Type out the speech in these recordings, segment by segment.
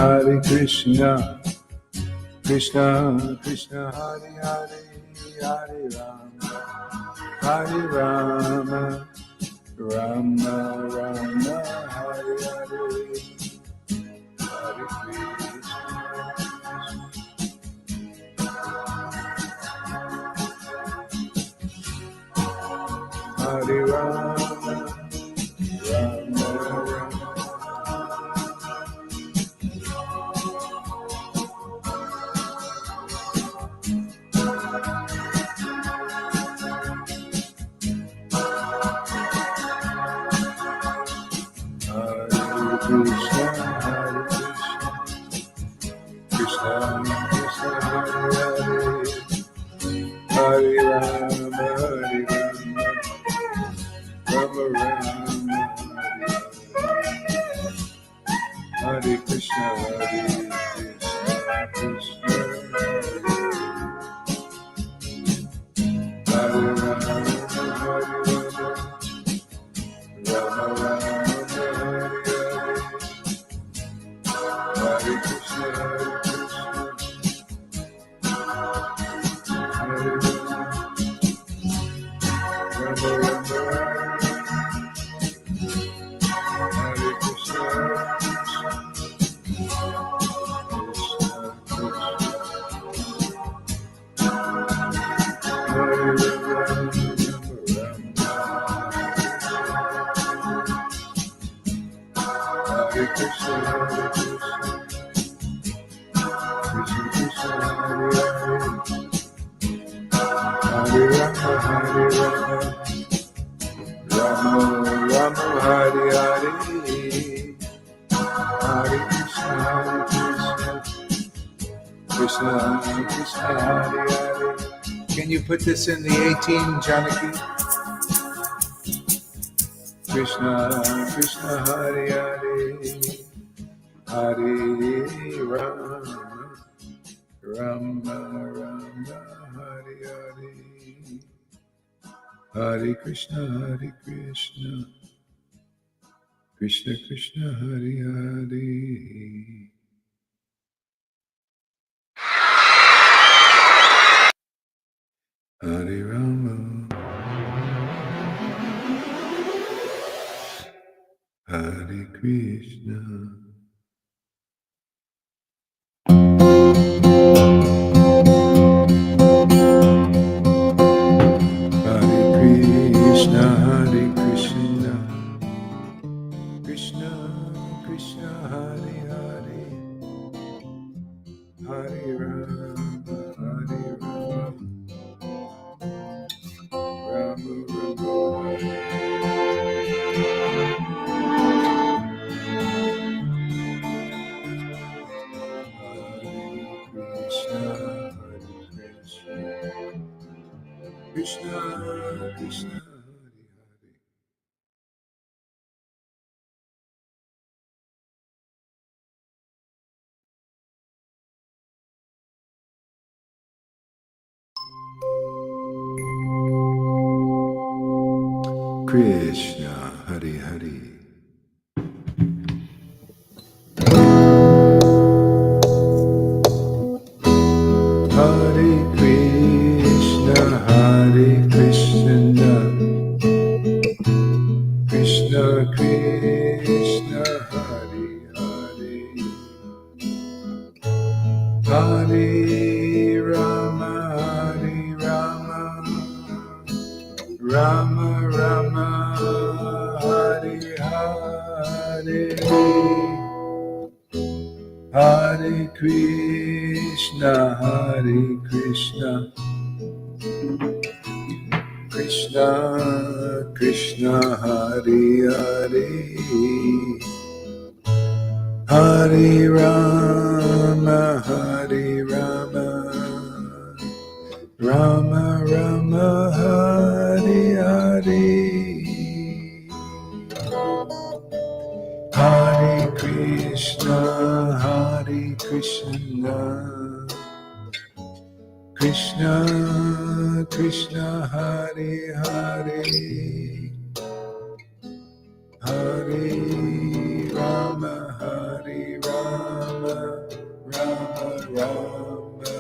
Hare Krishna, Krishna Krishna Hare Hare, Hare Rama, Hare Rama, Rama Rama Hare Hare, Hare Krishna, Hare Rama, Rama Rama. Krishna, Hare Krishna, Krishna Krishna Hare Hare, Hare Rama, Hare Rama, Rama Rama, Hare Krishna, Hare Krishna, Hare Rama, Rama Rama, Hare Krishna, Hare Can you put this in the 18, Janaki? Krishna, Krishna, Hare Hare, Hare Rama, Rama Rama, Hare Hare, Hare Krishna, Krishna Krishna, Hare Hare. Hare Rama, Hare Krishna, Hare Krishna, Hare Krishna, Krishna Krishna, Hare Hare, Hare Rama, Hare Rama, Rama Rama, Krishna, Krishna, Hare Hare. Krishna, Hare Hare. Hare Krishna, Hare Krishna, Krishna Krishna, Hare Hare, Hare Rama, Hare Rama, Rama Rama, Hare Hare, Hare Krishna, Hare Krishna, Krishna Krishna, Hare Hare, Hare Rama, Hare Rama, Rama Rama, Hare Hare, Hare Krishna, Hare Krishna, Krishna Krishna, Hare Hare, Hare Rama, Hare Rama, Rama,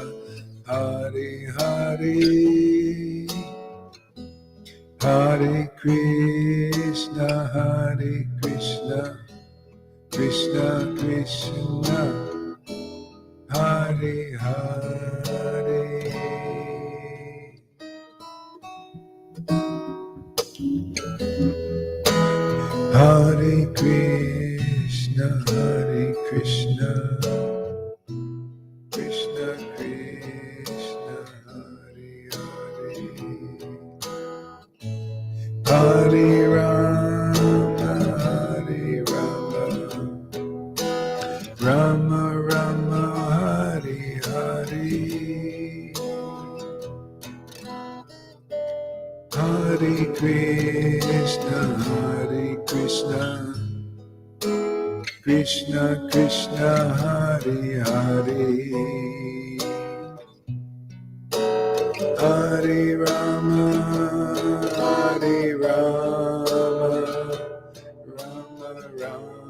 Hare Hare, Hare Krishna, Krishna Krishna, Hare Hare. Hare Krishna, Krishna Krishna, Hare Hare. Hare Rama, Rama Rama, Hare Hare. Hare Krishna, Krishna Krishna, Hare Hare. Hare Rama, Rama Rama,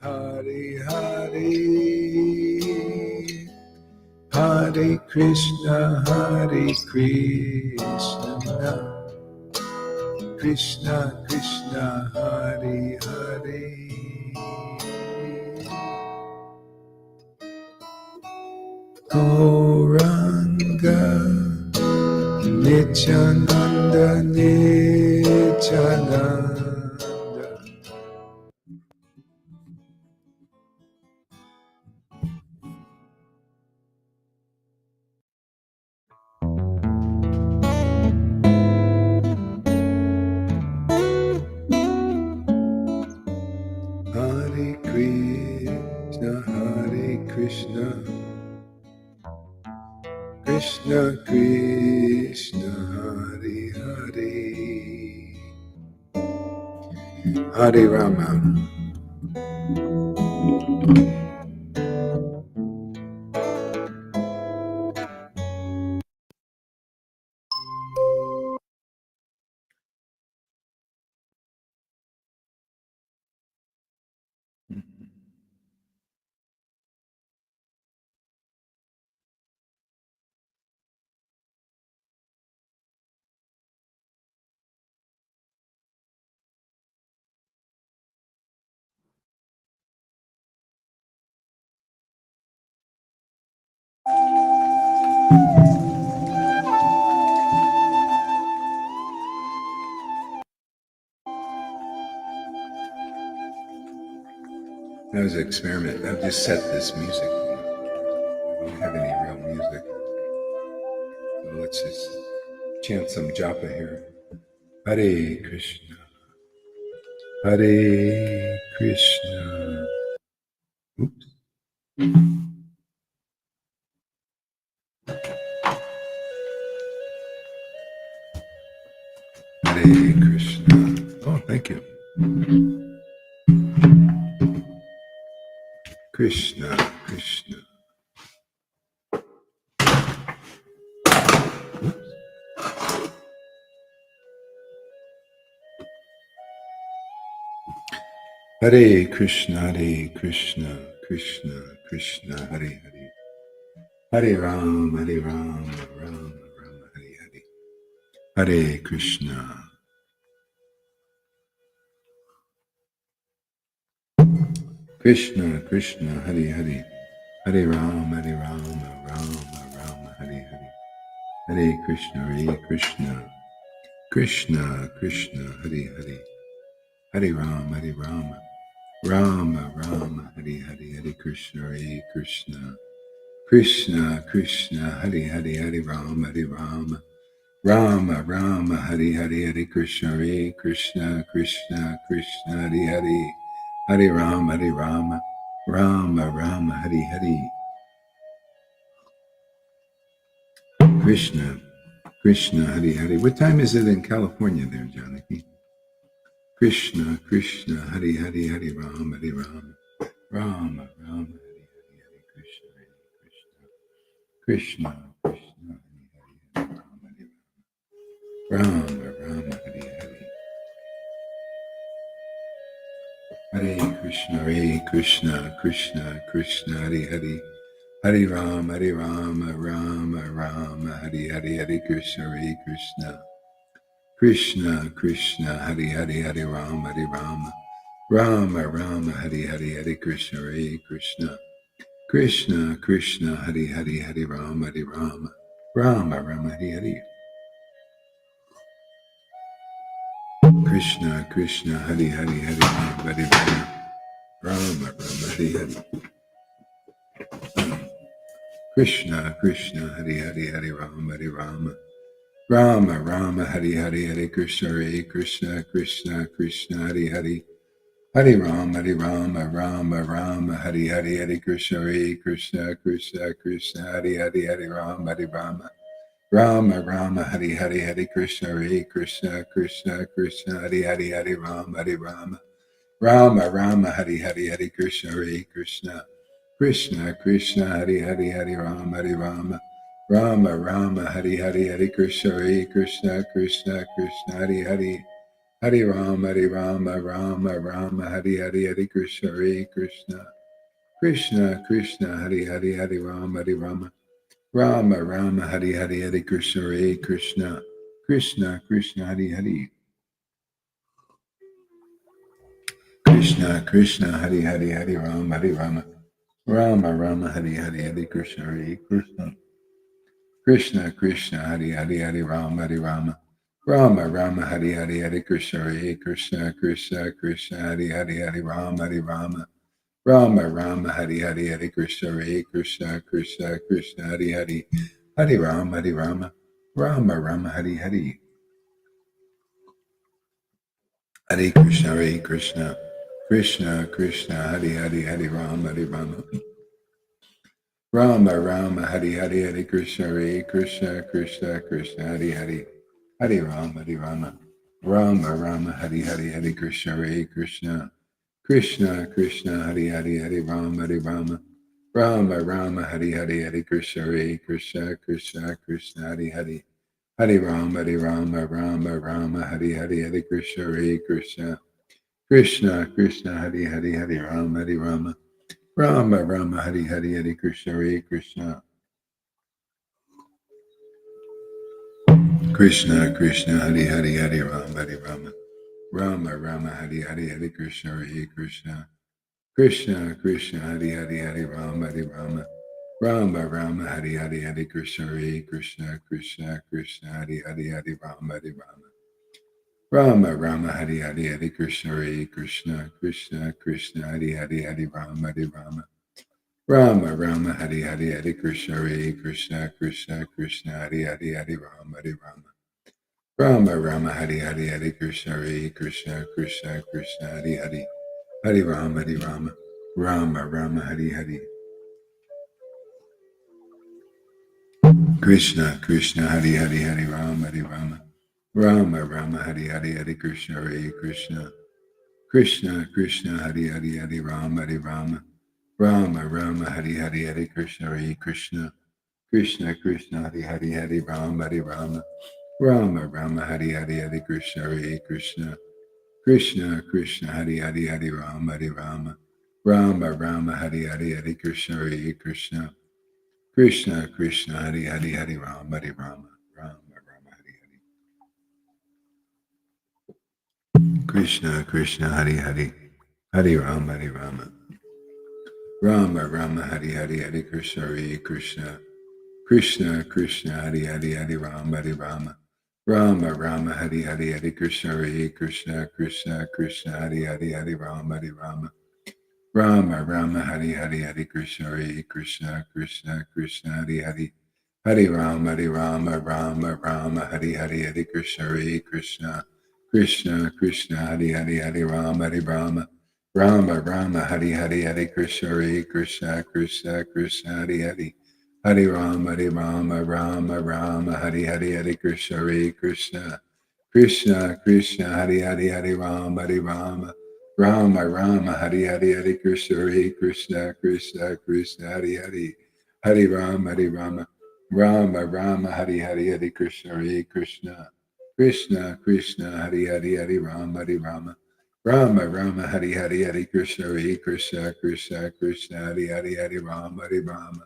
Hare Hare. Hare Krishna, Krishna Krishna, Hare Hare. Gauranga Nityananda, Nityananda. Hare Krishna, Krishna Krishna, Hare Hare. Hare Rama. That was an experiment. I've just set this music. I don't have any real music. So let's just chant some japa here. Hare Krishna, Hare Krishna. Oops. Hare Krishna. Oh, thank you. Krishna, Krishna. Hare Krishna, Krishna Krishna, Hare Hare. Hare Ram, Hare Ram, Ram Ram, Hare Hare. Hare Krishna. Krishna, Krishna, Hare Hare. Hare Ram, Hare Ram, Ram Ram, Hare Hare. Hare Krishna, Krishna Krishna, Hare Hare. Hare Ram, Rama Rama, Hare Hare. Hare Krishna, Krishna Krishna, Hare Hare. Hare Ram, Rama Rama, Hare Hare. Hare Krishna, Krishna Krishna, Hare Hare. Hare Ram, Rama Rama, Hare Hare. Krishna, Hare Hare. What time is it in California there, Janaki? Krishna, Krishna, Hare Hare. Hare Ram, Rama Rama, Hare Hare. Hare Krishna, Krishna Krishna, Hare Hare. Rama Rama, Hare Hare. Hare Krishna, Krishna Krishna, Hare Hare. Hare Ram, Hare Ram, Ram Ram, Hare Hare, Hare Krishna, Hare Krishna. Krishna, Krishna, Hare Hare, Hare Ram, Hare Ram. Rama, Rama, Hare Hare, Hare Krishna, Hare Krishna. Krishna, Krishna, Hare Hare, Hare Ram, Hare Ram. Rama, Rama, Hare Hare. Krishna, Krishna, Hare Hare, Hare Ram, Hare Ram. Rama, Rama, Hare Hare. Krishna, Krishna, Hare Hare, Hare Ram, Hare Ram. Rama, Rama, Hare Hare, Hare Krishna, Hare Krishna, Krishna, Krishna, Hare Hare. Hare Rama, Hare Rama, Rama Rama, Hare Hare, Hare Krishna, Hare Krishna, Krishna, Krishna, Hare Hare, Hare Rama, Hare Rama. Rama Rama, Hare Hare, Hare Krishna, Hare Krishna, Krishna, Krishna, Hare Hare, Hare Rama, Hare Rama. Rama Rama, Hare Hare, Hare Krishna, Hare Krishna. Krishna, Krishna, Hare Hare, Hare Rama, Hare Rama. Rama Rama, Hare Hare, Hare Krishna, Hare Krishna, Krishna, Krishna, Hare Hare. Hare Rama, Hare Rama, Rama Rama, Hare Hare, Hare Krishna, Hare Krishna. Krishna, Krishna, Hare Hare, Hare Rama, Hare Rama. Rama Rama, Hare Hare, Hare Krishna, Hare Krishna. Krishna, Krishna, Hare Hare. Krishna, Krishna, Hare Hare, Hare Rama, Hare Rama. Rama Rama, Hare Hare, Hare Krishna, Hare Krishna. Krishna, Krishna, Hare Hare, Hare Rama, Hare Rama. Rama Rama, Hare Hare, Hare Krishna, Hare Krishna, Krishna, Krishna, Hare Hare, Hare Rama, Hare Rama. Rama Rama, Hare Hare, Hare Krishna, Hare Krishna, Krishna, Krishna, Hare Hare. Hare Rama, Hare Rama. Rama Rama, Hare Hare. Hare Krishna, Hare Krishna. Krishna, Krishna, Hare Hare, Hare Rama, Hare Rama. Rama Rama, Hare Hare, Hare Krishna, Hare Krishna, Krishna, Krishna, Hare Hare. Hare Rama, Hare Rama. Rama Rama, Hare Hare, Hare Krishna, Hare Krishna. Krishna, Krishna, Hare Hare, Hare Rama, Hare Rama. Rama Rama, Hare Hare, Hare Krishna, Hare Krishna, Krishna, Krishna, Hare Hare. Hare Rama, Hare Rama, Rama Rama, Hare Hare, Hare Krishna, Hare Krishna. Krishna, Krishna, Hare Hare, Hare Rama, Hare Rama. Rama Rama, Hare Hare, Hare Krishna, Hare Krishna. Krishna, Krishna, Hare Hare, Hare Rama, Hare Rama. Rama Rama, Hare Hare, Hare Krishna, Hare Krishna. Krishna, Krishna, Hare Hare, Hare Rama, Hare Rama. Rama Rama, Hare Hare, Hare Krishna, Hare Krishna, Krishna, Krishna, Hare Hare, Hare Rama, Hare Rama. Rama Rama, Hare Hare, Hare Krishna, Hare Krishna, Krishna, Krishna, Hare Hare, Hare Rama, Hare Rama. Rama Rama, Hare Hare, Hare Krishna, Hare Krishna, Krishna, Krishna, Hare Hare, Hare Rama, Hare Rama. Rama Rama, Hare Hare, Hare Krishna, Hare Krishna, Krishna, Krishna, Hare Hare. Hare Rama, Hare Rama. Rama Rama, Hare Hare. Krishna, Krishna, Hare Hare, Hare Rama, Hare Rama. Rama Rama, Hare Hare, Hare Krishna, Hare Krishna. Krishna, Krishna, Hare Hare, Hare Rama, Hare Rama. Rama Rama, Hare Hare, Hare Krishna, Hare Krishna. Krishna, Krishna, Hare Hare, Hare Rama, Hare Rama. Rama Rama, Hare Hare, Hare Krishna, Hare Krishna. Krishna, Krishna, Hare Hare, Hare Rama, Hare Rama. Rama Rama, Hare Hare, Hare Krishna, Hare Krishna. Krishna, Krishna, Hare Hare, Hare Rama, Hare Rama. Rama Rama, Hare Hare. Krishna, Krishna, Hare Hare. Hare Rama, Hare Rama. Rama Rama, Hare Hare, Hare Krishna, Hare Krishna. Krishna, Krishna, Hare Hare, Hare Rama, Hare Rama. Rama Rama, Hare Hare, Hare Krishna, Hare Krishna, Krishna, Krishna, Hare Hare, Hare Rama, Hare Rama. Rama Rama, Hare Hare, Hare Krishna, Hare Krishna, Krishna, Krishna, Hare Hare. Hare Rama, Hare Rama, Rama Rama, Hare Hare, Hare Krishna, Hare Krishna. Krishna, Krishna, Hare Hare, Hare Rama, Hare Rama. Rama Rama, Hare Hare, Hare Krishna, Hare Krishna, Krishna, Krishna, Hare Hare. Hare Rama, Hare Rama, Rama Rama, Hare Hare, Hare Krishna, Hare Krishna. Krishna, Krishna, Hare Hare, Hare Rama, Hare Rama. Rama Rama, Hare Hare, Hare Krishna, Hare Krishna, Krishna, Krishna, Hare Hare. Hare Rama, Hare Rama. Rama Rama, Hare Hare, Hare Krishna, Hare Krishna. Krishna, Krishna, Hare Hare, Hare Rama, Hare Rama. Rama Rama, Hare Hare, Hare Krishna, Hare Krishna, Krishna, Krishna, Hare Hare, Hare Rama, Hare Rama.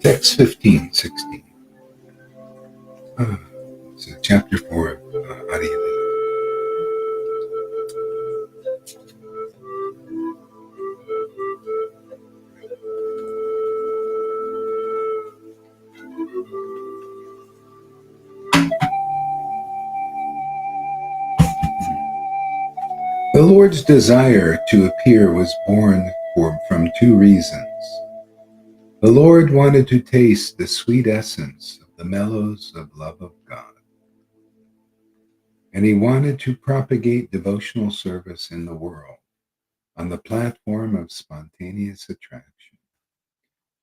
Text 1516. So chapter 4 of Attain. The Lord's desire to appear was born from two reasons. The Lord wanted to taste the sweet essence of the mellows of love of God, and he wanted to propagate devotional service in the world on the platform of spontaneous attraction.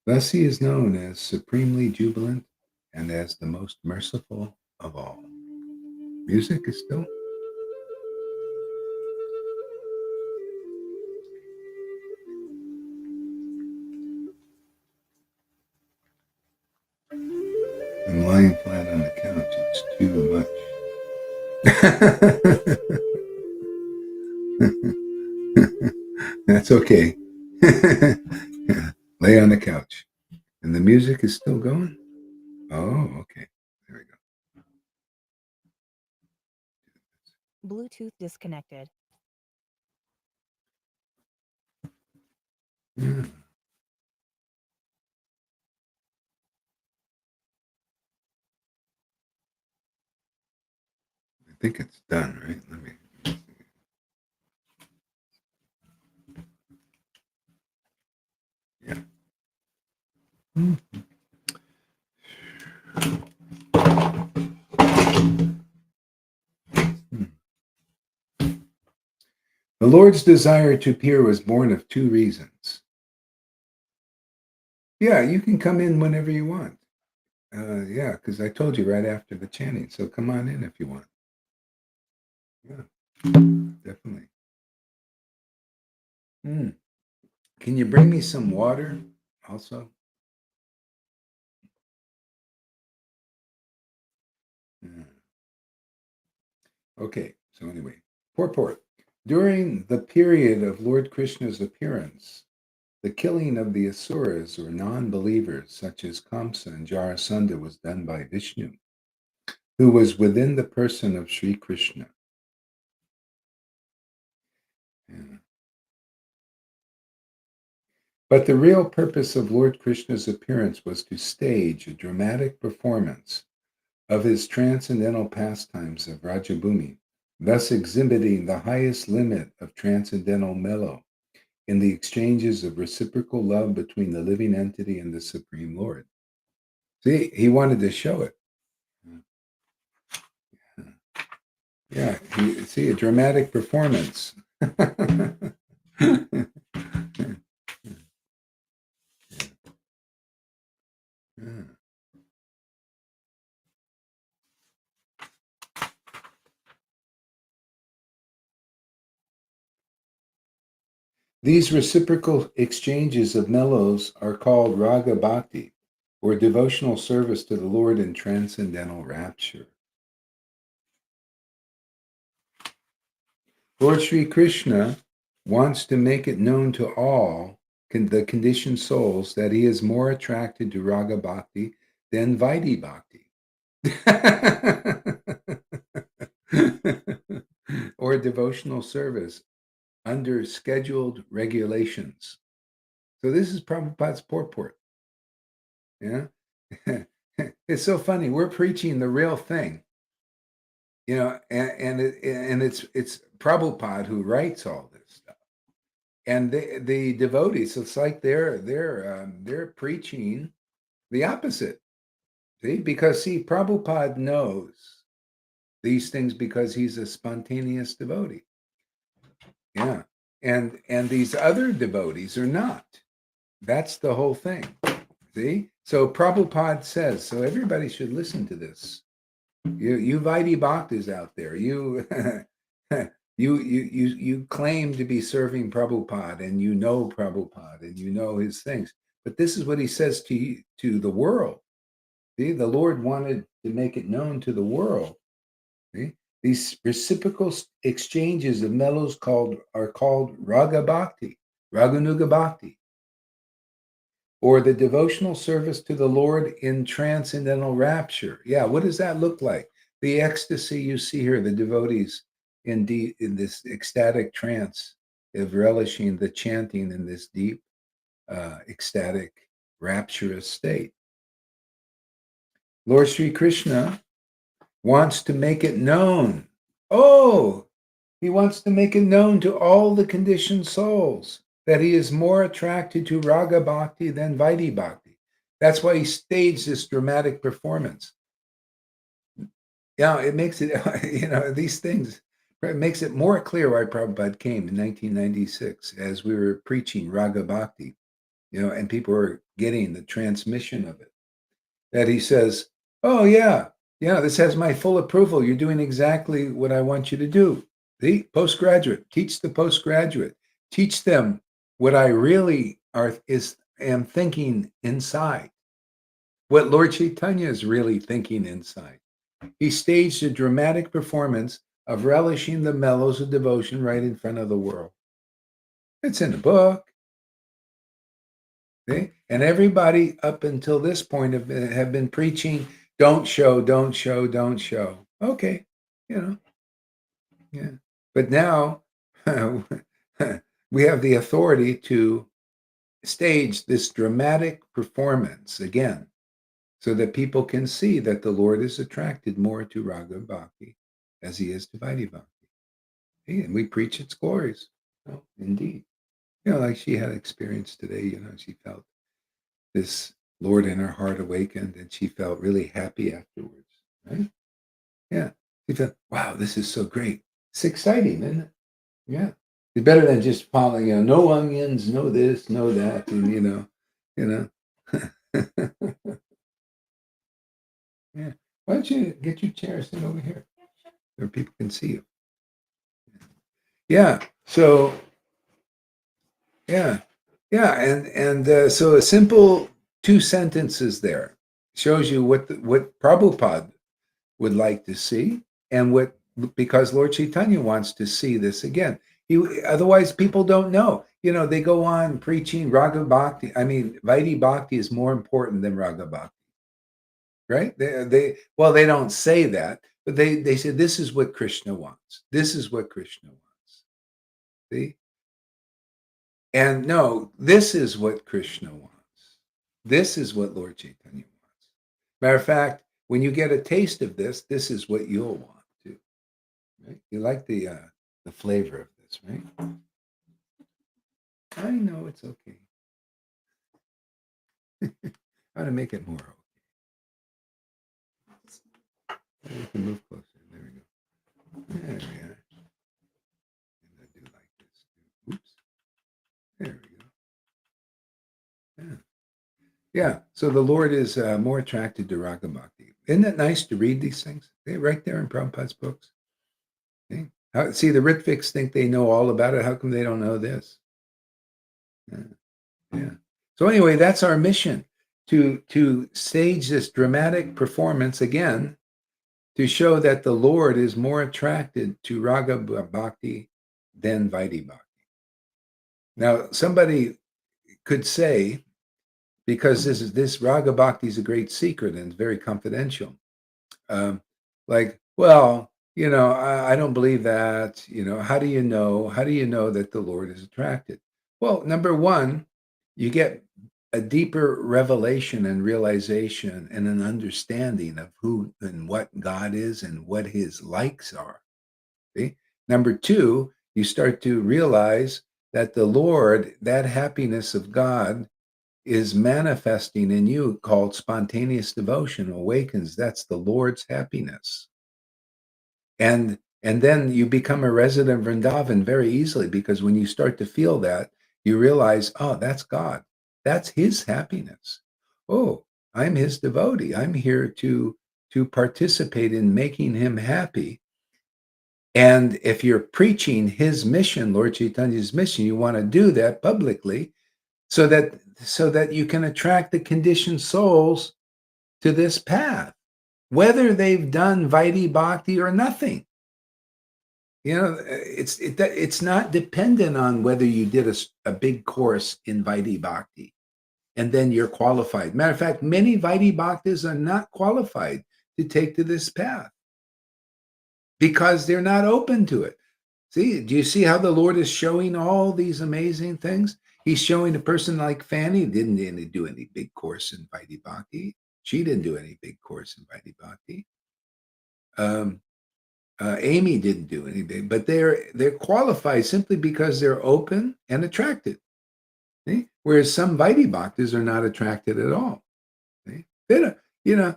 Thus he is known as supremely jubilant and as the most merciful of all. Music is still. I'm lying flat on the couch. It's too much. That's okay. Lay on the couch. And the music is still going? Oh, okay. There we go. Bluetooth disconnected. Yeah. I think it's done, right? Let me. Yeah. The Lord's desire to appear was born of two reasons. Yeah, you can come in whenever you want. Yeah, because I told you right after the chanting. So come on in if you want. Yeah, definitely. Can you bring me some water also? Yeah. Okay, so anyway, purport. During the period of Lord Krishna's appearance, the killing of the Asuras or non-believers such as Kamsa and Jarasandha was done by Vishnu, who was within the person of Sri Krishna. Yeah. But the real purpose of Lord Krishna's appearance was to stage a dramatic performance of his transcendental pastimes of Rajabhumi, thus exhibiting the highest limit of transcendental mellow in the exchanges of reciprocal love between the living entity and the Supreme Lord. See, he wanted to show it. Yeah, see, a dramatic performance. Yeah. These reciprocal exchanges of mellows are called raga bhakti, or devotional service to the Lord in transcendental rapture. Lord Sri Krishna wants to make it known to all the conditioned souls that he is more attracted to raga bhakti than vaidhi bhakti. Or devotional service under scheduled regulations. So this is Prabhupada's purport. Yeah. It's so funny. We're preaching the real thing, and it's Prabhupada who writes all this stuff, and the devotees. It's like they're preaching the opposite. See, because Prabhupada knows these things because he's a spontaneous devotee. Yeah, and these other devotees are not. That's the whole thing. See, so Prabhupada says. So everybody should listen to this. You Vaidhi Bhaktas out there, you you claim to be serving Prabhupada and you know Prabhupada and you know his things, but this is what he says to the world. See, the Lord wanted to make it known to the world. See? These reciprocal exchanges of mellows are called Raga Bhakti, Raganuga Bhakti. or the devotional service to the Lord in transcendental rapture. Yeah, what does that look like? The ecstasy you see here, the devotees in this ecstatic trance of relishing the chanting in this deep, ecstatic, rapturous state. Lord Sri Krishna wants to make it known. Oh, he wants to make it known to all the conditioned souls that he is more attracted to Raga Bhakti than Vaidhi Bhakti. That's why he staged this dramatic performance. Yeah, it makes it, these things, it makes it more clear why Prabhupada came in 1996 as we were preaching Raga Bhakti, and people were getting the transmission of it. That he says, oh, yeah, this has my full approval. You're doing exactly what I want you to do. The postgraduate, teach the postgraduate, teach them what I really am thinking inside, what Lord Chaitanya is really thinking inside. He staged a dramatic performance of relishing the mellows of devotion right in front of the world. It's in the book. Okay? And everybody up until this point have been preaching, don't show, don't show, don't show. Okay, yeah. But now we have the authority to stage this dramatic performance again, so that people can see that the Lord is attracted more to Raga Bhakti as he is to Vaidhi Bhakti. And we preach its glories. Oh, indeed. Like she had experience today, she felt this Lord in her heart awakened and she felt really happy afterwards, right? Yeah. She felt, wow, this is so great. It's exciting, isn't it? Yeah. It's better than just following, no onions, no this, no that, and yeah. Why don't you get your chair, sit over here where people can see you? Yeah. So, yeah. Yeah. And so a simple 2 sentences there shows you what Prabhupada would like to see, and because Lord Chaitanya wants to see this again. Otherwise, people don't know. They go on preaching Raga Bhakti. I mean, Vaidhi Bhakti is more important than Raga Bhakti, right? They don't say that, but they say this is what Krishna wants. This is what Krishna wants. See? And no, this is what Krishna wants. This is what Lord Chaitanya wants. Matter of fact, when you get a taste of this is what you'll want too. Right? You like the flavor of this, right? I know it's okay. How to make it more okay. We can move closer. There we go. There we are. And I do like this too. Oops. There we go. Yeah. Yeah. So the Lord is more attracted to Raga Bhakti. Isn't it nice to read these things? They're right there in Prabhupada's books. Okay? See, the Ritviks think they know all about it. How come they don't know this? Yeah. So anyway, that's our mission, to stage this dramatic performance again, to show that the Lord is more attracted to Raga Bhakti than Vaidhi Bhakti. Now, somebody could say, because this Raga Bhakti is a great secret and it's very confidential, well, I don't believe that. How do you know? How do you know that the Lord is attracted? Well, number one, you get a deeper revelation and realization and an understanding of who and what God is and what his likes are. See? Number two, you start to realize that the Lord, that happiness of God, is manifesting in you, called spontaneous devotion, awakens. That's the Lord's happiness. And then you become a resident of Vrindavan very easily, because when you start to feel that, you realize, oh, that's God. That's his happiness. Oh, I'm his devotee. I'm here to participate in making him happy. And if you're preaching his mission, Lord Chaitanya's mission, you want to do that publicly so that you can attract the conditioned souls to this path, whether they've done Vaidhi Bhakti or nothing. It's not dependent on whether you did a big course in Vaidhi Bhakti. and then you're qualified. Matter of fact, many Vaidhi Bhaktas are not qualified to take to this path because they're not open to it. See, do you see how the Lord is showing all these amazing things? He's showing a person like Fanny didn't do any big course in Vaidhi Bhakti. She didn't do any big course in Vaidhi Bhakti. Amy didn't do any big, but they're qualified simply because they're open and attracted. See? Whereas some Vaidhi Bhaktas are not attracted at all. See? They don't, you know,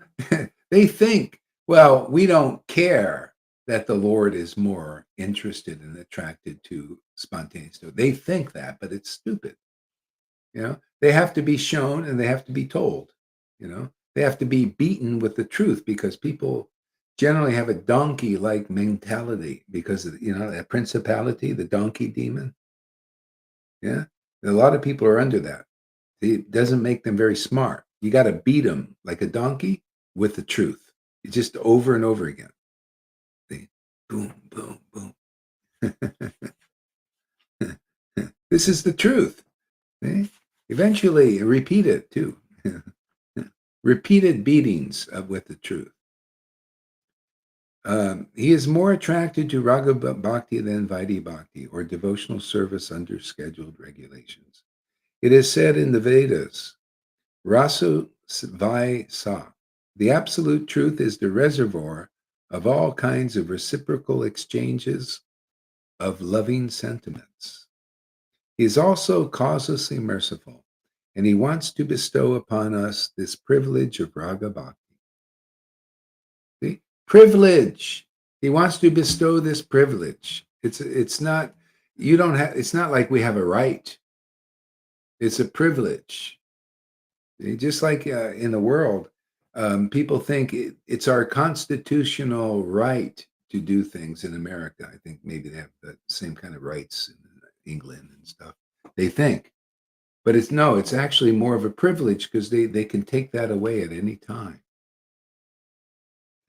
they think, well, we don't care that the Lord is more interested and attracted to spontaneous. They think that, but it's stupid. They have to be shown and they have to be told. They have to be beaten with the truth because people generally have a donkey-like mentality because of, that principality, the donkey demon. Yeah, a lot of people are under that. It doesn't make them very smart. You got to beat them like a donkey with the truth. It's just over and over again. See? Boom, boom, boom. This is the truth. See? Eventually, repeat it too. Repeated beatings with the truth. He is more attracted to Raga Bhakti than Vaidhi Bhakti, or devotional service under scheduled regulations. It is said in the Vedas, Rasu Vai Sa. The absolute truth is the reservoir of all kinds of reciprocal exchanges of loving sentiments. He is also causelessly merciful, and he wants to bestow upon us this privilege of Raga Bhakti. See? Privilege. He wants to bestow this privilege. It's not you don't have. It's not like we have a right. It's a privilege. Just like in the world, people think it's our constitutional right to do things in America. I think maybe they have the same kind of rights in England and stuff. They think, but it's actually more of a privilege because they can take that away at any time.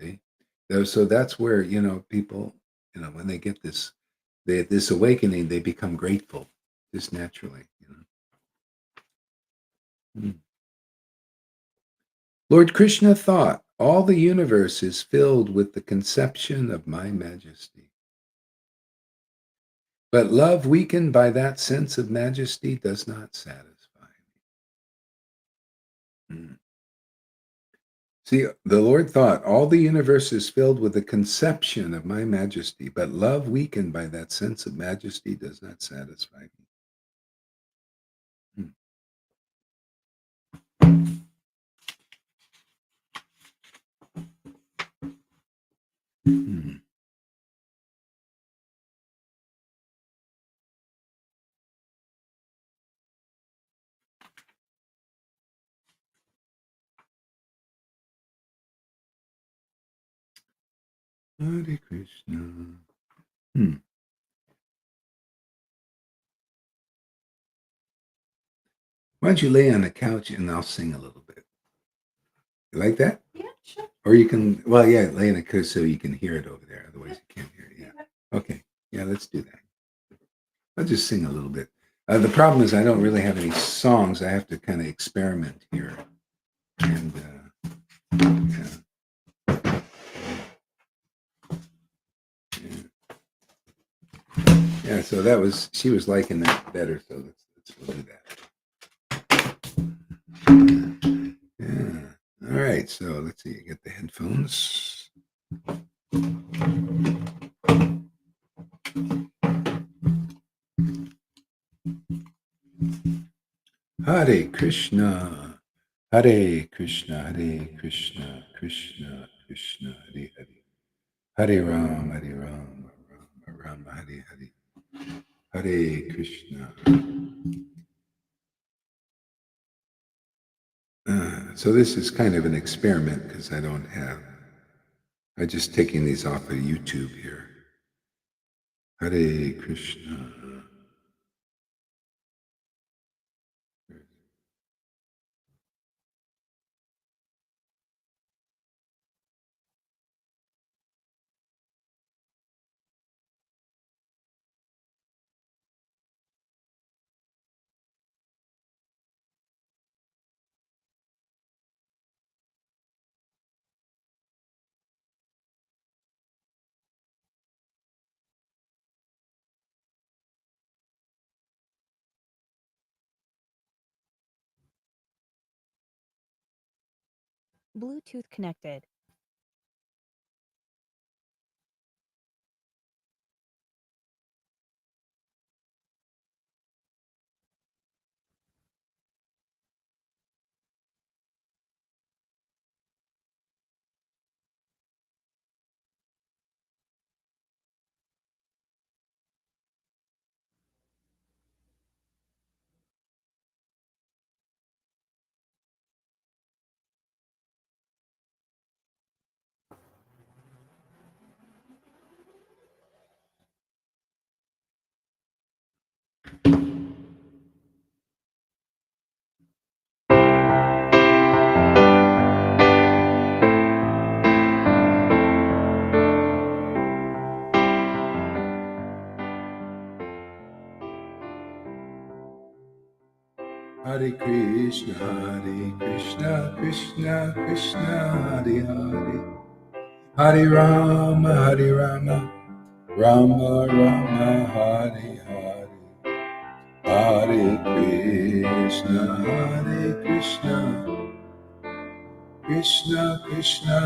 See? So that's where people when they get this awakening, they become grateful just naturally. Hmm. Lord Krishna thought, all the universe is filled with the conception of my majesty. But love weakened by that sense of majesty does not satisfy me. Hmm. See, the Lord thought, all the universe is filled with the conception of my majesty, but love weakened by that sense of majesty does not satisfy me. Hmm. Hare Krishna. Hmm. Why don't you lay on the couch and I'll sing a little bit? You like that? Yeah, sure. Or you can, well, yeah, lay on the couch so you can hear it over there. Otherwise, you can't hear it. Yeah. Okay. Yeah, let's do that. I'll just sing a little bit. The problem is I don't really have any songs. I have to kind of experiment here. And yeah, so she was liking that better. So we'll do that. Yeah. All right. So let's see. Get the headphones. Hare Krishna, Hare Krishna, Hare Krishna, Krishna Krishna, Hare Hare, Hare Ram, Hare Ram, Ram Ram, Hare Hare, Hare Krishna. So this is kind of an experiment because I'm just taking these off of YouTube here. Hare Krishna. Bluetooth connected. Hare Krishna, Krishna Krishna, Hare Hare, Hare Rama, Hare Rama, Rama Rama, Hare Hare, Hare Krishna, Krishna Krishna,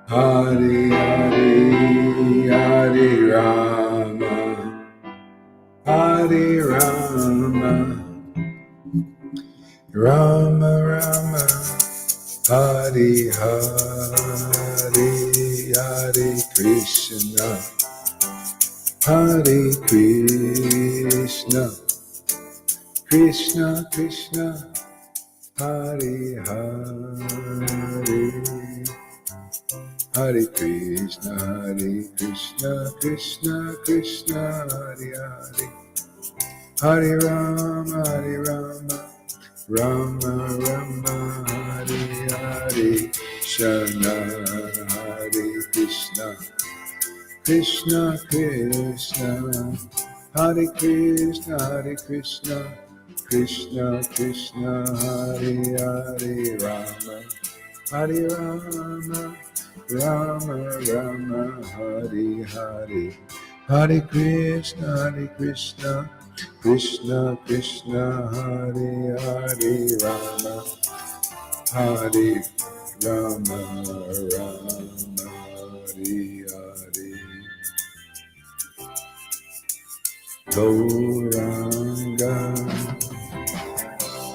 Hare Hare, Hare Rama, Hare Rama, Rama Rama, Hare Hare, Hare Krishna, Hare Krishna, Krishna Krishna, Hare Hare, Hare Krishna, Krishna Krishna, Hare Hare, Hare Rama, Rama Rama, Hare Hare, Shana, Hare Krishna, Krishna Krishna, Hare Krishna, Krishna Krishna, Hare Hare, Hare Rama, Rama Rama, Hare Hare, Hare Krishna, Krishna Krishna, Hare Hare, Hare Rama, Rama Hare Hare.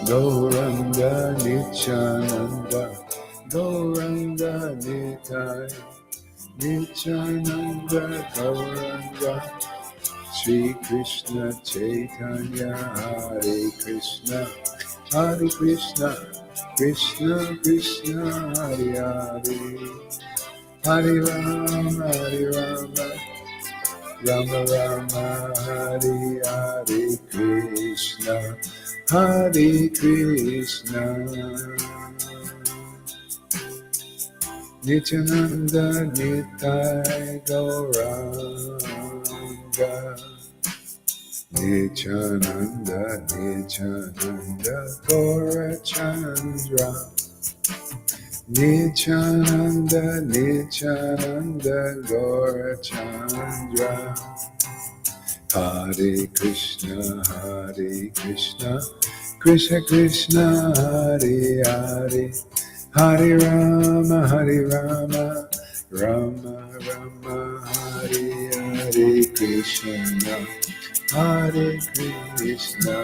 Gauranga Nityananda, Gauranga Nitai, Nityananda Gauranga, Sri Krishna Chaitanya, Hare Krishna, Krishna Krishna, Hare Hare, Hare Rama, Rama Rama, Hare Hare, Hare Krishna, Nityananda Nitai Gauranga, Nityananda Gaurachandra, Nityananda Gaurachandra, Hare Krishna, Krishna Krishna, Hare Hare, Hare Rama, Rama Rama, Hare Hare, Krishna, Hare Krishna,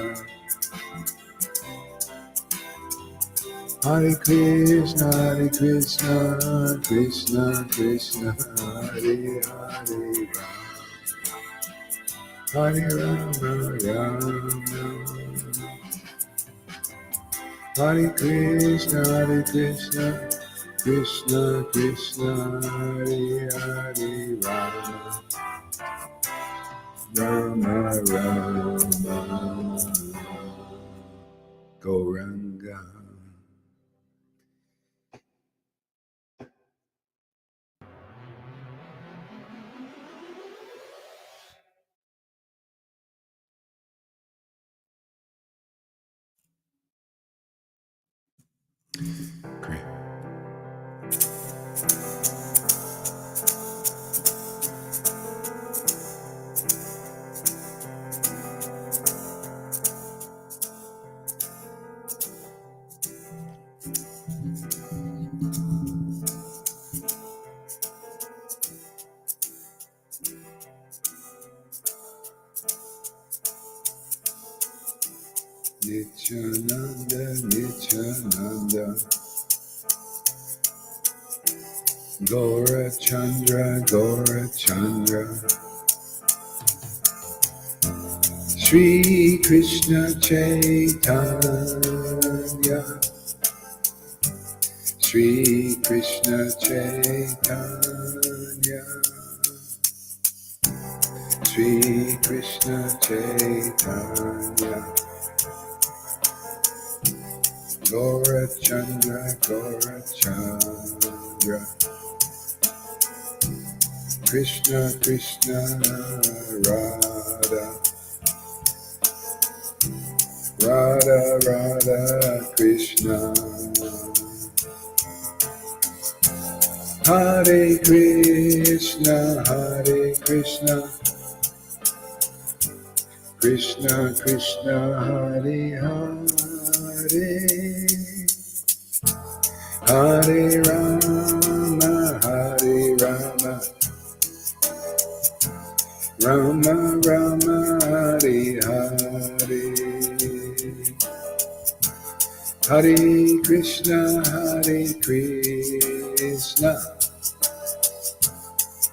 Hare Krishna, Krishna Krishna, Hare Hare, Hare Rama, Hare Krishna, Krishna Krishna, Hare Hare, Rama Rama, Gauranga. Great. Nityananda, Nityananda, Gora Chandra, Gora Chandra, Shri Krishna Chaitanya, Shri Krishna Chaitanya, Shri Krishna Chaitanya, Gora Chandra, Gora Chandra, Krishna Krishna Radha, Radha Radha Krishna, Hare Krishna, Hare Krishna, Krishna Krishna Hare Hare, Hare Rama, Hare Rama, Rama Rama, Hare Hare, Hare Krishna, Hare Krishna,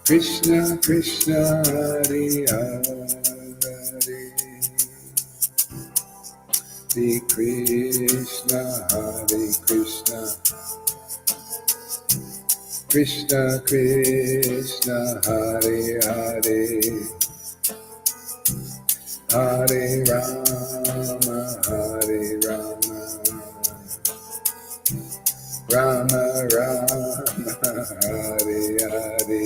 Krishna Krishna Hare Hare, Hare Krishna, Hare Krishna, Krishna Krishna Hare Hare, Hare Rama, Hare Rama, Rama Rama, Hare Hare,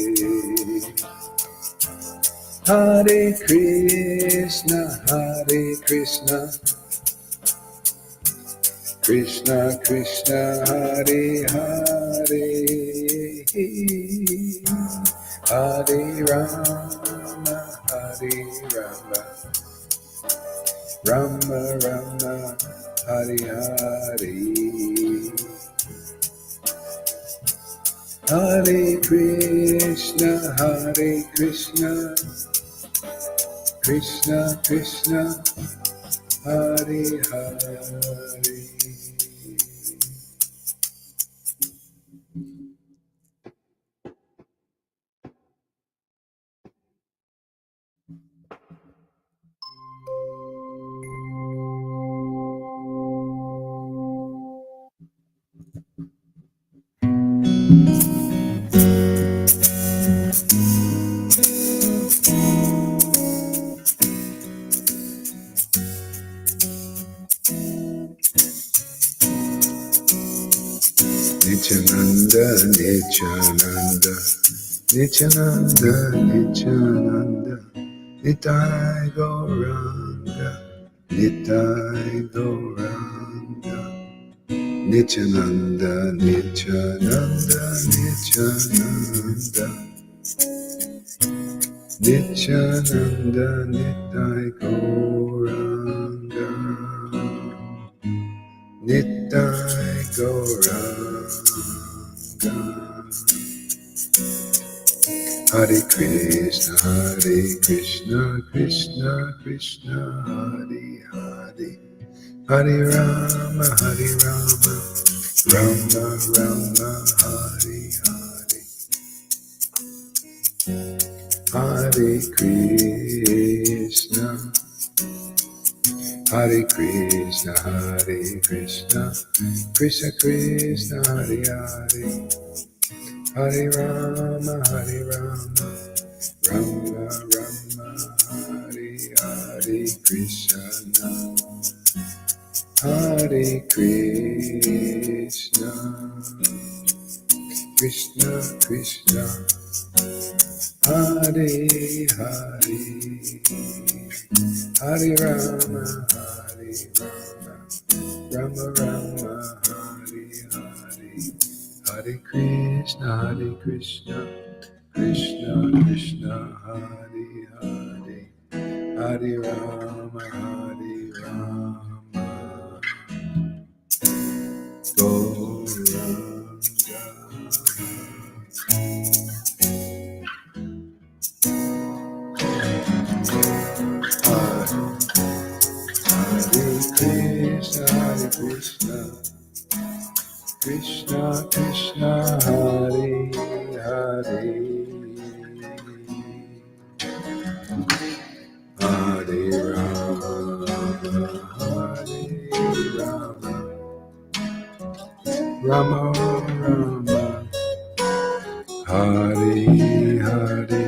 Hare Krishna, Hare Krishna, Krishna Krishna Hare Hare, Hare Rama, Hare Rama, Rama Rama, Hare Hare, Hare Krishna, Hare Krishna, Krishna Krishna Hare Hare. Nityananda, Nityananda, Nityananda, Nityananda, Nitai Gauranga, Nitai Gauranga, Nityananda, Nityananda, Nityananda, Nityananda, Nitai Gauranga, Nitai Gauranga. Hare Krishna, Hare Krishna, Krishna Krishna, Hare Hare, Hare Rama, Hare Rama, Rama Rama, Hare Hare, Hare Krishna, Hare Krishna, Hare Krishna, Krishna Krishna, Hare Hare, Hare Rama, Hare Rama, Rama Rama, Hare Hare, Krishna, Hare Krishna, Krishna Krishna, Hare Hare, Hare Rama, Hare Rama, Rama Rama, Hare Hare, Hare Krishna, Hare Krishna, Krishna Krishna, Hare Hare, Hare Rama, Hare Rama, Gauranga. Hare Krishna, Krishna Krishna Hare Hare Hare Rama Hare Rama Rama Rama Hare Hare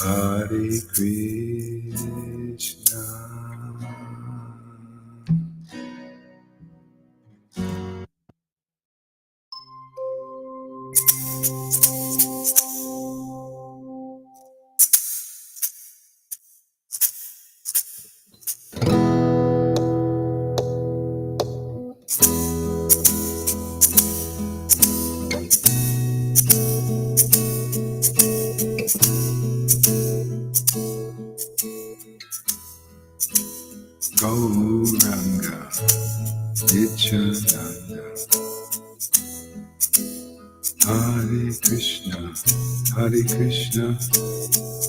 Hare Krishna. Gauranga Nityananda Hare Krishna Hare Krishna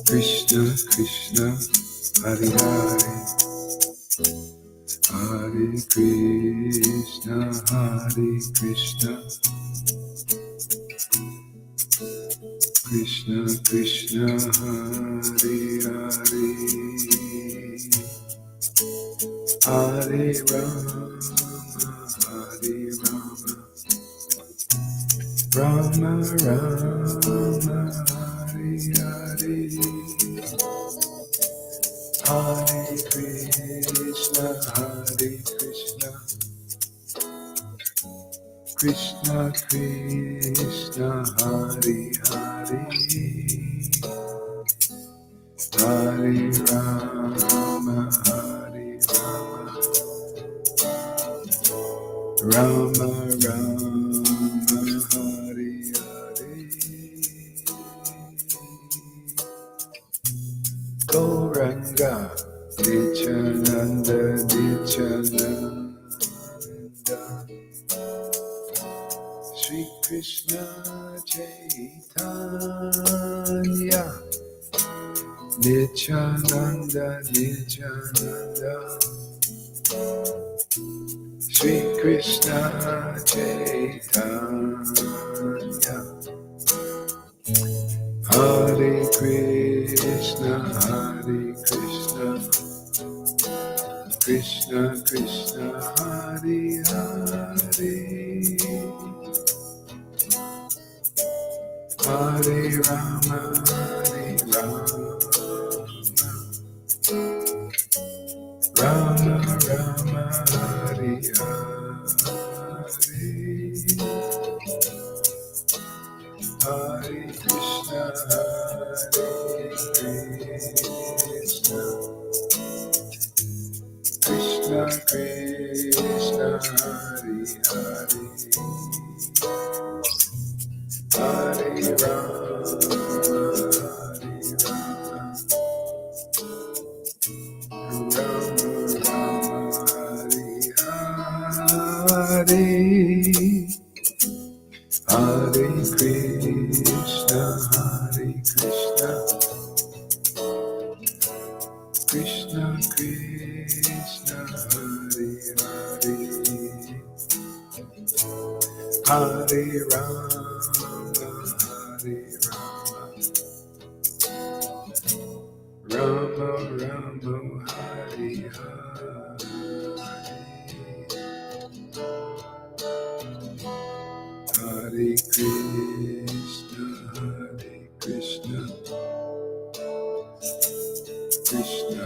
Krishna Krishna Hare Hare Hare Krishna Hare Krishna Krishna Krishna Hare Hare Hare Rama Hare Rama Rama Rama Hare Hare Hare Krishna Hare Krishna Krishna Krishna Hare Hare Hare Rama Hare Rama Rama Rama Hare Hare Gauranga Nityananda Nityananda Sri Krishna Chaitanya Nityananda Nityananda Sri Krishna Chaitanya Hare Krishna Hare Krishna Krishna Krishna Hare Hare Hare Rama Hare Rama Rama Rama Hare Hare Hare Krishna Hare Krishna Krishna Krishna Hare Hare Hare Rama Rama Rama Hare Hare Hare Krishna Hare Krishna Krishna Krishna Hare Hare Hare Rama Hare Rama Rama Rama Hare Hare Hare Krishna Krishna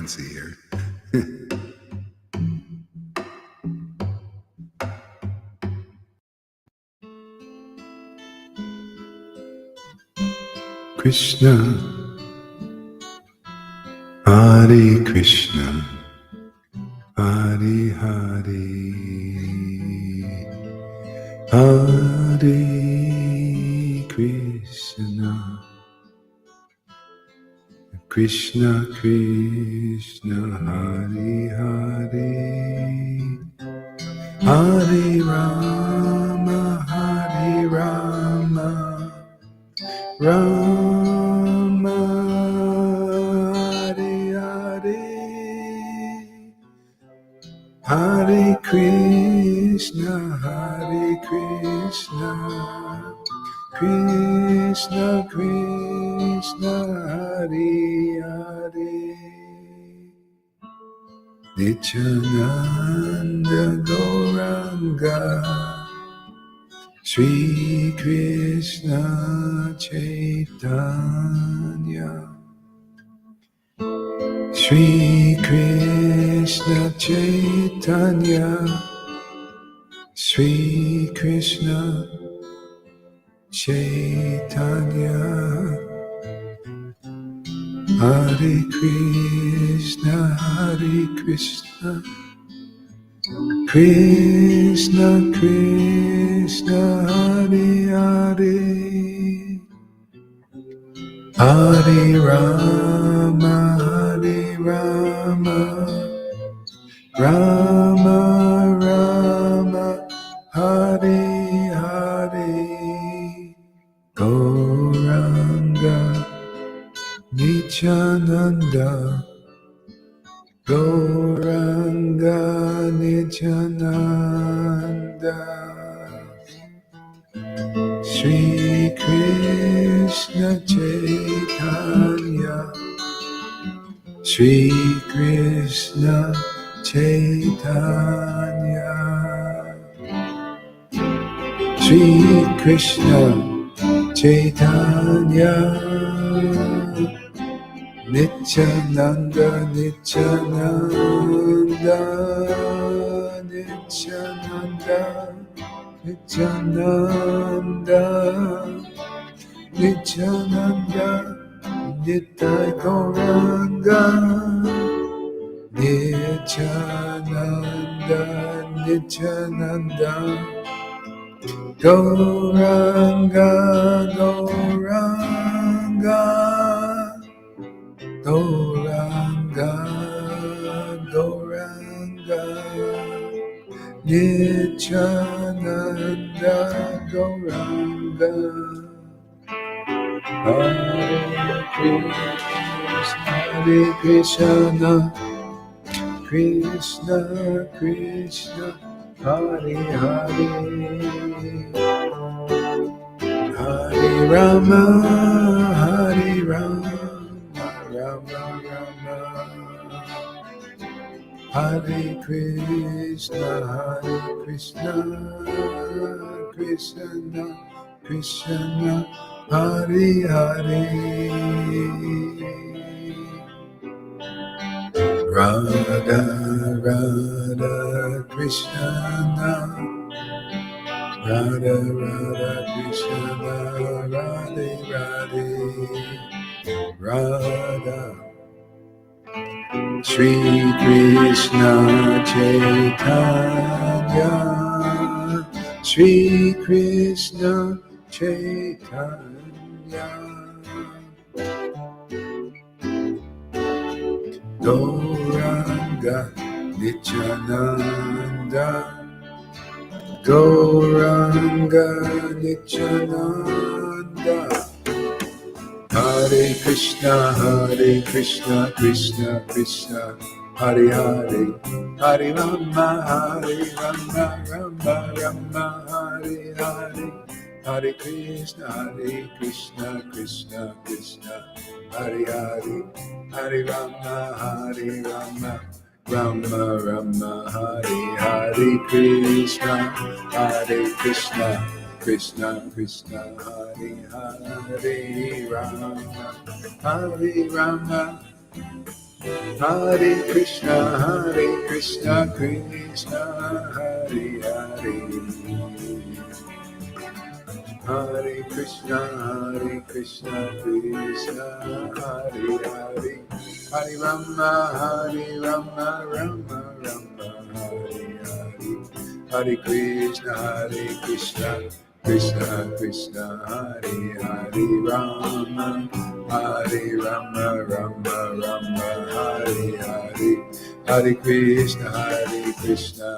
fancy here. Krishna, Hare Krishna, Hare Hare, Hare Krishna, Krishna Krishna, Hare Hare, Hare Rama, Hare Rama, Rama Hare Hare, Hare Krishna, Hare Krishna, Krishna Krishna, Hare Hare, Nityananda Gauranga, Shri Krishna Chaitanya, Shri Krishna Chaitanya, Shri Krishna Chaitanya, Hare Krishna, Hare Krishna, Krishna Krishna, Hare Hare, Hare Rama, Hare Rama, Rama Rama, Hare Hare, Gauranga Nityananda, Gauranga Nityananda, Shri Krishna Chaitanya, Shri Krishna Chaitanya, Shri Krishna Chaitanya, Nityananda, Nityananda, Nityananda, Nityananda, Nityananda, Nitai Gauranga, Nityananda, Nityananda, Gauranga, Gauranga, Gauranga, Gauranga, Nityananda, Gauranga, Hare Krishna, Hare Krishna, Krishna Krishna, Hare Hare, Hare Rama, Hare Rama, Rama Rama, Hare Krishna, Hare Krishna, Krishna Krishna, Hare Hare, Radha Radha Krishna, Radha Radha Krishna, Radhe Radhe, Radha Shri Krishna Chaitanya, Shri Krishna Chaitanya, Gauranga Nityananda, Gauranga Nityananda, Hare Krishna, Krishna Krishna, Hare Hare, Hare Rama, Rama Rama, Hare Hare, Hare Krishna, Krishna Krishna, Hare Hare, Hare Rama, Rama Rama, Hare Hare, Krishna, Krishna Krishna, Hare Hare, Rama, Hare Krishna, Krishna Hare Hare, Hare Krishna, Krishna Hare Hare, Hare Rama, Rama Rama, Hare Hare, Hare Krishna, Krishna Krishna Krishna, Hare Hare Rama, Hare Rama, Rama Rama, Hare Hare, Hare Krishna, Krishna.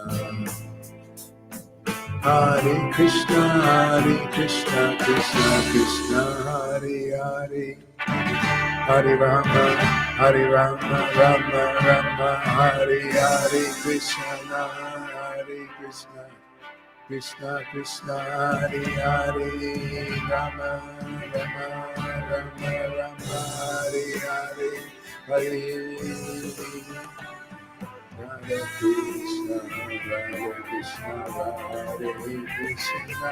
Hare Krishna, Krishna Krishna, Hare Hare, Hare Rama, Rama Rama, Hare Hare, Krishna, Hare Krishna, Krishna Krishna, Hare Hare, Rama Rama, Hare Hare, Hare Radha Krishna, Radha Krishna, Radha Krishna,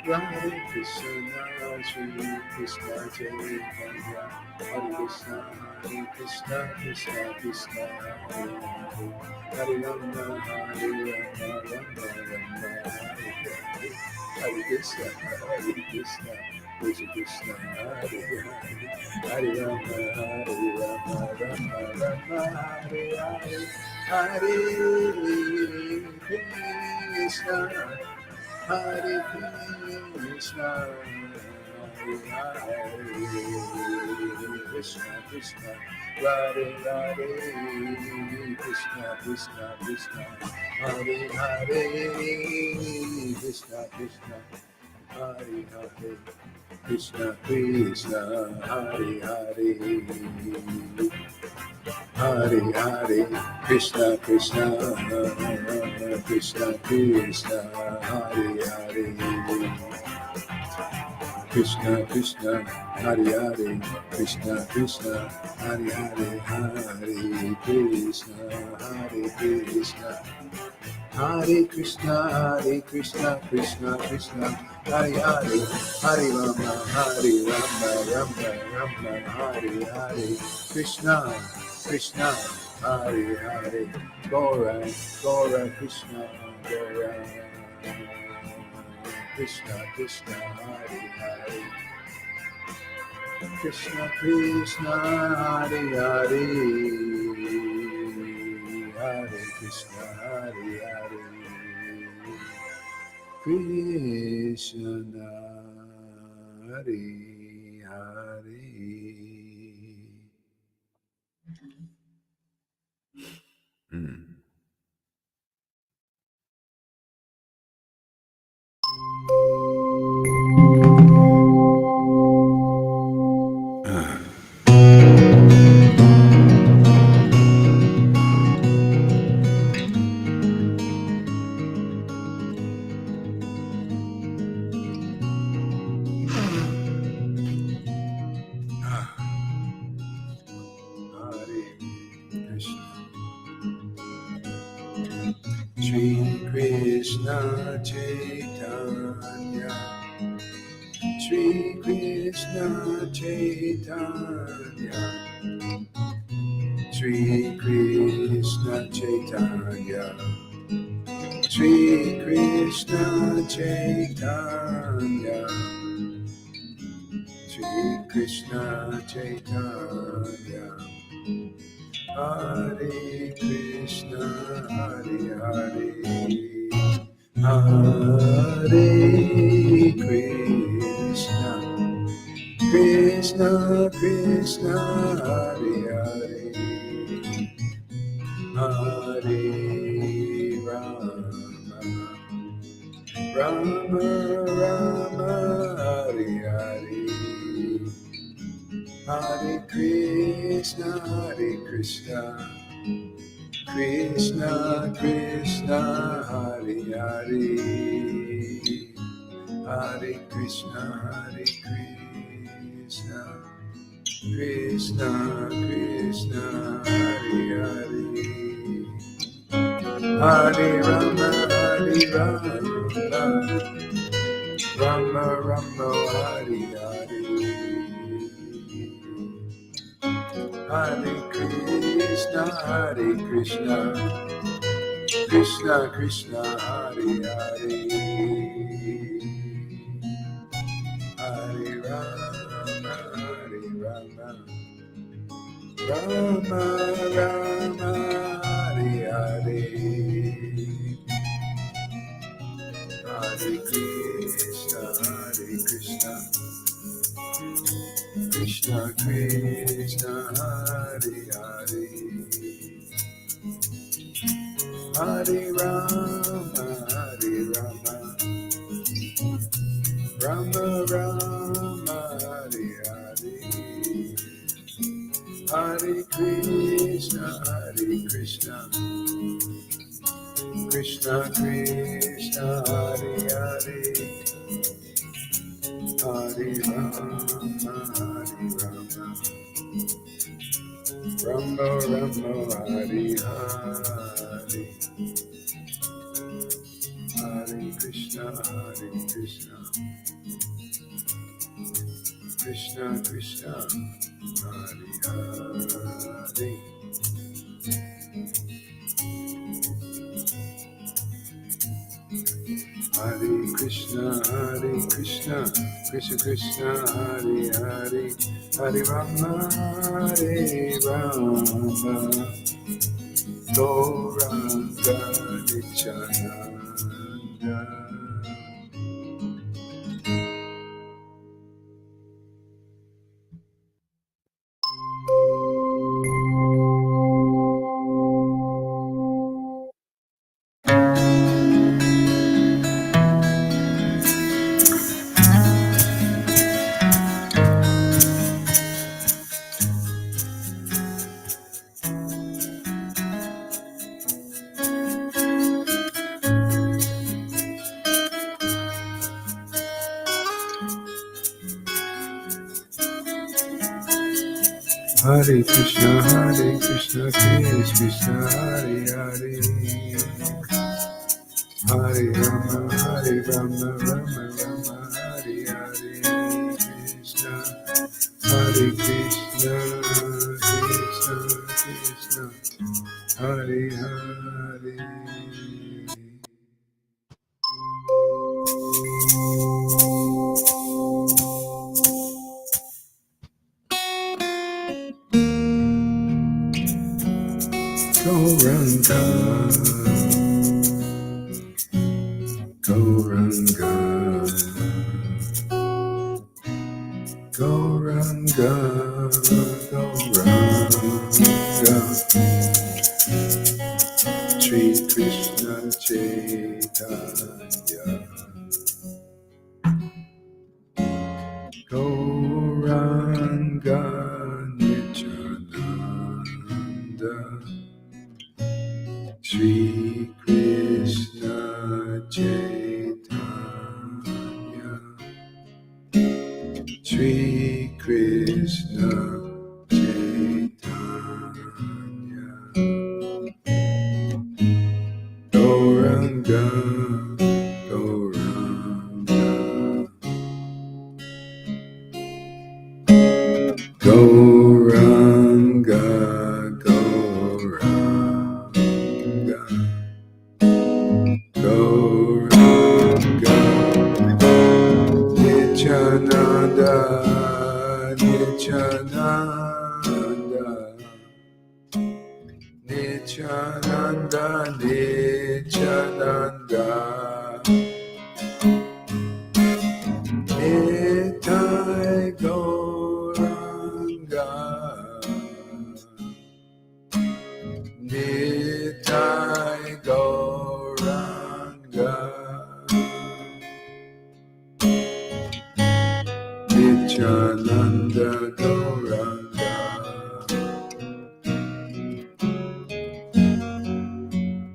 Radha Krishna, Shri Krishna Chaitanya, Hare Krishna, Krishna Krishna, Hare Hare, Hare Rama, Rama Rama, Hare Hare, Hare Krishna, Krishna Krishna, Hare Hare, Hare Rama, Rama Rama, Hare Hare, Hare Krishna, Hare Krishna, Hare Krishna, Krishna, Radhe Radhe, Krishna Krishna, Hare Hare, Krishna Krishna, Hare Hare, Krishna Krishna, Hare Hare, Hare Hare, Krishna Krishna, Krishna Krishna, Hare Hare, Krishna Krishna, Hare Hare, Krishna Krishna, Hare Hare, Hare Krishna, Hare Krishna, Hare Krishna, Krishna Krishna, Hare Hare, Hare Rama, Rama Rama, Hare Hare, Krishna Krishna, Hare Hare, Gora Krishna, Gora Krishna Krishna, Hare Hare, Krishna Krishna, Hare Hare, Hare Krishna, Hare Hare, Krishna, Hare Hare. Shri Krishna Chaitanya, Shri Krishna Chaitanya, Shri Krishna Chaitanya, Shri Krishna Chaitanya, Shri Krishna Chaitanya, Hare Krishna, Hare Hare, Hare Krishna, Krishna Krishna, Hare Hare, Hare Rama, Rama Rama, Hare Hare, Hare Krishna, Krishna Krishna, Hare Hare, Hare Krishna, Krishna Krishna Krishna, Hare Hare, Hare Rama, Rama Rama, Hare Hare, Hare Krishna, Hare Krishna, Krishna Krishna, Hare Hare, Hare Rama, Hare Rama, Rama Rama, Hare Hare, Hare Krishna, Hare Krishna, Krishna Krishna, Hare Hare, Hare Rama, Hare Rama, Rama Rama, Hare Hare, Hare Krishna, Hare Krishna, Krishna Krishna, Hare Hare, Hare Rama, Hare Rama, Rama Rama, Hare Hare, Hare Krishna, Hare Krishna, Krishna Krishna, Hare Hare, Hare Krishna, Krishna Krishna, Hare Hare, Hare Rama, Gauranga Nityananda. Hare Krishna, Krishna Krishna, Hare Hare, Hare Rama, Rama Rama, Hare Hare, Krishna, Hare Krishna, Krishna Krishna, Hare Hare. Gauranga, Gauranga, Gauranga, Gauranga, Shri Krishna Chaitanya, Gauranga Nityananda, Shri Krishna Chaitanya, Shri Krishna Chaitanya, Gauranga, Gauranga, Gauranga, Gauranga, Gauranga, Nityananda, Nityananda, Nityananda, Nityananda, Nitai Gauranga, Nitai Gauranga, Nityananda Gauranga,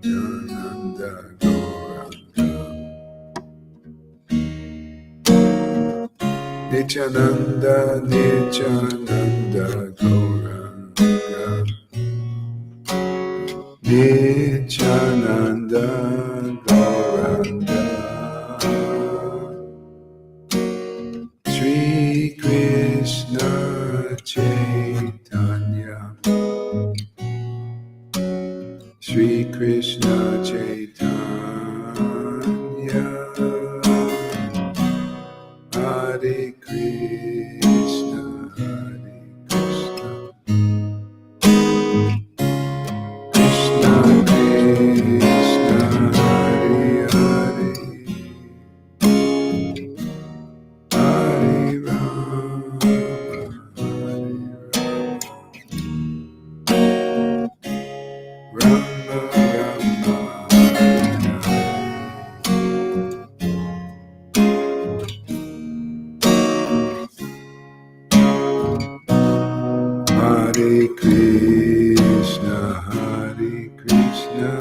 Nityananda Gauranga, Nityananda, Nityananda Gauranga, Nityananda Gauranga, Shri Krishna Chaitanya, Sri Krishna Chaitanya, Hare Krishna, Hare Krishna, Krishna Krishna, Hare Hare, Hare Rama, Rama Rama, Hare Krishna, Hare Krishna,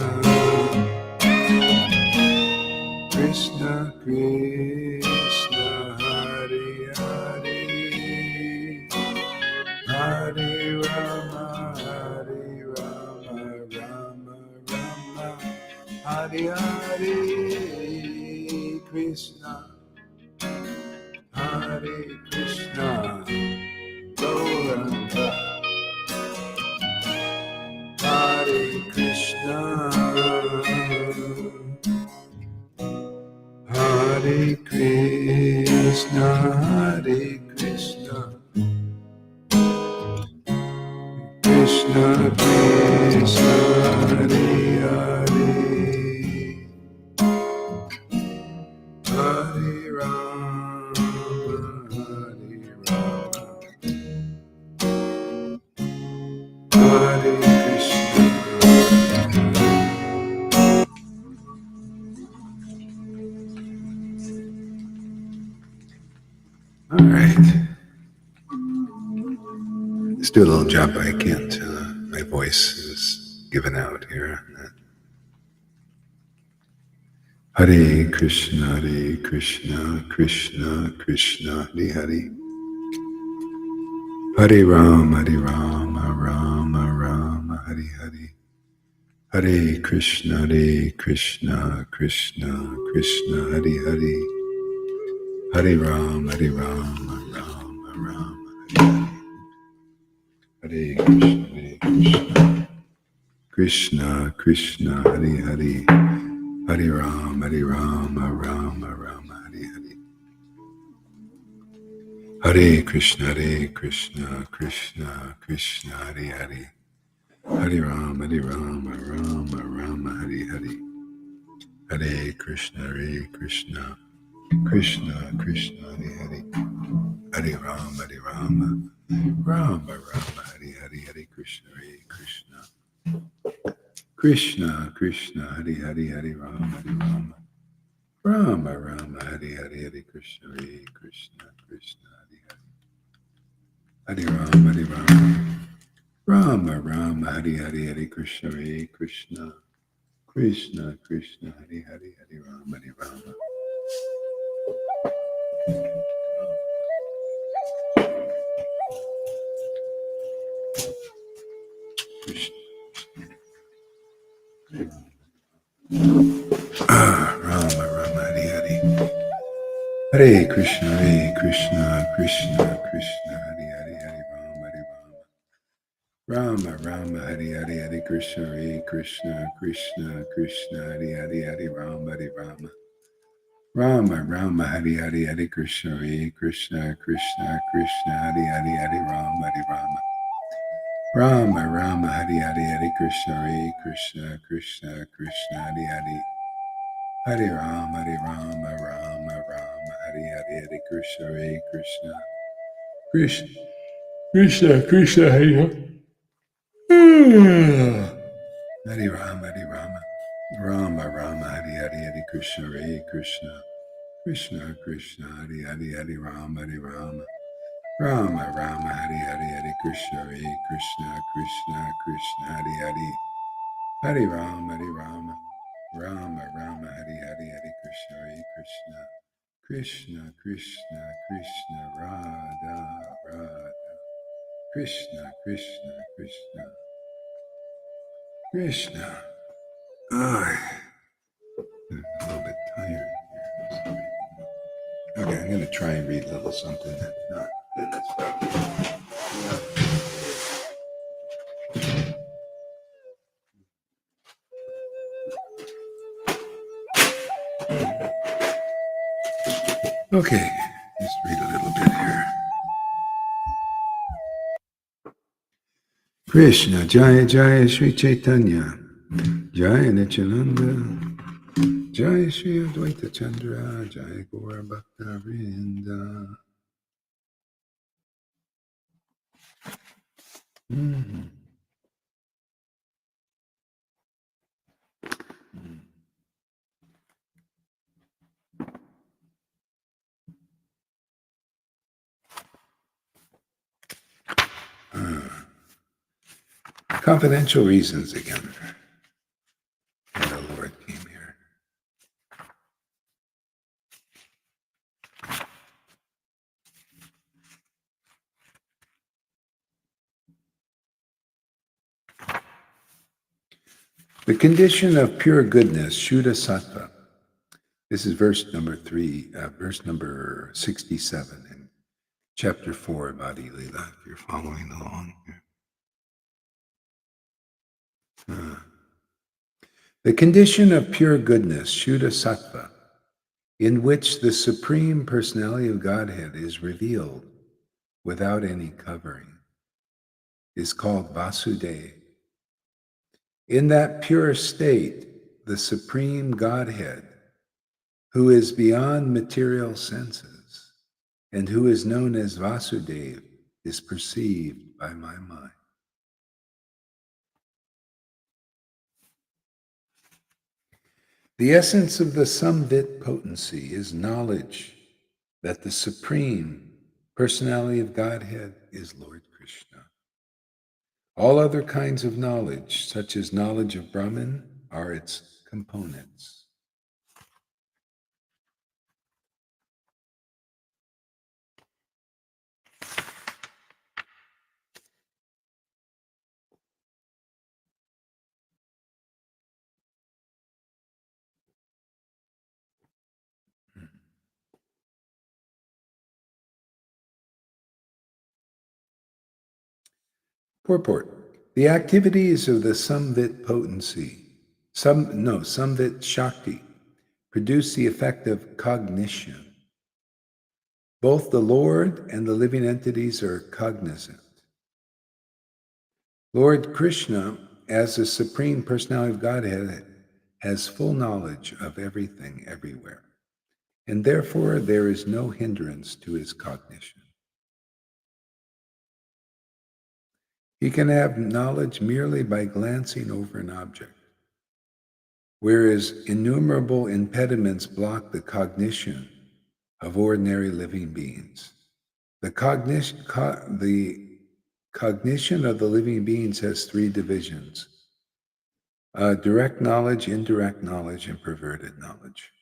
Krishna Krishna, Hare Hare, Hare Rama, Hare Rama, Rama Rama, Hare Hare, Krishna, Hare Krishna, Gauranga, Hare Krishna, Hare Krishna, Hare Krishna, Krishna Krishna, Hare Hare, Hare Rama, Hare Rama, Hare Krishna. All right. Let's do a little japa. I can't. My voice is given out here. Hare Krishna, Krishna Krishna, Hare Hare. Hare Rama, Rama Rama, Hare Hare. Hare Krishna, Krishna Krishna, Hare Hare. Hare Rama, Rama Rama, Hare Hare. Hare Krishna, Krishna Krishna, Hare Hare. Hare Rama, Rama Rama, Hare Hare. Hare Krishna, Krishna Krishna, Hare Hare. Hare Rama, Rama Rama, Hare Hare. Hare Krishna, Krishna Krishna, Hare Hare. Hare Rama, Rama Rama, Hare Hare. Hare Krishna, Krishna Krishna Krishna, Hare Hare. Hare Rama, Rama Rama, Hare Hare. Hare Krishna, Krishna Krishna, Hare Hare. Hare Rama, Rama Rama, Hare Hare. Hare Krishna, Krishna Krishna Krishna, Hare Hare. Hare Rama, Rama. Rama Rama, Hare Hare. Hare Krishna, Krishna Krishna, Hare Hare. Hare Rama, Rama Rama, Hare Hare. Hare Krishna, Krishna Krishna, Hare Hare. Hare Rama, Rama Rama, Hare Hare. Hare Krishna, Krishna Krishna, Hare Hare. Hare Rama, Rama Rama, Hare Hare. Hare Krishna, Krishna Krishna, Hare Hare. Hare Rama, Rama Rama, Hare Hare. Hare Krishna, Krishna Krishna, Hare Hare. Hare Rama, Rama Rama, Hare Hare. Hare Krishna, Krishna Krishna, Hare Hare. Hare Rama, Rama Rama, Hare Hare. Hare Krishna, Krishna Krishna, Hare Hare. Hare Rama, Rama Rama, Hare Hare. Hare Krishna, Krishna Krishna, Radha Radha, Krishna Krishna Krishna. I'm a little bit tired here. Okay, I'm going to try and read a little something that's not. That's probably. Okay, just read a little bit here. Krishna, Jaya Jaya Sri Chaitanya, Jaya Nityananda, Jaya Sri Advaita Chandra, Jaya Gaura Bhakta Vrinda. Mhm. Confidential reasons again. And the Lord came here. The condition of pure goodness, Shuddha Sattva. This is verse number 67 in chapter 4 of Adi Lila, if you're following along here. The condition of pure goodness, Shuddha Sattva, in which the Supreme Personality of Godhead is revealed without any covering, is called Vasudeva. In that pure state, the Supreme Godhead, who is beyond material senses and who is known as Vasudeva, is perceived by my mind. The essence of the Samvit potency is knowledge that the Supreme Personality of Godhead is Lord Krishna. All other kinds of knowledge, such as knowledge of Brahman, are its components. Purport. The activities of the Samvit potency, Samvit Shakti, produce the effect of cognition. Both the Lord and the living entities are cognizant. Lord Krishna, as the Supreme Personality of Godhead, has full knowledge of everything everywhere, and therefore there is no hindrance to his cognition. He can have knowledge merely by glancing over an object, whereas innumerable impediments block the cognition of ordinary living beings. The cognition of the living beings has three divisions: direct knowledge, indirect knowledge, and perverted knowledge.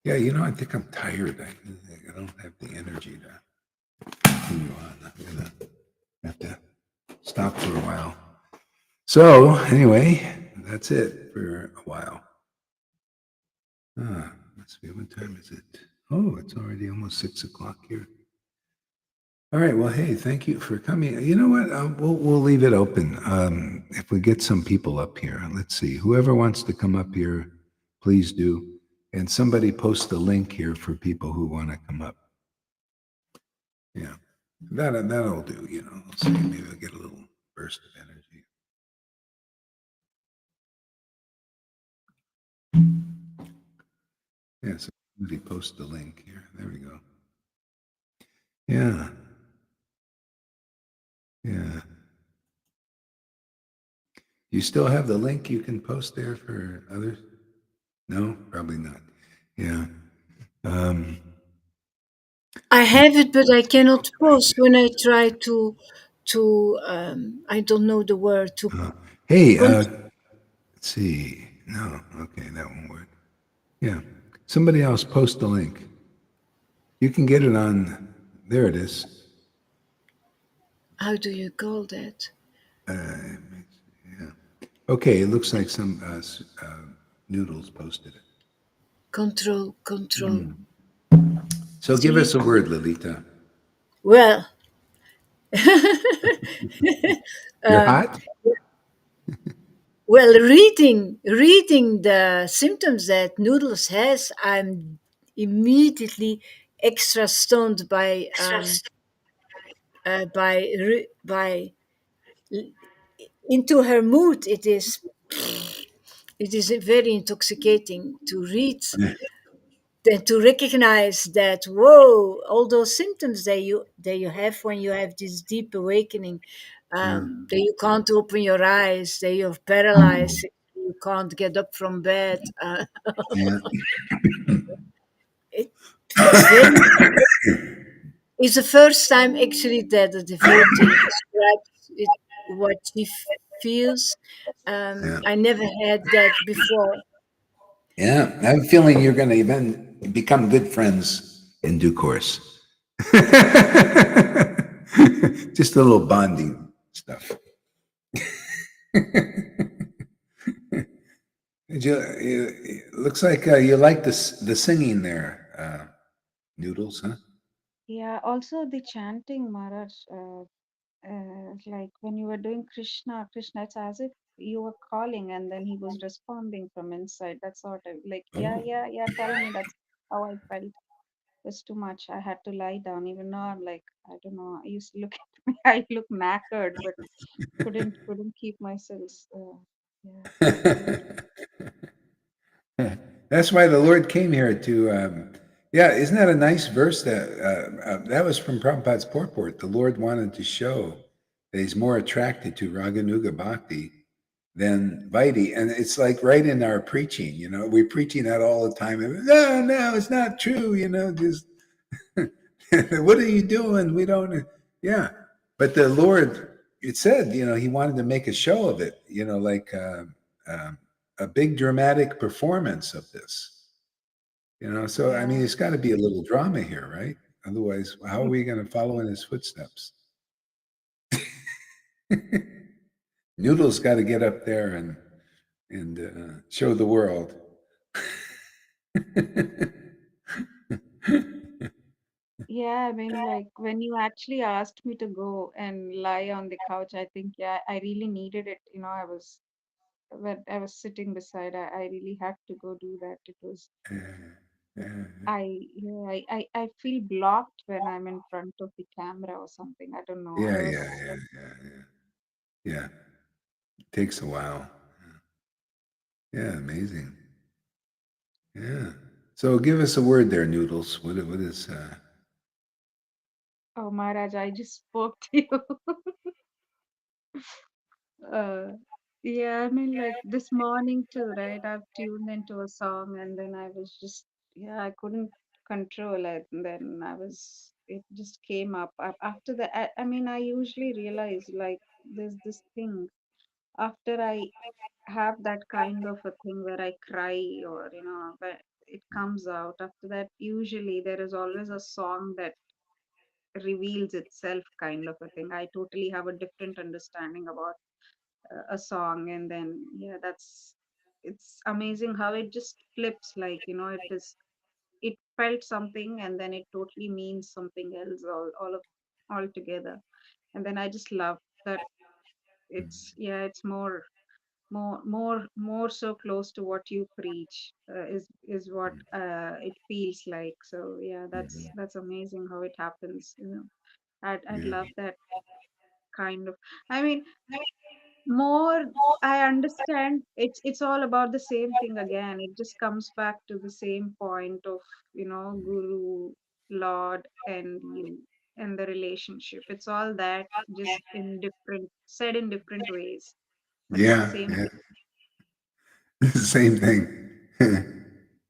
Yeah, I think I'm tired. I don't have the energy to continue on. I'm going to have to stop for a while. So, anyway, that's it for a while. Let's see, what time is it? Oh, it's already almost 6 o'clock here. All right. Well, hey, thank you for coming. You know what? We'll leave it open. If we get some people up here, let's see. Whoever wants to come up here, please do. And somebody post a link here for people who want to come up. Yeah, that'll do. We'll see. Maybe I'll get a little burst of energy. Yeah. So somebody post the link here. There we go. Yeah. Yeah. You still have the link you can post there for others? No, probably not. Yeah. I have it, but I cannot post when I try I don't know the word to. Hey, Con- let's see. No, okay, that won't work. Yeah. Somebody else post the link. You can get it on, there it is. how do you call that? Yeah. Okay, it looks like some noodles posted it. Control. So give See? us a word, Lolita. Well, You're hot? Well, reading the symptoms that Noodles has, I'm immediately extra stoned by into her mood. It is very intoxicating to read and to recognize that, whoa, all those symptoms that you have when you have this deep awakening, Yeah, that you can't open your eyes, that you're paralyzed, you can't get up from bed. yeah, it, it's very it's the first time actually that a devotee describes it, what she feels. yeah. I never had that before. Yeah, I have a feeling you're going to even become good friends in due course. Just a little bonding stuff. It looks like you like the singing there, Noodles, huh? Yeah, also the chanting, Maharaj, like when you were doing Krishna, Krishna, it's as if you were calling and then he was responding from inside. That's sort of like, yeah, Oh. yeah, yeah, tell me. That's how I felt. It was too much. I had to lie down. Even now, I'm like, I don't know. I used to look at me. I look knackered, but couldn't keep myself. Yeah, beautiful. That's why the Lord came here to. Yeah, isn't that a nice verse? That was from Prabhupada's purport. The Lord wanted to show that He's more attracted to Raganuga Bhakti than Vaidhi, and it's like right in our preaching. We're preaching that all the time. No, no, it's not true. Just what are you doing? We don't. Yeah, but the Lord, it said, He wanted to make a show of it. Like um, a big dramatic performance of this. So I mean, Yeah, it's got to be a little drama here, right? Otherwise, how are we going to follow in his footsteps? Noodle's got to get up there and show the world. yeah. I mean, like when you actually asked me to go and lie on the couch, I think, yeah, I really needed it. I was when I was sitting beside, I really had to go do that. It was yeah, I feel blocked when I'm in front of the camera or something. I don't know. Yeah, I yeah, was yeah, yeah, yeah. Yeah, it takes a while. Yeah, amazing. Yeah. So give us a word there, Noodles. What is? oh Maharaj, I just spoke to you. uh yeah, I mean like this morning too, right? I've tuned into a song and then I was just yeah, I couldn't control it. And then it just came up. After that, I mean I usually realize like there's this thing after I have that kind of a thing where I cry or but it comes out. After that, usually there is always a song that reveals itself, kind of a thing. I totally have a different understanding about a song, and then yeah, it's amazing how it just flips. Like it felt something, and then it totally means something else all together. And then I just love that it's yeah, it's more so close to what you preach, is what it feels like. So yeah, that's amazing how it happens. I'd Yeah, love that kind of. I mean, more I understand it's all about the same thing again. It just comes back to the same point of guru, lord, and you, and the relationship. It's all that, just in different said in different ways, but it's the yeah, same. yeah. Same thing.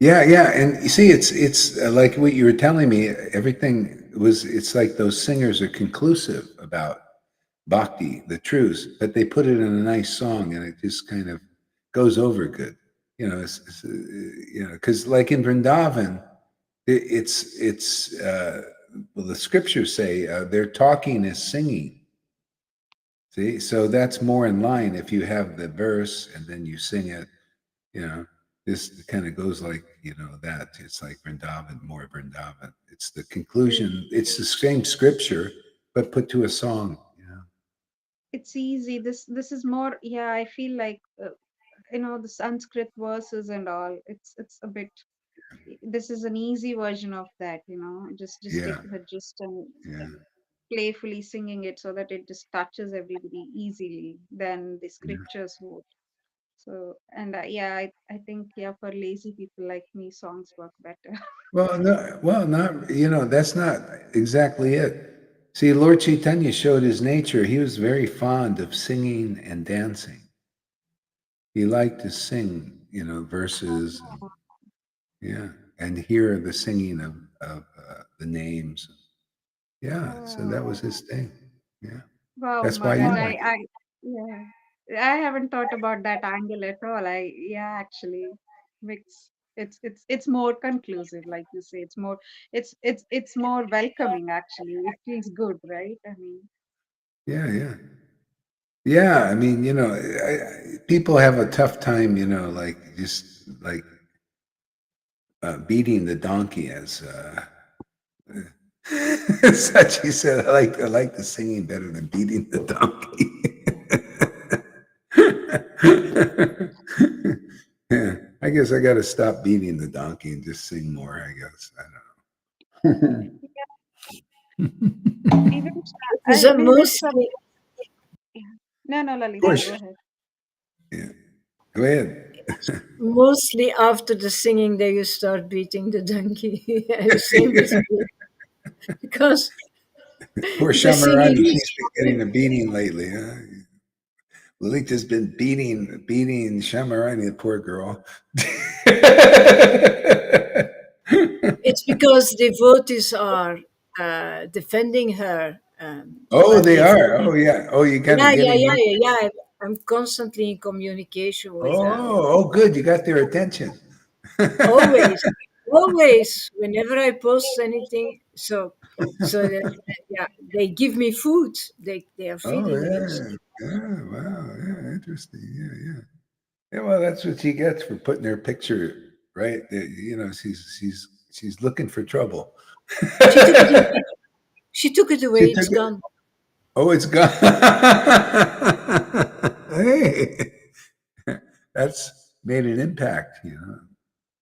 Yeah, yeah, and you see, it's like what you were telling me. Everything was. It's like those singers are conclusive about bhakti, the truths, but they put it in a nice song, and it just kind of goes over good. Because like in Vrindavan, it's well, the scriptures say their talking is singing. See, so that's more in line if you have the verse and then you sing it. You know, this kind of goes like that. It's like Vrindavan, more Vrindavan. It's the conclusion. It's the same scripture, but put to a song. It's easy. This is more, yeah, I feel like the Sanskrit verses and all. It's a bit. This is an easy version of that. Just Yeah, getting the gist and yeah. playfully singing it so that it just touches everybody easily than the Yeah. scriptures would. So, and yeah, I think, yeah, for lazy people like me, songs work better. Well, no, well, not, that's not exactly it. See, Lord Chaitanya showed his nature. He was very fond of singing and dancing. He liked to sing, verses, yeah, and hear the singing of the names. Yeah, so that was his thing. Yeah, Wow, that's why you Maharaj, like it. yeah, I haven't thought about that angle at all. Yeah, actually, mix. It's more conclusive, like you say. It's more welcoming. Actually, it feels good, right? I mean, Yeah, yeah. Yeah, I mean, people have a tough time, like just like beating the donkey as such. He said, I like the singing better than beating the donkey. Yeah, I guess I got to stop beating the donkey and just sing more. I guess I don't know. even It's I a mean, this. mostly Yeah. No, no, Lalita, Push. go ahead. Yeah, go ahead. mostly after the singing that you start beating the donkey. Same with me, because Poor the Shamarani, singing is she's been getting a beating lately. Huh? Lalita's been beating Shamarani, the poor girl. it's because devotees are defending her, Oh, but they if are. Oh, yeah. Oh, you kind yeah, of yeah, getting yeah, in. yeah, yeah. I'm constantly in communication with them. Oh, good. You got their attention. Always, always. Whenever I post anything, so that, yeah, they give me food. They are Oh, feeding me. yeah. Yeah. Wow. Yeah. Interesting. Yeah. Yeah. Yeah. Well, that's what she gets for putting her picture right. She's looking for trouble. She took it away. She took it away. She It's took it. gone. Oh, it's gone. Hey, that's made an impact.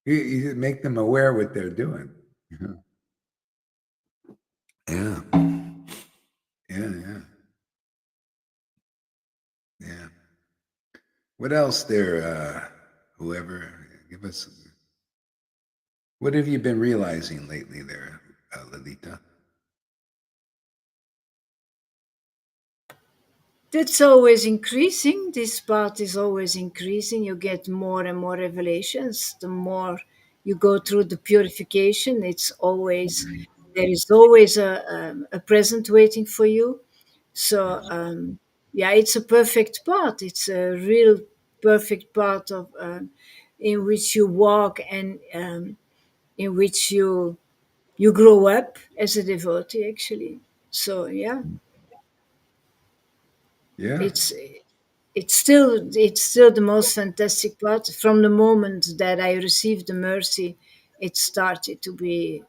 You make them aware what they're doing. You know? Yeah, yeah, yeah, yeah. What else there? Whoever, give us. What have you been realizing lately, there, Lalita? That's always increasing. This part is always increasing. You get more and more revelations. The more you go through the purification, it's always there is always a present waiting for you. So yeah, it's a perfect part. It's a real perfect part of in which you walk and in which you grow up as a devotee. Actually, so yeah, Yeah, it's it's still the most fantastic part. From the moment that I received the mercy, it started to be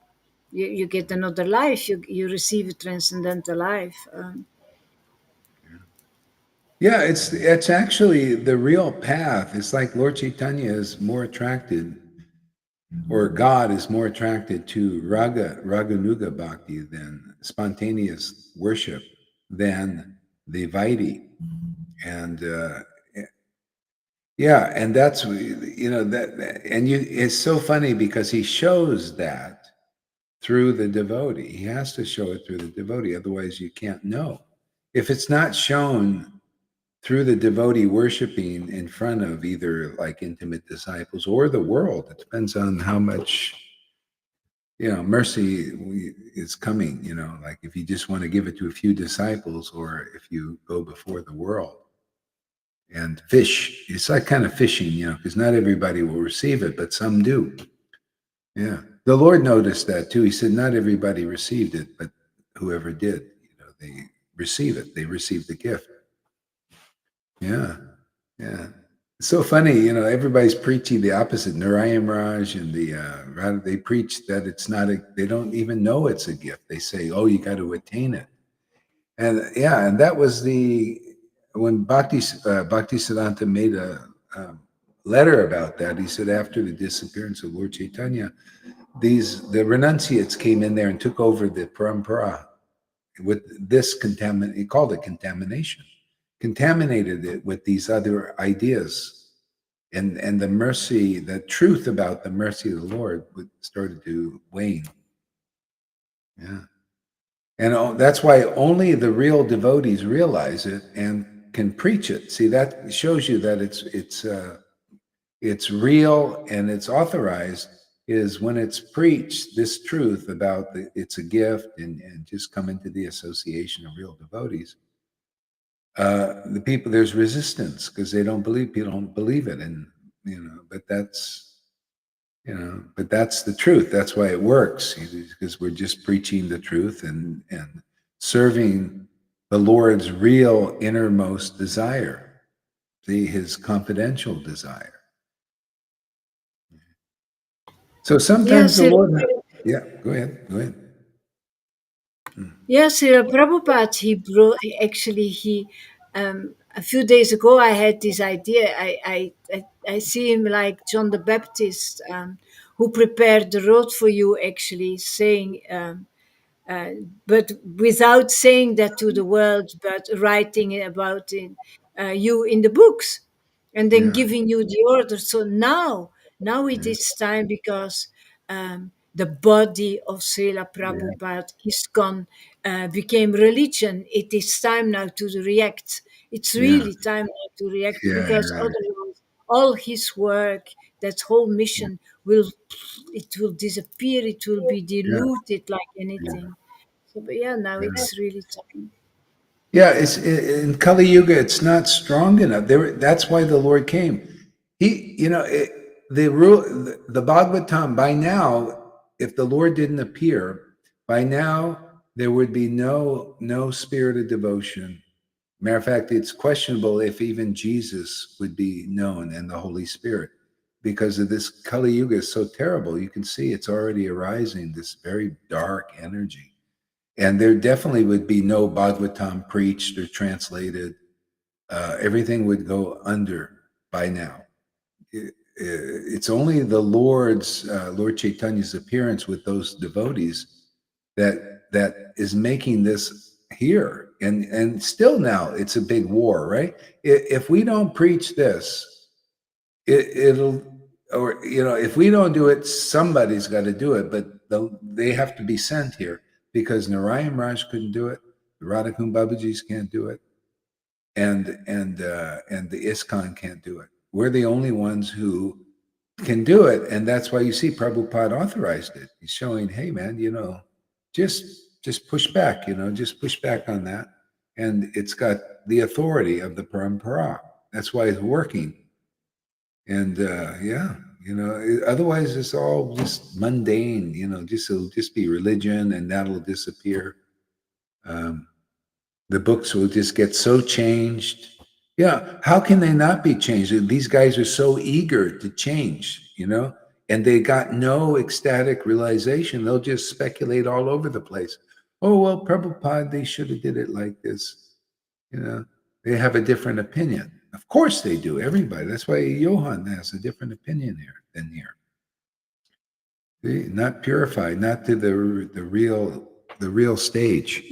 you get another life. You receive a transcendental life. yeah. It's actually the real path. It's like Lord Chaitanya is more attracted, or God is more attracted to raganuga bhakti than spontaneous worship than the Vaidhi. And yeah, and that's and it's so funny because he shows that through the devotee. He has to show it through the devotee, otherwise you can't know. If it's not shown through the devotee worshiping in front of either like intimate disciples or the world, it depends on how much mercy is coming, like if you just want to give it to a few disciples or if you go before the world and fish. It's like kind of fishing, because not everybody will receive it, but some do. Yeah. The Lord noticed that too. He said, not everybody received it, but whoever did, they receive it. They receive the gift. Yeah. Yeah. It's so funny, everybody's preaching the opposite. Narayan Raj and they preach that it's not they don't even know it's a gift. They say, oh, you got to attain it. And yeah, and that was when Bhakti Siddhanta made letter about that. He said after the disappearance of Lord Chaitanya, the renunciates came in there and took over the parampara with this he called it contamination, contaminated it with these other ideas, and the mercy, the truth about the mercy of the Lord started to wane. Yeah. And that's why only the real devotees realize it and can preach it. See, that shows you that it's real and it's authorized is when it's preached, this truth about it's a gift and just come into the association of real devotees. The people, there's resistance because people don't believe it. And, but that's the truth. That's why it works, because we're just preaching the truth and serving the Lord's real innermost desire, his confidential desire. So sometimes Yes, the Lord, yeah, go ahead. yes, Prabhupada, a few days ago, I had this idea. I see him like John the Baptist, who prepared the road for you, actually saying, uh, but without saying that to the world, but writing about you in the books and then Yeah, giving you the order. So now it yeah, is time because the body of Srila yeah, Prabhupada is gone, became religion. It is time now to react. It's yeah, really time now to react yeah, because you're right. otherwise all his work, that whole mission will disappear. It will be Yeah, diluted like yeah, anything. So, but yeah, now yeah. it's really time. Yeah, it's in Kali Yuga. It's not strong enough. That's why the Lord came. The rule, the Bhagavatam. By now, if the Lord didn't appear, by now there would be no spirit of devotion. Matter of fact, it's questionable if even Jesus would be known and the Holy Spirit, because of this Kali Yuga is so terrible. You can see it's already arising, this very dark energy. And there definitely would be no Bhagavatam preached or translated. Everything would go under by now. It's only the Lord Chaitanya's appearance with those devotees that is making this here. And still now it's a big war, right? If we don't preach this, it'll, or if we don't do it, somebody's got to do it, but they have to be sent here because Narayan Raj couldn't do it, the Radhakund Babajis can't do it, and the ISKCON can't do it. We're the only ones who can do it, and that's why you see Prabhupada authorized it. He's showing, hey man, just push back, just push back on that, and it's got the authority of the parampara. That's why it's working. And yeah, otherwise it's all just mundane. It'll just be religion, and that'll disappear. Um, the books will just get so changed. Yeah, how can they not be changed? These guys are so eager to change, and they got no ecstatic realization. They'll just speculate all over the place. Oh well, Prabhupada, they should have did it like this. They have a different opinion. Of course they do. Everybody. That's why Johann has a different opinion here than here. See? Not purified, not to the real stage.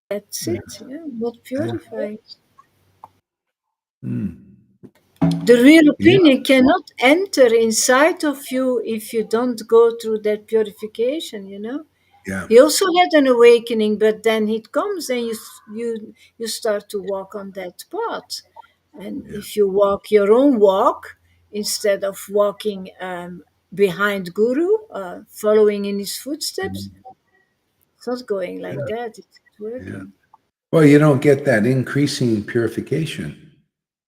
That's it. Yeah, not Yeah. purified. Hmm. The real Yeah. opinion cannot enter inside of you if you don't go through that purification. Yeah. He also had an awakening, but then it comes and you start to walk on that path. And Yeah. if you walk your own walk instead of walking behind Guru, following in his footsteps, Mhm. it's not going like Yeah. that. It's Yeah. working. Well, you don't get that increasing purification.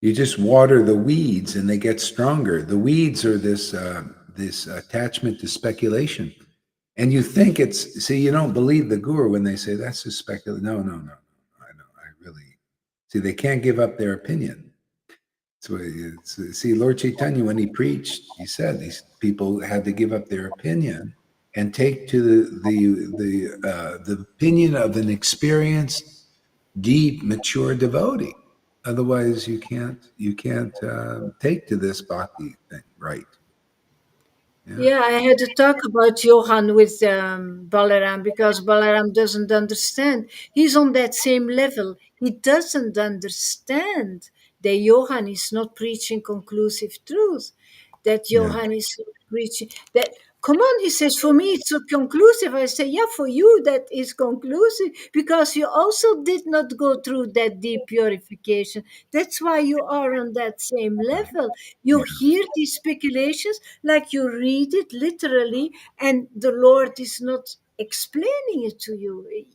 You just water the weeds and they get stronger. The weeds are this attachment to speculation. And you think you don't believe the guru when they say that's just speculation. No, no, no, no. I know. I really see they can't give up their opinion. So see, Lord Chaitanya, when he preached, he said these people had to give up their opinion and take to the opinion of an experienced, deep, mature devotee. Otherwise, you can't take to this bhakti thing, right? Yeah, I had to talk about Johan with Balaram because Balaram doesn't understand. He's on that same level. He doesn't understand that Johan is not preaching conclusive truth, that Yeah, Johan is preaching that. Come on, he says, for me it's so conclusive. I say, yeah, for you that is conclusive because you also did not go through that deep purification. That's why you are on that same level. You yeah, hear these speculations like you read it literally, and the Lord is not explaining it to you.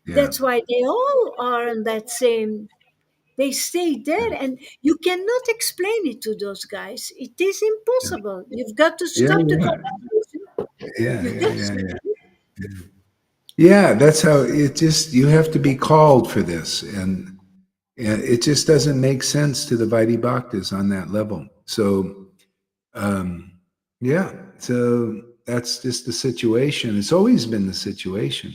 yeah, That's why they all are on that same. They stay there, and you cannot explain it to those guys. It is impossible. You've got to yeah, stop the yeah, conversation. yeah, You've yeah, got to yeah, stop yeah. it. Yeah, that's how it just. You have to be called for this, and it just doesn't make sense to the Vaidhi Bhaktas on that level. So, um, yeah, so that's just the situation. It's always been the situation.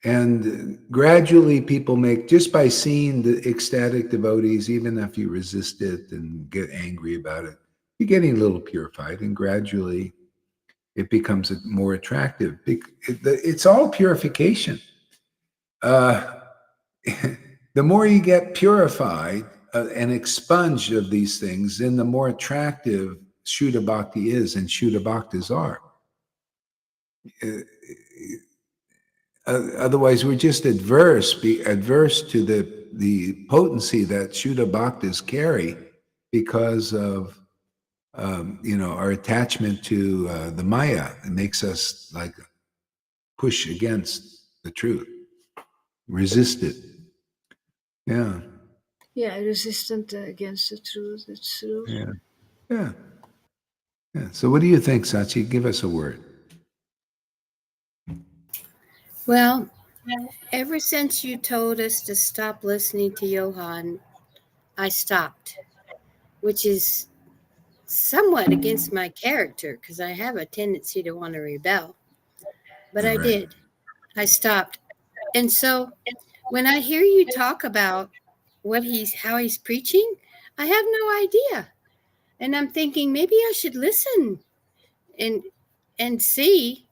And gradually, people make just by seeing the ecstatic devotees, even if you resist it and get angry about it, you're getting a little purified, and gradually it becomes more attractive. It's all purification. Uh, the more you get purified and expunged of these things, then the more attractive Shuddha Bhakti is, and Shuddha Bhaktas are. Uh, Otherwise, we're just adverse to the potency that Shuddha Bhaktas carry because of our attachment to the Maya. It makes us like push against the truth, resist it. Yeah, Yeah, resistant against the truth. It's true. yeah, yeah, yeah. So, what do you think, Sachi? Give us a word. Well, ever since you told us to stop listening to Johann, I stopped, which is somewhat against my character because I have a tendency to want to rebel. But All I right. did. I stopped. And so when I hear you talk about how he's preaching, I have no idea. And I'm thinking maybe I should listen and see.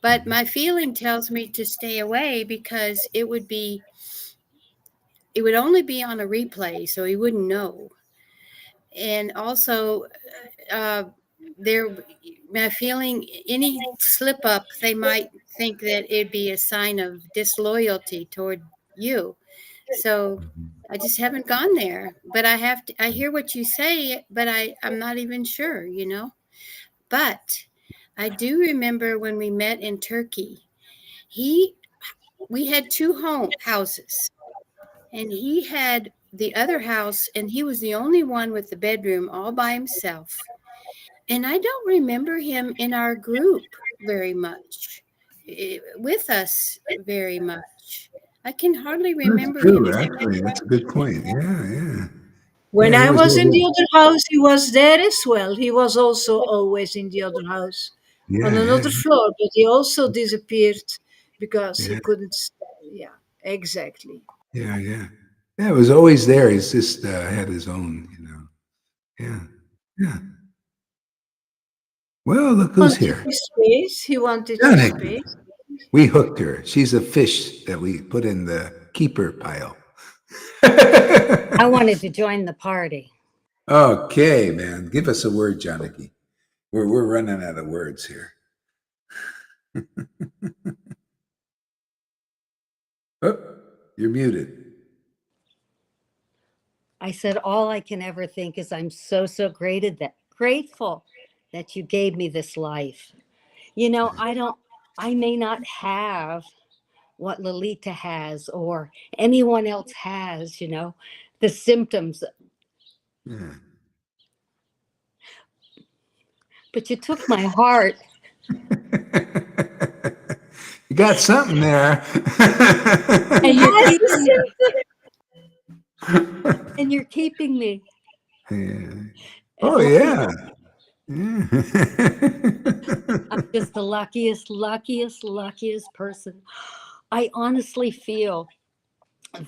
But my feeling tells me to stay away because it would only be on a replay, so he wouldn't know. And also, uh, my feeling, any slip up, they might think that it'd be a sign of disloyalty toward you. So I just haven't gone there. But I hear what you say, but I'm not even sure, But I do remember when we met in Turkey, we had two houses. And he had the other house, and he was the only one with the bedroom all by himself. And I don't remember him in our group very much, with us very much. I can hardly That's remember him true. hanging Actually, that's a around. good point. Yeah, yeah, When yeah. He I was was in over. the other house, he was there as well. He was also always in the other house on Yeah, yeah, another floor, but he also disappeared because he yeah, couldn't stand. Yeah, exactly. yeah, yeah. Yeah, it was always there. He's just had his own. Yeah, yeah. Well, look who's Wanted here. his space. He wanted his Janet. space. We hooked her. She's a fish that we put in the keeper pile. I wanted to join the party. Okay, man. Give us a word, Janaki. We're running out of words here. Oh, you're muted. I said, all I can ever think is I'm so grateful that you gave me this life. I may not have what Lolita has or anyone else has, the symptoms, Yeah. but you took my heart You got something there. and you're Yes, the keeping me. Yeah. As Oh long yeah. Yeah. I'm just the luckiest person. I honestly feel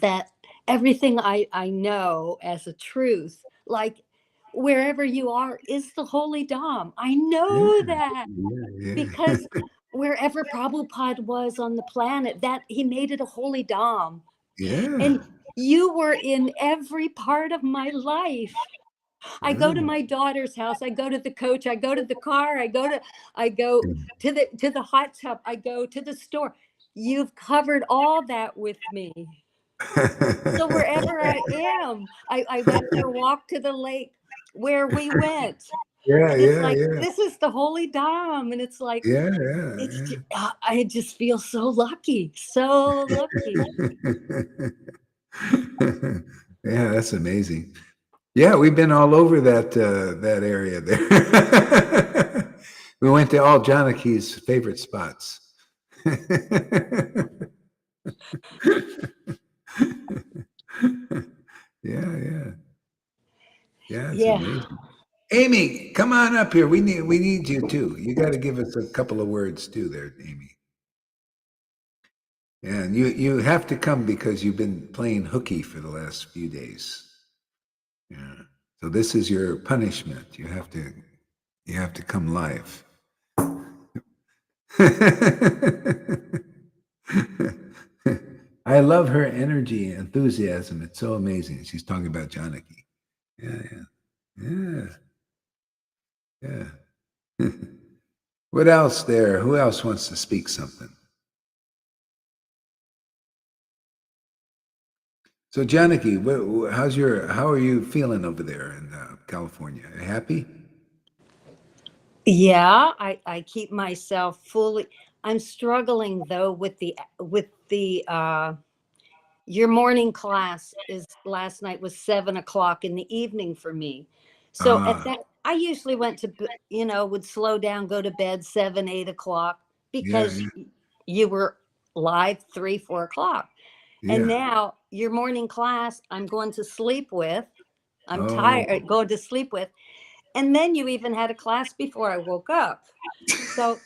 that everything I know as a truth, like wherever you are is the holy Dom. I know that Yeah. because wherever Prabhupada was on the planet, that he made it a holy Dom. Yeah. And you were in every part of my life. I go to Yeah. my daughter's house, I go to the coach, I go to the car, I go to the hot tub, I go to the store. You've covered all that with me. So wherever I am, I went for a walk to the lake where we went. Yeah, And it's yeah, like, yeah. this is the holy Dom. And it's like, Yeah, yeah, I just feel so lucky, so lucky. yeah. Yeah, that's amazing. Yeah, we've been all over that area there. We went to all Janaki's favorite spots. Yeah, yeah. Yeah, it's Yeah. amazing. Amy, come on up here. We need you too. You got to give us a couple of words too there, Amy. And you have to come because you've been playing hooky for the last few days. Yeah. So this is your punishment. You have to come live. I love her energy and enthusiasm. It's so amazing. She's talking about Janaki. Yeah, yeah, yeah, yeah. What else there? Who else wants to speak something? So Janaki, how are you feeling over there in California? Happy? Yeah, I keep myself fully. I'm struggling though with the your morning class is last night was 7 o'clock in the evening for me. So at Ah, that, I usually went to, would slow down, go to bed 7, 8 o'clock yeah, because yeah, you were live 3, 4 o'clock. And yeah. now your morning class, I'm going to sleep with. I'm Oh, tired, going to sleep with. And then you even had a class before I woke up. So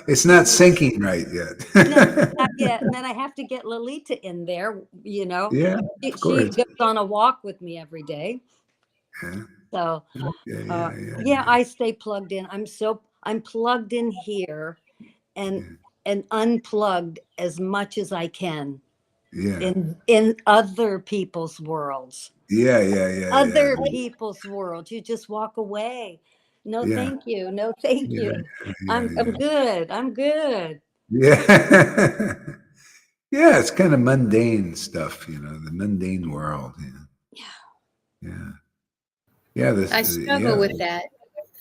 it's not sinking right no, yet. not yet. And then I have to get Lolita in there, Yeah, of She course. goes on a walk with me every day. Yeah, So yeah, yeah, yeah, yeah, I stay plugged in. I'm plugged in here and yeah, unplugged as much as I can yeah, in other people's worlds. yeah, yeah, yeah, yeah, Other people's worlds. You just walk away. No, yeah, thank you. No, thank yeah, you. yeah, I'm good. I'm good. yeah. Yeah. Yeah, it's kind of mundane stuff, the mundane world. Yeah, yeah, I struggle yeah, with that.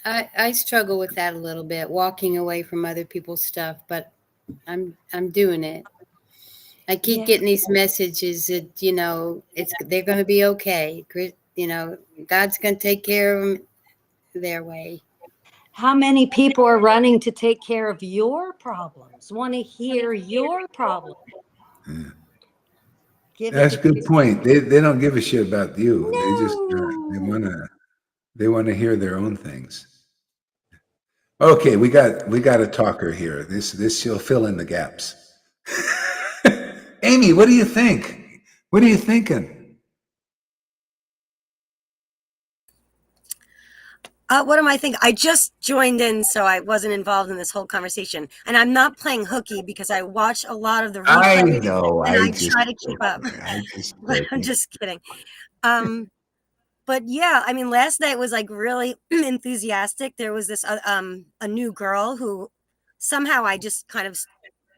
I struggle with that a little bit, walking away from other people's stuff, but I'm doing it. I keep Yeah. getting these messages that they're going to be okay. God's going to take care of them their way. How many people are running to take care of your problems? Want to hear your problem? yeah. Give it That's to a good you. point. They don't give a shit about you. They just they No. wanna hear their own things. Okay, we got a talker here. This she'll fill in the gaps. Amy, what do you think? What are you thinking? What am I thinking? I just joined in, so I wasn't involved in this whole conversation. And I'm not playing hooky because I watch a lot of the I replays know. and I I just try to keep up. I just But I'm joking. just kidding. Um, but yeah, I mean, last night was like really enthusiastic. There was this a new girl who somehow I just kind of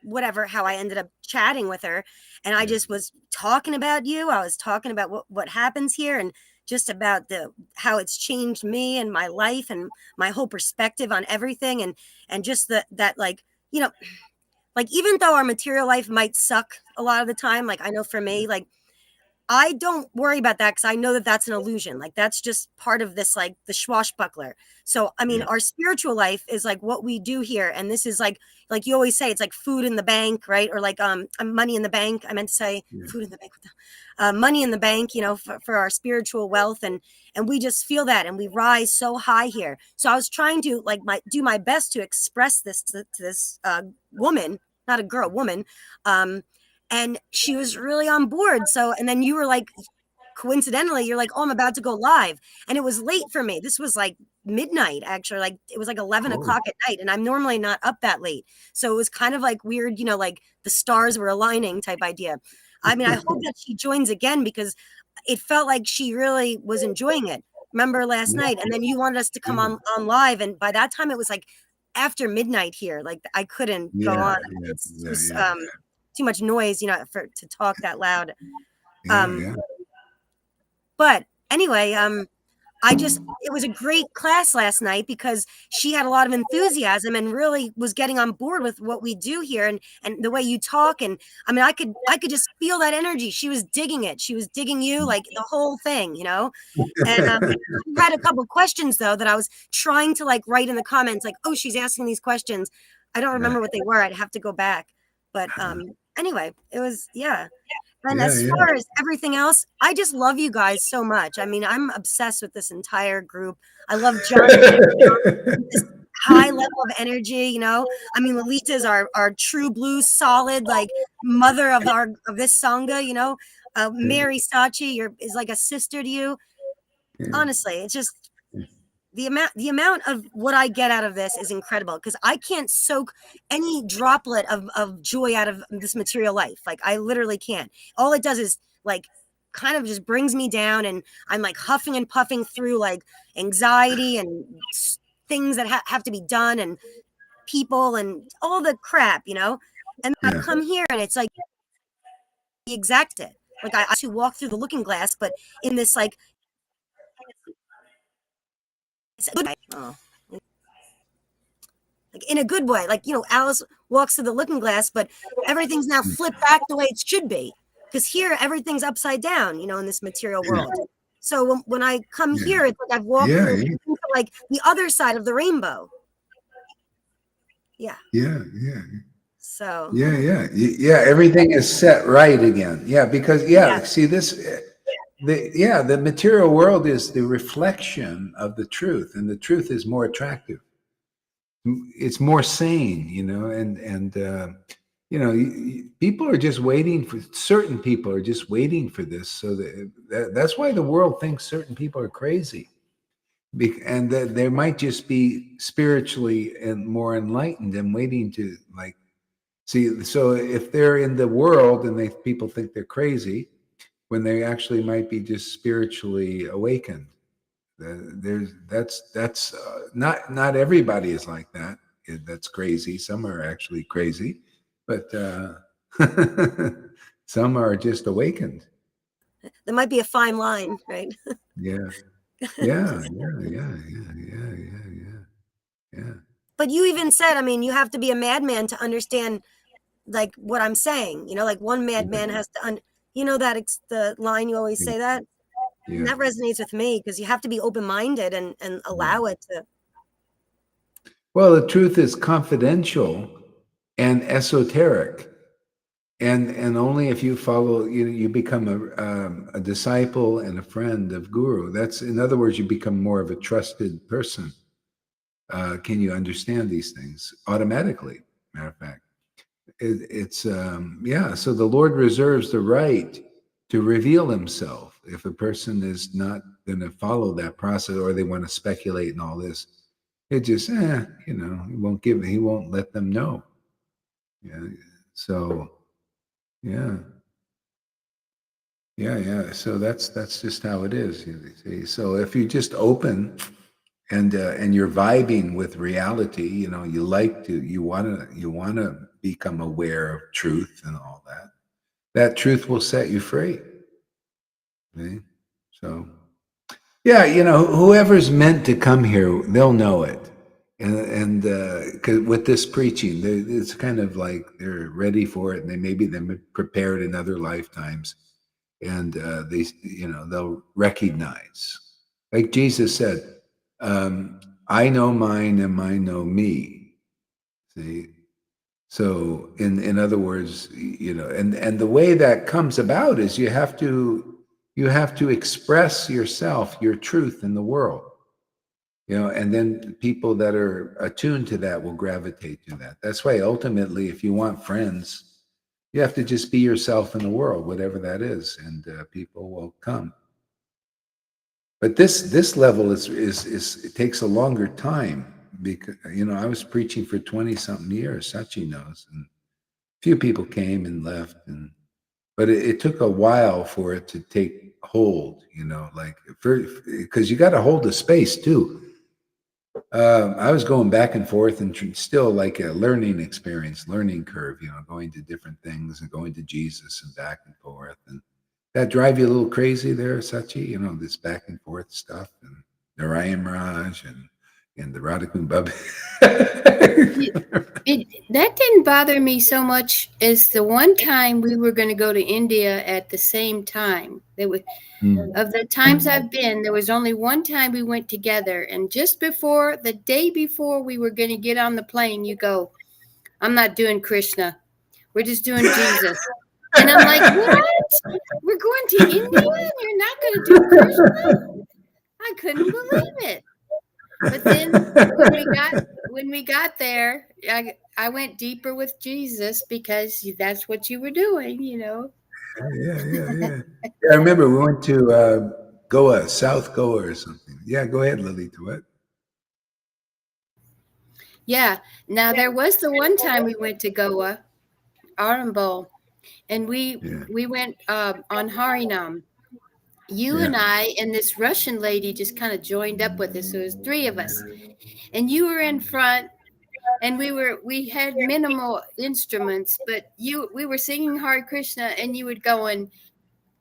whatever how I ended up chatting with her, and I just was talking about you. I was talking about what happens here and just about the how it's changed me and my life and my whole perspective on everything and just that like you know like even though our material life might suck a lot of the time, like I know for me, like I don't worry about that because I know that that's an illusion. Like that's just part of this, like the swashbuckler. So, I mean, Yeah, our spiritual life is like what we do here, and this is like you always say, it's like food in the bank, right? Or like money in the bank. I meant to say yeah, food in the bank, money in the bank. For our spiritual wealth, and we just feel that, and we rise so high here. So I was trying to like do my best to express this to this woman not a girl, woman. And she was really on board. So, and then you were like, coincidentally, you're like, oh, I'm about to go live. And it was late for me. This was like midnight, actually. Like it was like 11 o'clock at night. And I'm normally not up that late. So it was kind of like weird, like the stars were aligning type idea. I mean, I hope that she joins again because it felt like she really was enjoying it. Remember last night? And then you wanted us to come on live. And by that time, it was like after midnight here. Like I couldn't go on. It's just too much noise, to talk that loud. But anyway, it was a great class last night because she had a lot of enthusiasm and really was getting on board with what we do here and the way you talk. And I mean, I could just feel that energy. She was digging it. She was digging you, like the whole thing, And I had a couple of questions though that I was trying to like write in the comments, like, oh, she's asking these questions. I don't remember what they were. I'd have to go back. But anyway, it was, And as far as everything else, I just love you guys so much. I mean, I'm obsessed with this entire group. I love John, this high level of energy, I mean, Lolita's our true blue, solid, like mother of this Sangha, Mary Sachi is like a sister to you. Honestly, it's just the amount of what I get out of this is incredible because I can't soak any droplet of joy out of this material life. Like I literally can't. All it does is like kind of just brings me down and I'm like huffing and puffing through like anxiety and things that have to be done and people and all the crap, and I come here and it's like the exact it. Like I to walk through the looking glass, but in this like like in a good way, like Alice walks through the looking glass, but everything's now flipped back the way it should be because here everything's upside down, in this material world. So when I come here, it's like I've walked through like the other side of the rainbow. So everything is set right again. Because see this. The material world is the reflection of the truth, and the truth is more attractive. It's more sane, and people are just waiting for certain people are just waiting for this. So that's why the world thinks certain people are crazy, and that they might just be spiritually and more enlightened and waiting to like see. So if they're in the world and people think they're crazy, when they actually might be just spiritually awakened. That's not everybody is like that. That's crazy. Some are actually crazy, but some are just awakened. There might be a fine line, right? Yeah. But you even said, I mean, you have to be a madman to understand like what I'm saying, like one madman has to that the line you always say that that resonates with me because you have to be open-minded and allow it to. Well, the truth is confidential and esoteric, and only if you follow, you become a disciple and a friend of Guru. That's, in other words, you become more of a trusted person. Can you understand these things automatically? Matter of fact. It's so the Lord reserves the right to reveal himself if a person is not going to follow that process or they want to speculate and all this. It just he won't let them know. So so that's just how it is, you see. So if you just open and you're vibing with reality, you want to become aware of truth and all that truth will set you free. Okay? So whoever's meant to come here, they'll know it. And 'cause with this preaching, it's kind of like they're ready for it, and they're prepared in other lifetimes, and they'll recognize, like Jesus said, I know mine and mine know me. See, so in other words, and the way that comes about is you have to express yourself, your truth in the world. And then people that are attuned to that will gravitate to that. That's why ultimately, if you want friends, you have to just be yourself in the world, whatever that is, and people will come. But this level is it takes a longer time because I was preaching for 20 something years. Sachi knows, and a few people came and left, but it took a while for it to take hold. Like because you got to hold the space too. I was going back and forth and still like a learning experience, learning curve, going to different things and going to Jesus and back and forth. And that drive you a little crazy there, Sachi, this back and forth stuff and Narayan Raj and the Radhakun Baba. That didn't bother me so much as the one time we were going to go to India at the same time. Of the times I've been, there was only one time we went together. And just the day before we were going to get on the plane, you go, I'm not doing Krishna. We're just doing Jesus. And I'm like, what? We're going to India and you're not going to do Krishna? I couldn't believe it. But then when we got there, I went deeper with Jesus because that's what you were doing, Yeah. I remember we went to Goa, South Goa or something. Yeah, go ahead, Lily. To what? Yeah. Now there was the one time we went to Goa, Arambol, and we went on Harinam. You and I and this Russian lady just kind of joined up with us. So it was three of us, and you were in front. And we had minimal instruments, but we were singing Hare Krishna, and you were going,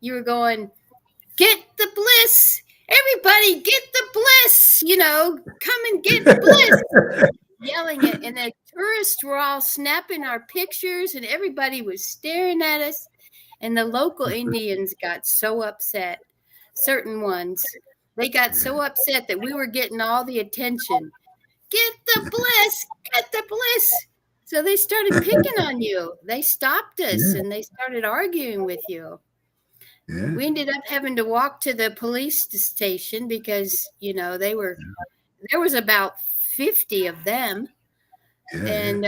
get the bliss, everybody get the bliss, come and get bliss, yelling it. And the tourists were all snapping our pictures, and everybody was staring at us. And the local Indians got so upset. Certain ones, they got so upset that we were getting all the attention. Get the bliss, get the bliss. So they started picking on you. They stopped us and they started arguing with you. Yeah. We ended up having to walk to the police station because, there was about 50 of them. And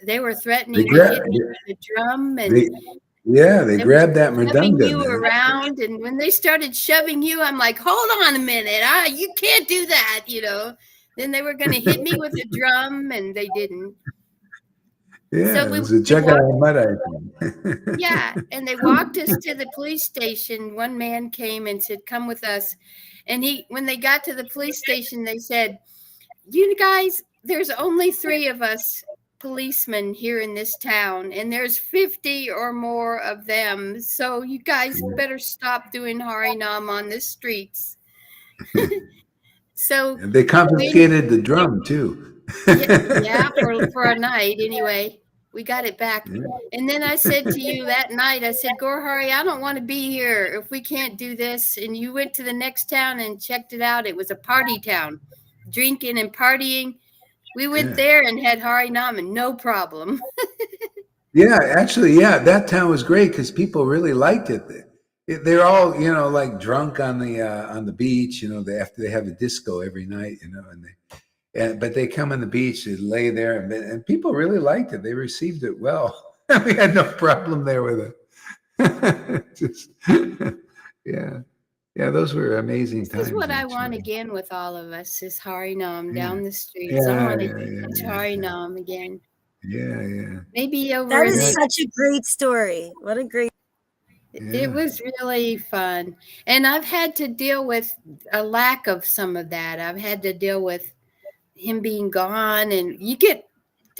they were threatening to hit me with a drum. And they grabbed that shoving mridanga. you around. And when they started shoving you, I'm like, hold on a minute. You can't do that, Then they were going to hit me with a drum, and they didn't. Yeah, so it was a Jagai. Yeah, and they walked us to the police station. One man came and said, come with us. And when they got to the police station, they said, you guys, there's only 3 of us policemen here in this town, and there's 50 or more of them. So you guys better stop doing Harinam on the streets. So and they confiscated the drum too. yeah, for a night anyway. We got it back. Yeah. And then I said to you that night, I said, Gorhari, I don't want to be here if we can't do this. And you went to the next town and checked it out. It was a party town, drinking and partying. We went there and had Harinam and no problem. Yeah, actually, that town was great because people really liked it. They're all, like drunk on the beach. After they have a disco every night, but they come on the beach, they lay there, and people really liked it. They received it well. We had no problem there with it. Just, those were amazing times. This is what actually. I want again with all of us is Harinam down the streets. I want to teach Harinam again. Yeah. Maybe over that is such a great story. What a great. It was really fun. And I've had to deal with a lack of some of that. I've had to deal with him being gone, and you get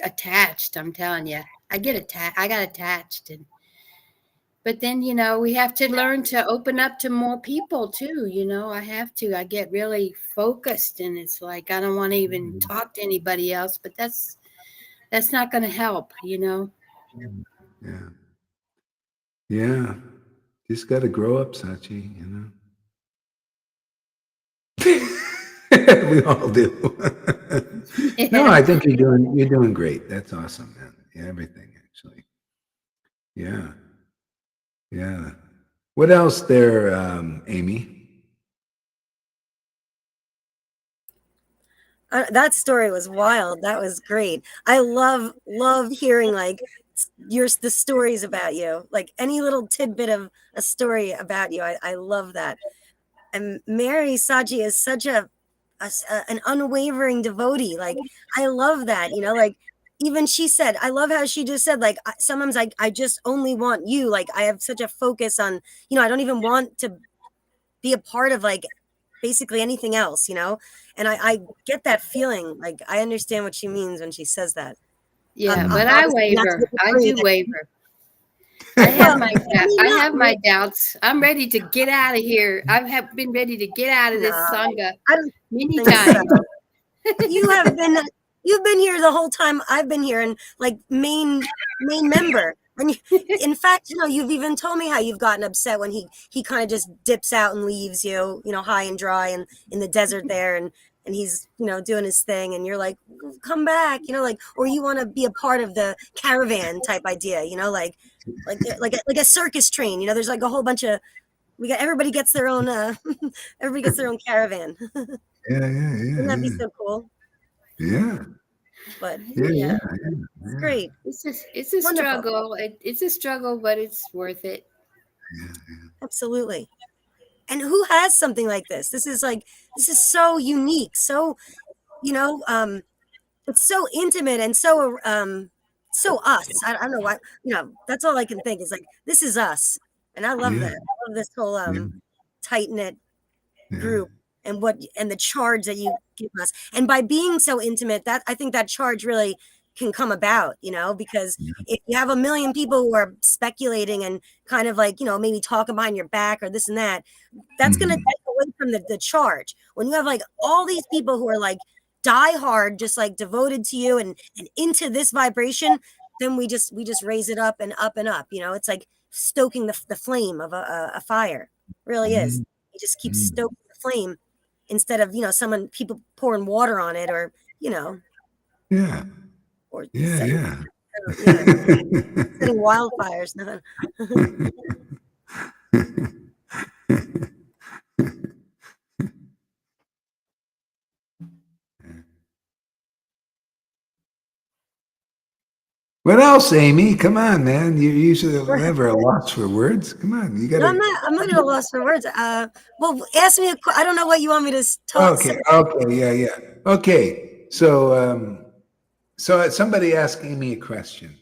attached. I'm telling you, I got attached. But then, we have to learn to open up to more people too. I get really focused, and it's like, I don't want to even talk to anybody else, but that's not going to help, Yeah. Just got to grow up, Sachi, We all do. No, I think you're doing great. That's awesome, man. Yeah, everything actually. Yeah. What else there, Amy? That story was wild. That was great. I love hearing like the stories about you. Like any little tidbit of a story about you. I love that. And Mary Saji is such an unwavering devotee. Like I love that. You know, like even she said, I love how she just said, like sometimes I just only want you. Like I have such a focus on, I don't even want to be a part of like basically anything else, and I get that feeling. Like I understand what she means when she says that. Yeah, but I Obviously not to waver. the I degree do that, waver. well, I mean, I not have my doubts. I'm ready to get out of here. Have been ready to get out of this no, sangha I don't many think so. times. You have been you've been here the whole time I've been here, and like main member. And in fact, you've even told me how you've gotten upset when he kind of just dips out and leaves you, high and dry and in the desert there, and he's doing his thing, and you're like, come back, like, or you want to be a part of the caravan type idea, like a circus train. There's like a whole bunch of we got everybody gets their own everybody gets their own caravan. Yeah, Wouldn't that be so cool? yeah. But Yeah, Yeah, it's great. it's a Wonderful. struggle. It's a struggle, but it's worth it. Absolutely. And who has something like this? This is so unique. So, you know, um, it's so intimate and so us. I don't know why, that's all I can think is like, this is us. And I love Yeah, that. I love this whole yeah, tight knit yeah. group and the charge that you give us. And by being so intimate, that I think that charge really can come about, because if you have a million people who are speculating and kind of like, maybe talking behind your back or this and that's going to Mhm. take away from the charge. When you have like all these people who are like die hard, just like devoted to you and into this vibration, then we just raise it up and up and up. It's like stoking the flame of a fire. It really is. Mhm. You just keep Mhm. stoking the flame instead of people pouring water on it or Yeah, or yeah, setting yeah. yeah setting wildfires. No. What else, Amy? Come on, man. You're usually never at a loss for words. Come on, you No, gotta. I'm not at a loss for words. Well, ask me. I don't know what you want me to say. Okay, okay, yeah, yeah. Okay, so somebody asked Amy a question.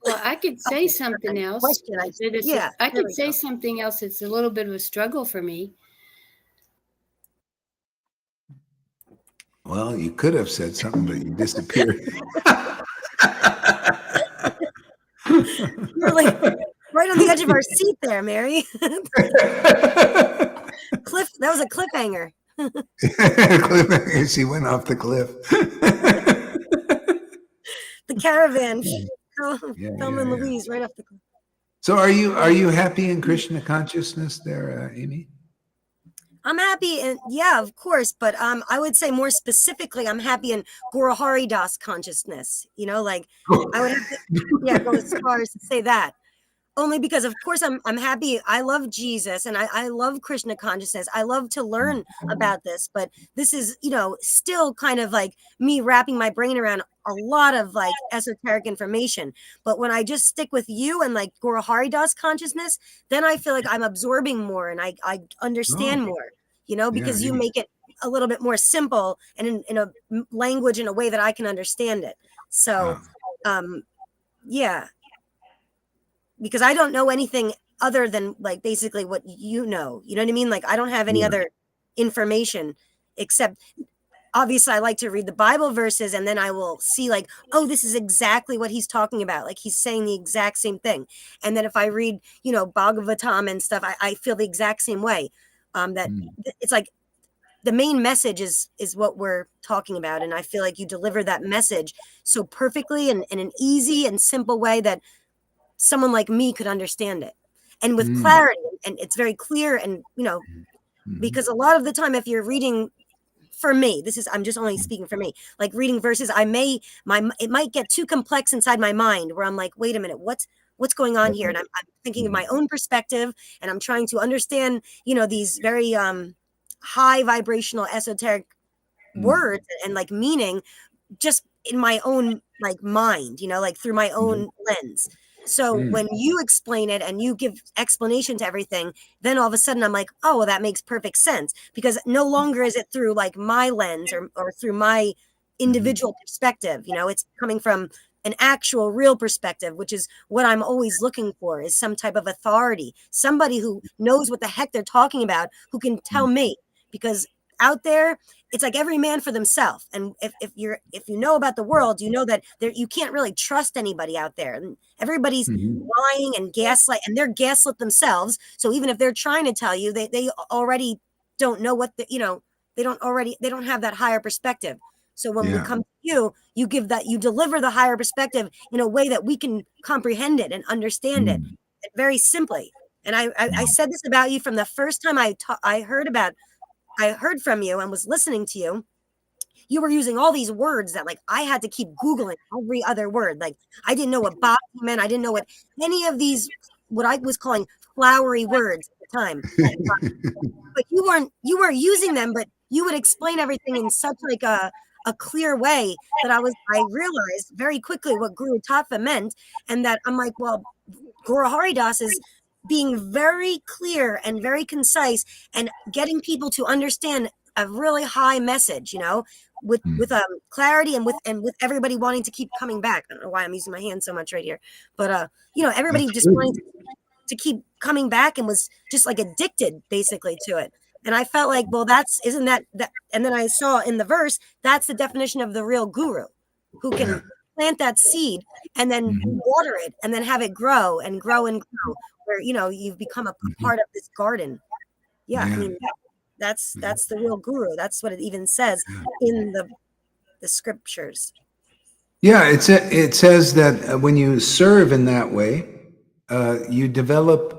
Well, I could say something else. Question. Yeah, I there could we say go. something else. It's a little bit of a struggle for me. Well, you could have said something, but you disappeared. You're like right on the edge of our seat there, Mary. That was a cliffhanger. She went off the cliff. The caravan. Yeah, Thelma yeah, and yeah. Louise right off the cliff. So, are you happy in Krishna consciousness, there, Amy? I'm happy, and yeah, of course, but I would say more specifically, I'm happy in Guru Hari Das consciousness. Like I would have to, yeah, go as far as to say that. Only because of course I'm happy. I love Jesus and I love Krishna consciousness. I love to learn about this, but this is, still kind of like me wrapping my brain around a lot of like esoteric information. But when I just stick with you and like Guru Hari Das consciousness, then I feel like I'm absorbing more and I understand Oh, more, yeah, because you yeah. make it a little bit more simple and in a language in a way that I can understand it. So, Wow. um, yeah, because I don't know anything other than like basically what you know. You know what I mean? Like I don't have any Yeah. other information except obviously I like to read the Bible verses and then I will see like, oh, this is exactly what he's talking about. Like he's saying the exact same thing. And then if I read, Bhagavatam and stuff, I feel the exact same way. That Mm, it's like the main message is what we're talking about. And I feel like you deliver that message so perfectly and in an easy and simple way that someone like me could understand it and with mm, clarity, and it's very clear. And mhm, because a lot of the time if you're reading, for me, I'm just only mm, speaking for me, like reading verses, it might get too complex inside my mind where I'm like, wait a minute, what's going on here, and I'm thinking of mm, my own perspective and I'm trying to understand these very high vibrational esoteric words and like meaning just in my own like mind, like through my own lens. So when you explain it and you give explanation to everything, then all of a sudden I'm like, oh, well, that makes perfect sense, because no longer is it through like my lens or through my individual perspective. It's coming from an actual real perspective, which is what I'm always looking for, is some type of authority, somebody who knows what the heck they're talking about, who can tell me. Because out there, it's like every man for themselves. And if you know about the world, you know that you can't really trust anybody out there. And everybody's lying and gaslight, and they're gaslit themselves. So even if they're trying to tell you, they already don't know what they don't have that higher perspective. So when we come to you you deliver the higher perspective in a way that we can comprehend it and understand it very simply. And I said this about you from the first time I heard from you and was listening to you. You were using all these words that like I had to keep Googling every other word. Like I didn't know what body meant. I didn't know what any of these, what I was calling flowery words at the time. But you were using them, but you would explain everything in such like a clear way that I realized very quickly what Guru Tattva meant. And that I'm like, well, Guru Haridas is being very clear and very concise and getting people to understand a really high message, with clarity and with everybody wanting to keep coming back. I don't know why I'm using my hand so much right here, but everybody just wanting to keep coming back and was just like addicted basically to it. And I felt like, well, isn't that and then I saw in the verse, that's the definition of the real guru, who can plant that seed and then water it and then have it grow and grow and grow, where you've become a part of this garden. I mean, that's the real guru. That's what it even says in the scriptures. Yeah, it says that when you serve in that way, you develop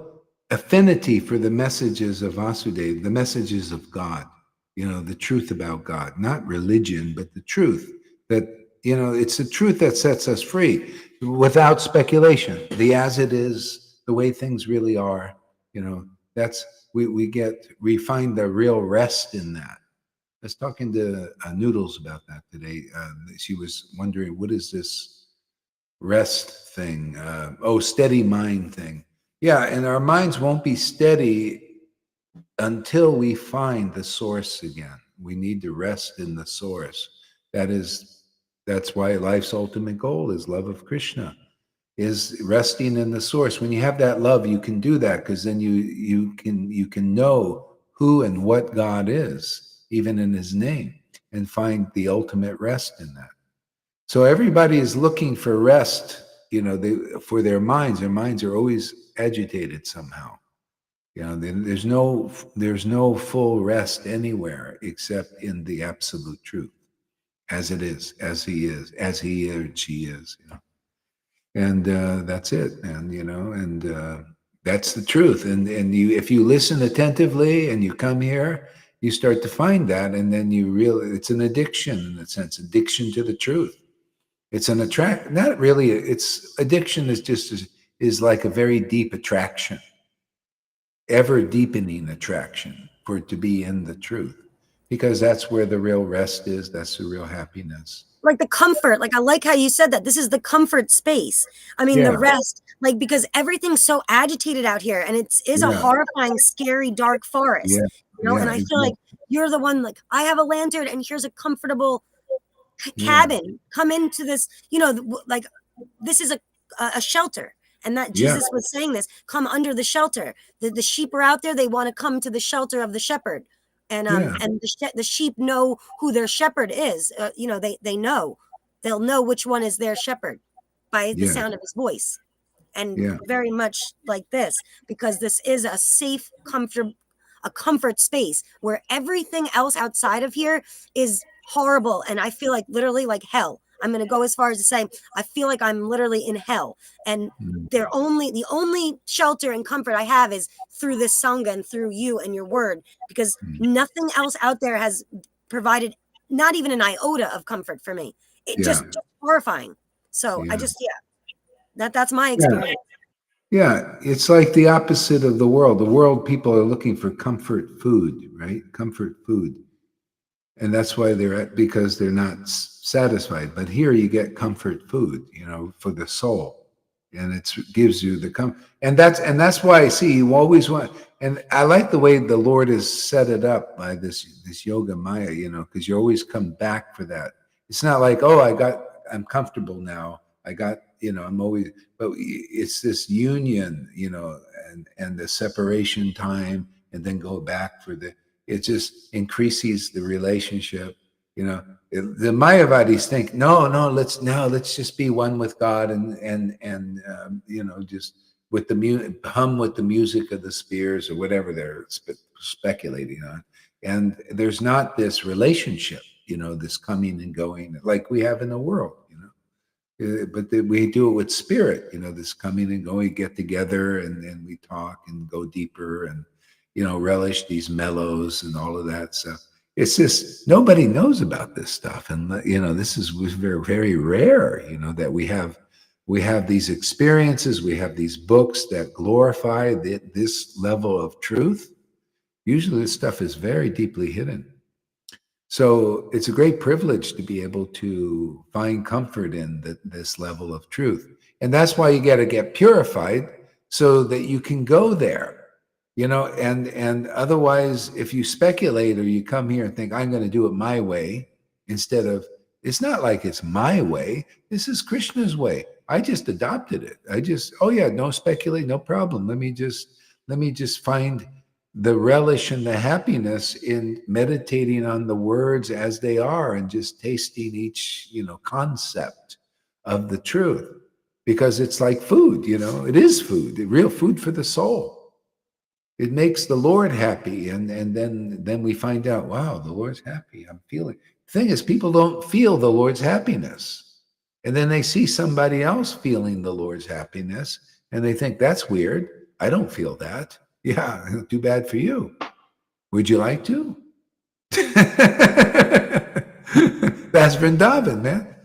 affinity for the messages of Vasudeva, the messages of God, the truth about God, not religion, but the truth that, it's the truth that sets us free without speculation, the as it is, the way things really are, that's, we find the real rest in that. I was talking to Noodles about that today. She was wondering, what is this rest thing? Steady mind thing. Yeah, and our minds won't be steady until we find the source again. We need to rest in the source. That's why life's ultimate goal is love of Krishna, is resting in the source. When you have that love, you can do that, because then you can know who and what God is, even in his name, and find the ultimate rest in that. So everybody is looking for rest, for their minds. Their minds are always agitated somehow. There's no full rest anywhere except in the absolute truth, as it is, as he is, as he or she is. And that's it, and that's the truth. And if you listen attentively and you come here, you start to find that, and then it's an addiction, in a sense, addiction to the truth. It's an not really. It's addiction is like a very deep attraction, ever deepening attraction for it to be in the truth, because that's where the real rest is. That's the real happiness. Like the comfort, like I like how you said that this is the comfort space. I mean, the rest, like, because everything's so agitated out here, and it is a horrifying, scary, dark forest, and I feel like you're the one, like, I have a lantern and here's a comfortable cabin. Come into this, like, this is a shelter. And that Jesus was saying this, come under the shelter. The sheep are out there. They want to come to the shelter of the shepherd. And the sheep know who their shepherd is. They know. They'll know which one is their shepherd by the sound of his voice. And very much like this, because this is a safe, comfort space where everything else outside of here is horrible. And I feel like literally like hell. I'm going to go as far as to say, I feel like I'm literally in hell. And the only shelter and comfort I have is through this Sangha and through you and your word, because nothing else out there has provided not even an iota of comfort for me. It just horrifying. So I just, that's my experience. Yeah, it's like the opposite of the world. The world, people are looking for comfort food, right? Comfort food. And that's why they're at, because they're not satisfied. But here you get comfort food, for the soul, and it gives you the and that's why I see you always want. And I like the way the Lord has set it up by this yoga maya, because you always come back for that. It's not like, oh, I'm comfortable now. I got, I'm always, but it's this union, and the separation time, and then go back for the, it just increases the relationship. The Mayavadis think, no, let's just be one with God, and just with the hum with the music of the spears or whatever they're speculating on. And there's not this relationship, this coming and going like we have in the world. But we do it with spirit, this coming and going, get together, and we talk and go deeper, and relish these mellows and all of that stuff. It's just nobody knows about this stuff, and this is very, very rare, that we have these experiences, we have these books that glorify this level of truth. Usually this stuff is very deeply hidden. So it's a great privilege to be able to find comfort in this level of truth. And that's why you got to get purified so that you can go there, and otherwise, if you speculate or you come here and think, I'm going to do it my way, instead of, it's not like it's my way. This is Krishna's way. I just adopted it. Oh yeah, no speculate, no problem. Let me just find the relish and the happiness in meditating on the words as they are, and just tasting each concept of the truth, because it's like food. It is food, real food for the soul. It makes the Lord happy, and then we find out, wow, the Lord's happy, I'm feeling. The thing is, people don't feel the Lord's happiness, and then they see somebody else feeling the Lord's happiness, and they think, that's weird, I don't feel that. Yeah, too bad for you. Would you like to? That's Vrindavan, man.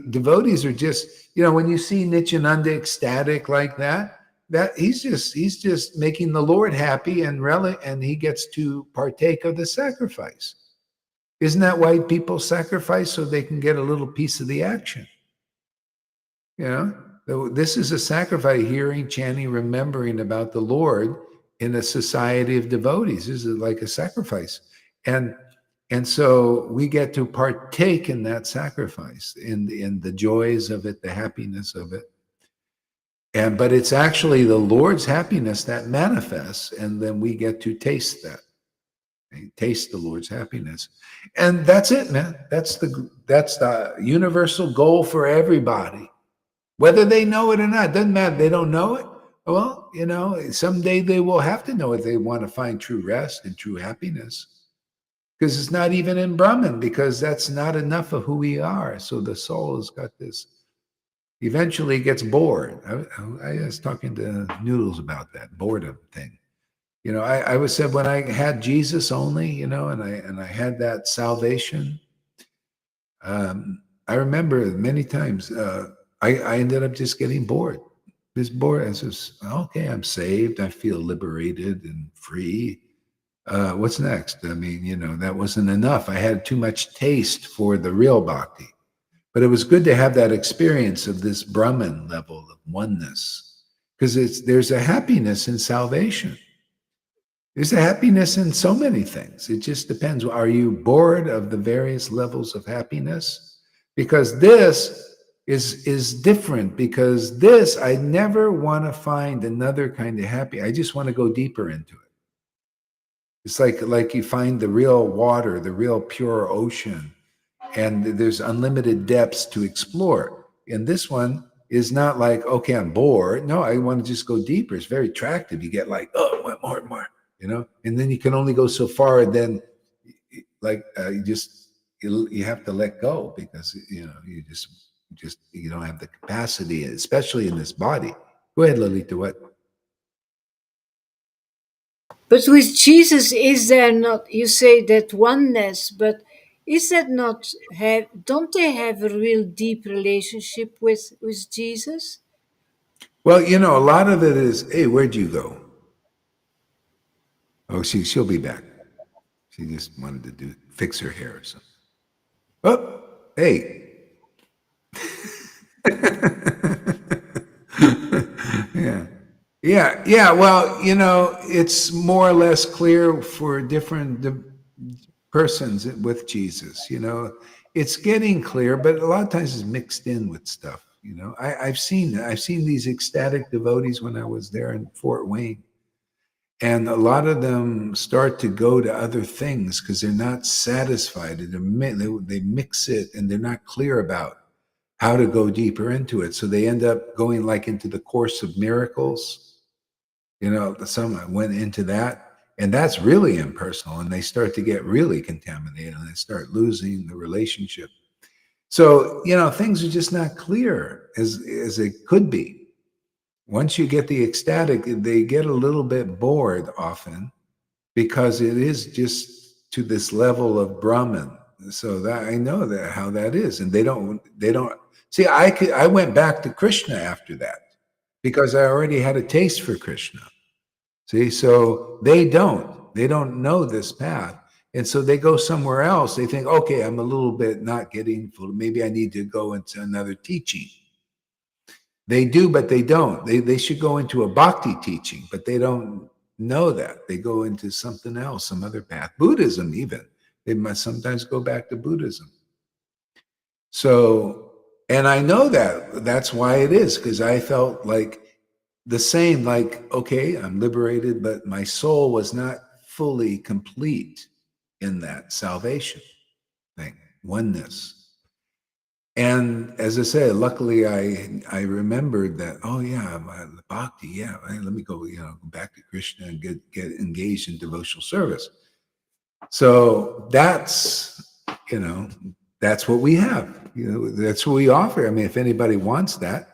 Devotees are just, when you see Nityananda ecstatic like that he's just making the Lord happy, and he gets to partake of the sacrifice. Isn't that why people sacrifice? So they can get a little piece of the action. This is a sacrifice, hearing, chanting, remembering about the Lord in a society of devotees. This is like a sacrifice. And so we get to partake in that sacrifice, in the joys of it, the happiness of it. But it's actually the Lord's happiness that manifests, and then we get to taste that. Taste the Lord's happiness. And that's it, man. That's the universal goal for everybody. Whether they know it or not, doesn't matter. They don't know it. Well, someday they will have to know it. They want to find true rest and true happiness. Because it's not even in Brahman, because that's not enough of who we are. So the soul has got this, eventually gets bored. I was talking to Noodles about that boredom thing. I was said, when I had Jesus only, and I had that salvation, I remember many times I ended up just getting bored. Just bored. I says, okay, I'm saved. I feel liberated and free. What's next? I mean, that wasn't enough. I had too much taste for the real bhakti. But it was good to have that experience of this Brahman level of oneness, because there's a happiness in salvation. There's a happiness in so many things. It just depends. Are you bored of the various levels of happiness? Because this is different, because this, I never want to find another kind of happy. I just want to go deeper into it. It's like you find the real water, the real pure ocean, and there's unlimited depths to explore. And this one is not like, okay, I'm bored. No, I want to just go deeper. It's very attractive. You get like, oh, more and more, and then you can only go so far. And then you have to let go, because, you just, you don't have the capacity, especially in this body. Go ahead, Lalita, what? But with Jesus, is there not, you say that oneness, but is that not don't they have a real deep relationship with Jesus? Well, you know, a lot of it is, hey, where'd you go? Oh, she'll be back. She just wanted to fix her hair or something. Oh, hey. Yeah. Yeah, yeah. Well, you know, it's more or less clear for different persons with Jesus. You know, it's getting clear, but a lot of times it's mixed in with stuff. You know, I've seen these ecstatic devotees when I was there in Fort Wayne, and a lot of them start to go to other things because they're not satisfied. They mix it, and they're not clear about how to go deeper into it. So they end up going like into the Course of Miracles. You know, some went into that, and that's really impersonal, and they start to get really contaminated, and they start losing the relationship. So, you know, things are just not clear as it could be. Once you get the ecstatic, they get a little bit bored often because it is just to this level of Brahman. So that I know that how that is, and they don't see. I went back to Krishna after that because I already had a taste for Krishna. See, so they don't know this path. And so they go somewhere else. They think, okay, I'm a little bit not getting full. Maybe I need to go into another teaching. They do, but they don't. They should go into a bhakti teaching, but they don't know that. They go into something else, some other path. Buddhism, even. They must sometimes go back to Buddhism. So, and I know that that's why it is, because I felt like the same, like, okay, I'm liberated, but my soul was not fully complete in that salvation thing, oneness. And as I said, luckily I remembered that, oh yeah, the bhakti, yeah, right, let me go, you know, go back to Krishna and get engaged in devotional service. So that's, you know, that's what we have. You know, that's what we offer. I mean, if anybody wants that,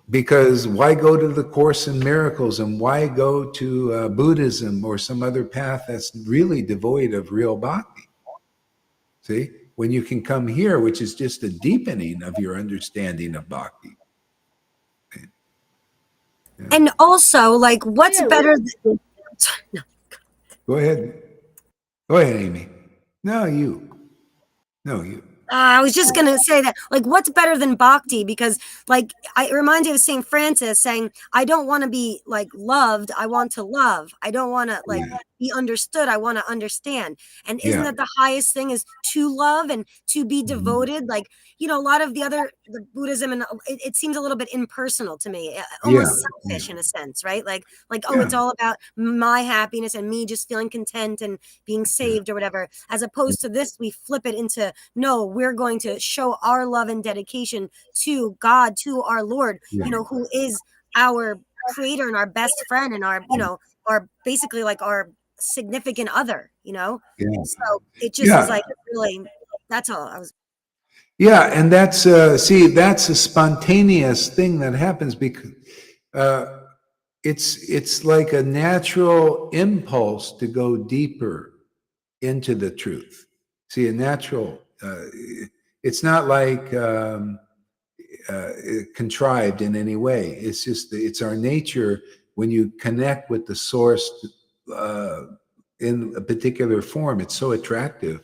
because why go to the Course in Miracles and why go to Buddhism or some other path that's really devoid of real bhakti? See, when you can come here, which is just a deepening of your understanding of bhakti. Yeah. And also, like, what's Yeah, better than, no. Go ahead. Go ahead, Amy. No, you. No, you. I was just gonna say that, like, what's better than bhakti? Because, like, it reminds me of Saint Francis saying, "I don't want to be like loved. I want to love. I don't want to like Yeah. be understood. I want to understand." And isn't Yeah. that the highest thing is to love and to be Mhm. devoted? Like, you know, a lot of the Buddhism, and it seems a little bit impersonal to me, Yeah. almost selfish in a sense, right? Like, oh, Yeah. it's all about my happiness and me just feeling content and being saved or whatever. As opposed to this, we flip it into, no, we're going to show our love and dedication to God, to our Lord, Yeah. you know, who is our creator and our best friend and our, you know, our basically like our significant other, you know? Yeah. So it just is Yeah. like really, that's all I was. Yeah, and that's see, that's a spontaneous thing that happens because uh, it's like a natural impulse to go deeper into the truth. See, a natural. It's not like contrived in any way. It's just it's our nature when you connect with the source uh, in a particular form. It's so attractive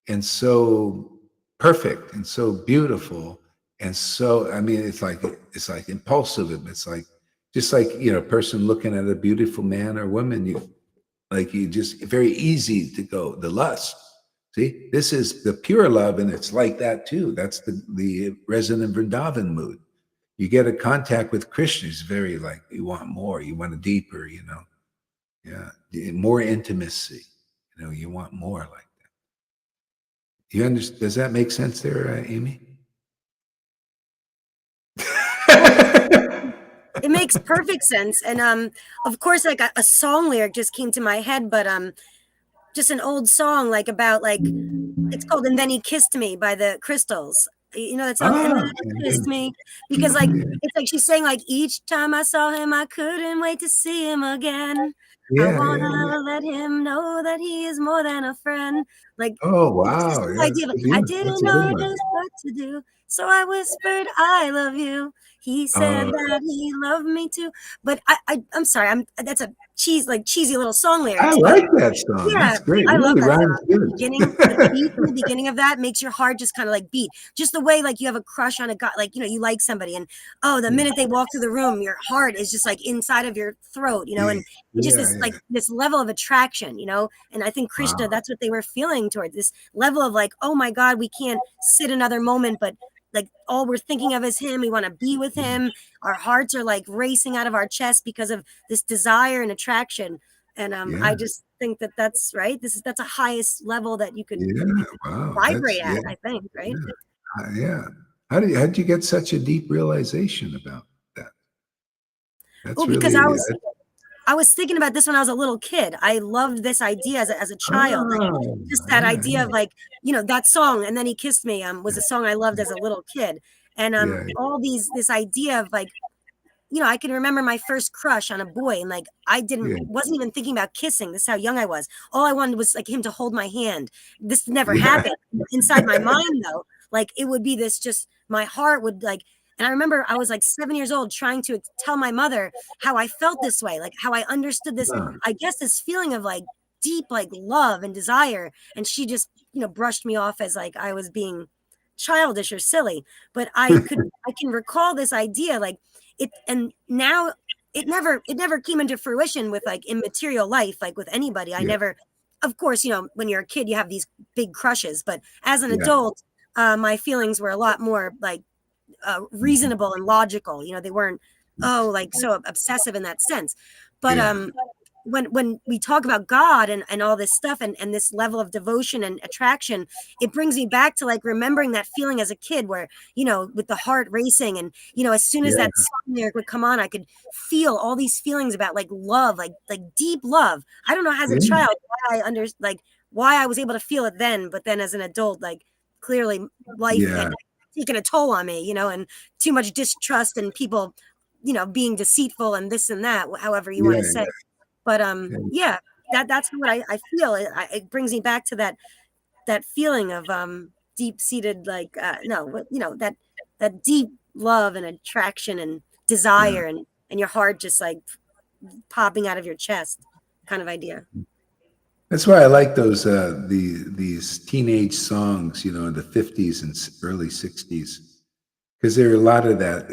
and so perfect and so beautiful and so I mean it's like impulsive. It's like just like you know a person looking at a beautiful man or woman, you just very easy to go the lust. See, this is the pure love, and it's like that too. That's the resident Vrindavan mood. You get a contact with Krishna, it's very like you want more, you want a deeper, you know. Yeah, more intimacy, you know, you want more like you understand? Does that make sense there, Amy? Well, it makes perfect sense. And of course, like a song lyric just came to my head, but just an old song like about like it's called "And Then He Kissed Me" by the Crystals. You know that song? And Ah, then he kissed me, because like it's like she's saying like each time I saw him, I couldn't wait to see him again. I yeah, yeah, yeah. wanna let him know that he is more than a friend. Like Oh, it's just wow. this Yeah, idea of that's like, a I beautiful. didn't That's a good know one. just what to do. So I whispered, I love you. He said Oh, that he loved me too. But I'm sorry, that's a cheesy little song I lyrics, but like that song. yeah, That's great. I love Really that rhymes song. The good. beat in the beginning of that makes your heart just kind of like beat. Just the way like you have a crush on a guy, like you like somebody, and oh, the minute they walk through the room, your heart is just like inside of your throat, and it's just Yeah, this yeah. like this level of attraction, And I think Krishna, Wow. that's what they were feeling towards this level of like, oh my God, we can't sit another moment, but like all we're thinking of is him. We want to be with him. Our hearts are like racing out of our chest because of this desire and attraction. And Yeah, I just think that that's right. That's a highest level that you could yeah. Wow. vibrate That's at, yeah, I think, right? yeah, yeah. How'd you get such a deep realization about that? Well, That's because really I was thinking about this when I was a little kid. I loved this idea as a child. Like oh, just that yeah, idea of like, that song, "And Then He Kissed Me," was a song I loved as a little kid. And yeah, all this idea of like, I can remember my first crush on a boy, and like I yeah, wasn't even thinking about kissing. This is how young I was. All I wanted was like him to hold my hand. This never yeah, happened. Inside my mind though, like it would be this just my heart would like, and I remember I was like 7 years old trying to tell my mother how I felt this way, like how I understood this, huh, I guess this feeling of like deep like love and desire. And she just, brushed me off as like I was being childish or silly. But I can recall this idea like it, and now it never came into fruition with like immaterial life, like with anybody. I yeah, never, of course, when you're a kid you have these big crushes, but as an yeah, adult, my feelings were a lot more like mhm, reasonable and logical. They weren't, oh, like so obsessive in that sense. But yeah, when we talk about God and all this stuff and this level of devotion and attraction, it brings me back to like remembering that feeling as a kid where, with the heart racing, and as soon as yeah, that song lyric would come on, I could feel all these feelings about like love, like deep love. I don't know, as a yeah, child why I was able to feel it then, but then as an adult, like clearly life yeah, had taken a toll on me, and too much distrust and people, being deceitful and this and that, however you want to yeah, say. But yeah, yeah, that's what I feel. It brings me back to that feeling of deep seated like no, that deep love and attraction and yeah. desire, and your heart just like popping out of your chest kind of idea. That's why I like those these teenage songs, in the 50s and early 60s, because there are a lot of that.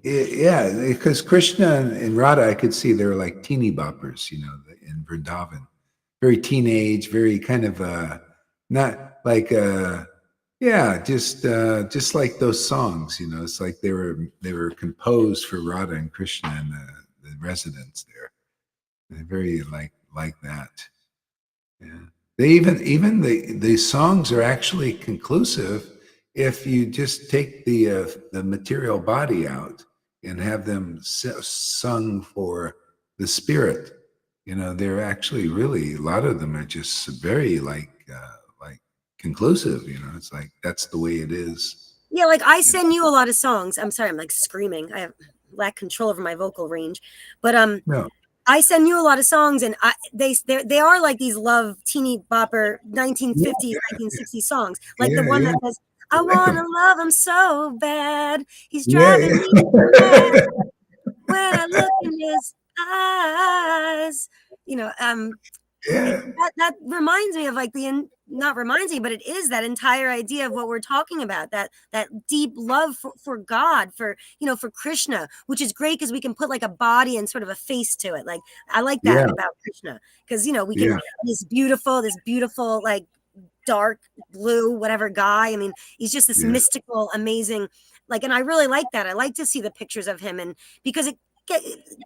Yeah, because Krishna and Radha, I could see they were like teeny boppers, in Vrindavan, very teenage, very kind of not like yeah, just like those songs, It's like they were composed for Radha and Krishna and the residents there. They're very like that. Yeah. They even the songs are actually conclusive if you just take the material body out and have them sung for the spirit. They're actually really, a lot of them are just very like conclusive. It's like that's the way it is. Yeah, like I You know? send you a lot of songs. I'm sorry, I'm like screaming. I have lack control over my vocal range, but No. I send you a lot of songs, and they are like these love teeny bopper Yeah, 1950s, 1960s songs, like the yeah, one yeah. that says, I "I like want to them. love him so bad, he's Yeah, driving me mad yeah. when I look in his eyes." You know, Yeah, that reminds me of like not reminds me, but it is that entire idea of what we're talking about, that deep love for God, for Krishna, which is great because we can put like a body and sort of a face to it. Like I like that yeah, about Krishna because we can, yeah, this beautiful like dark blue whatever guy. I mean, he's just this yeah, mystical amazing, like, and I really like that. I like to see the pictures of him, and because it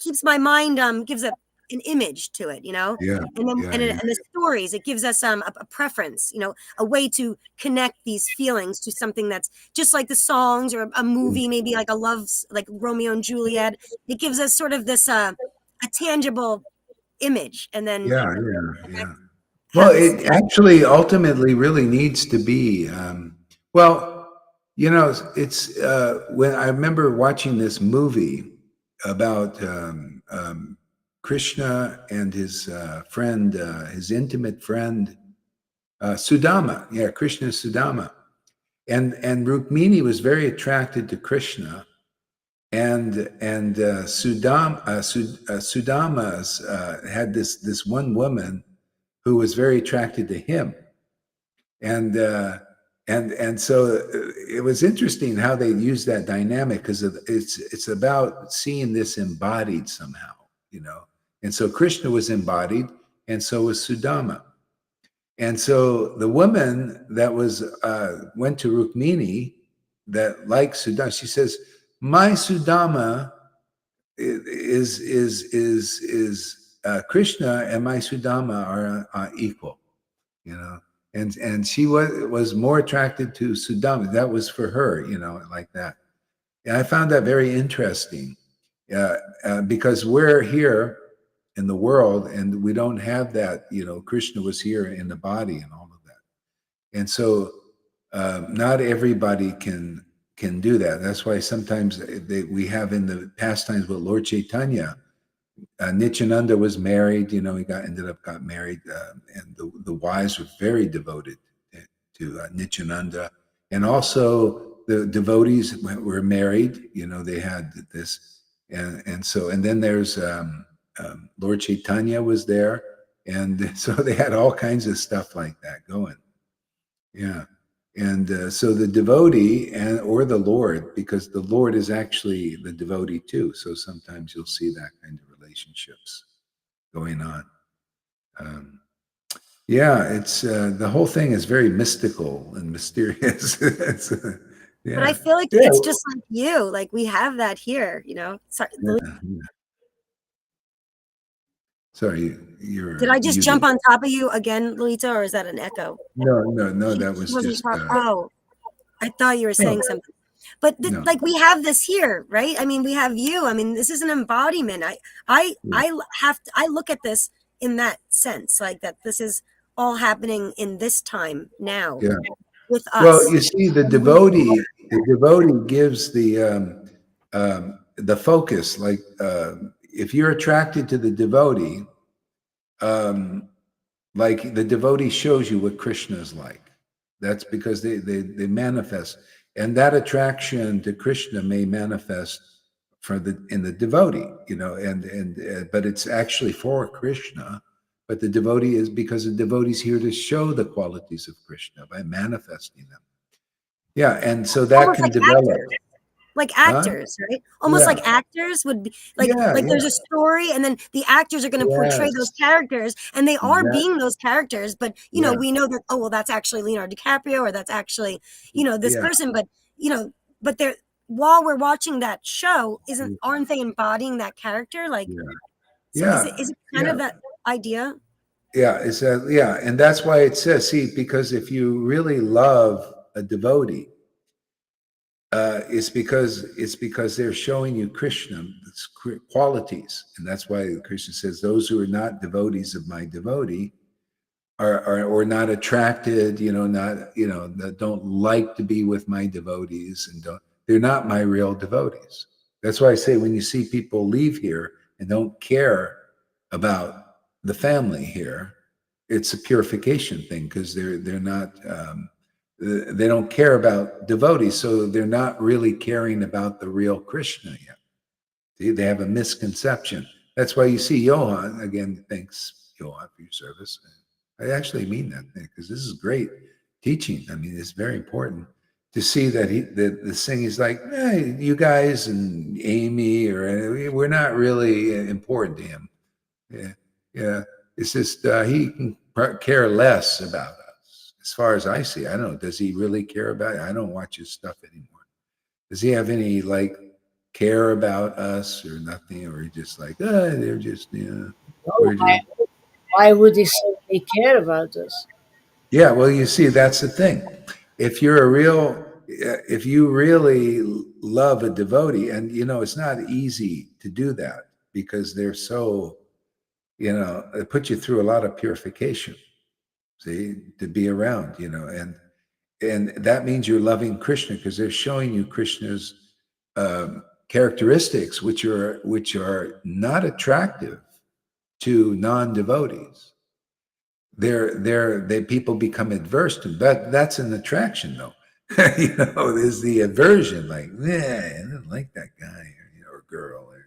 keeps my mind gives an image to it, yeah, and then yeah, and, yeah. and the stories, it gives us a preference, a way to connect these feelings to something that's just like the songs or a movie, maybe like a like Romeo and Juliet. It gives us sort of this a tangible image, and then Yeah, yeah, yeah. Well, have this. it actually ultimately really needs to be. Well, it's when I remember watching this movie about Krishna and his friend, his intimate friend, Sudama. Yeah, Krishna Sudama. and Rukmini was very attracted to Krishna, and Sudama's had this one woman who was very attracted to him, and so it was interesting how they used that dynamic, because it's about seeing this embodied somehow, and so Krishna was embodied, and so was Sudama. And so the woman that was went to Rukmini, that liked Sudama, she says, "My Sudama is Krishna, and my Sudama are equal," and she was more attracted to Sudama. That was for her, like that. And I found that very interesting, because we're here in the world, and we don't have that. Krishna was here in the body and all of that, and so not everybody can do that. That's why sometimes we have in the pastimes with Lord Chaitanya, Nityananda was married. He ended up got married, and the wives were very devoted to Nityananda, and also the devotees were married. They had this, and then there's Lord Chaitanya was there, and so they had all kinds of stuff like that going. Yeah. And so the devotee or the Lord, because the Lord is actually the devotee too. So sometimes you'll see that kind of relationships going on. It's the whole thing is very mystical and mysterious. Yeah. But I feel like it's just like you. Like we have that here, Sorry, Sorry, did I just jump on top of you again, Lolita, or is that an echo? No, that was just. Oh, I thought you were saying something. But like we have this here, right? I mean, we have you. I mean, this is an embodiment. I look at this in that sense, like that this is all happening in this time now with us. Well, you see, the devotee gives the focus. Like if you're attracted to the devotee, like the devotee shows you what Krishna is like. That's because they manifest, and that attraction to Krishna may manifest in the devotee, but it's actually for Krishna. But the devotee is because the devotee is here to show the qualities of Krishna by manifesting them. Yeah, and so that can develop. Like actors, right? Almost like actors would be like there's a story, and then the actors are going to portray those characters, and they are being those characters. But we know that that's actually Leonardo DiCaprio, or that's actually this person. But but they're while we're watching that show, aren't they embodying that character? Like, is it kind of that idea? Yeah, and that's why it says, because if you really love a devotee, it's because they're showing you Krishna qualities, and that's why Krishna says, "Those who are not devotees of my devotee are not attracted, that don't like to be with my devotees, and they're not my real devotees." That's why I say when you see people leave here and don't care about the family here, it's a purification thing, because they're not. They don't care about devotees, so they're not really caring about the real Krishna yet. See, they have a misconception. That's why you see Johan, again, thanks, Johan, for your service. I actually mean that, because this is great teaching. I mean, it's very important to see that this thing is like, you guys and Amy, or we're not really important to him. Yeah. It's just he can care less about us. As far as I see, I don't know. Does he really care about it? I don't watch his stuff anymore. Does he have any care about us or nothing? Or he just like, they're just, Why would he say they care about us? Yeah, well, you see, that's the thing. If you really love a devotee, and it's not easy to do that, because they're so, it puts you through a lot of purification. See, to be around, and that means you're loving Krishna, because they're showing you Krishna's characteristics, which are not attractive to non-devotees. People become adverse to, but that's an attraction though. There's the aversion, like, nah, I don't like that guy or girl or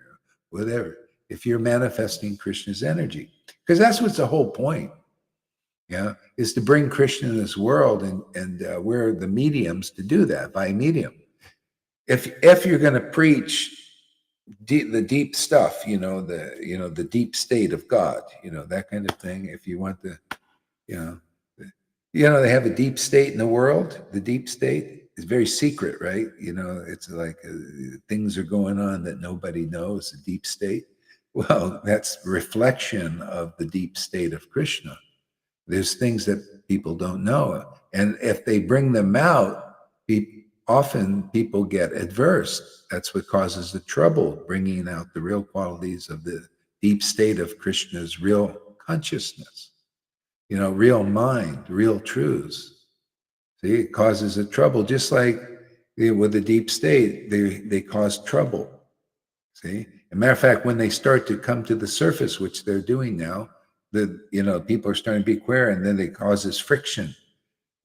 whatever. If you're manifesting Krishna's energy, because that's what's the whole point, is to bring Krishna in this world, and we're the mediums to do that by medium. If you're going to preach the deep stuff, the deep state of God, that kind of thing. If you want to, they have a deep state in the world. The deep state is very secret, right? It's like things are going on that nobody knows. The deep state. Well, that's reflection of the deep state of Krishna. There's things that people don't know, and if they bring them out, often people get adverse. That's what causes the trouble, bringing out the real qualities of the deep state of Krishna's real consciousness, real mind, real truths. See, it causes a trouble, just like with the deep state, they cause trouble. See, as a matter of fact, when they start to come to the surface, which they're doing now, people are starting to be aware, and then it causes friction.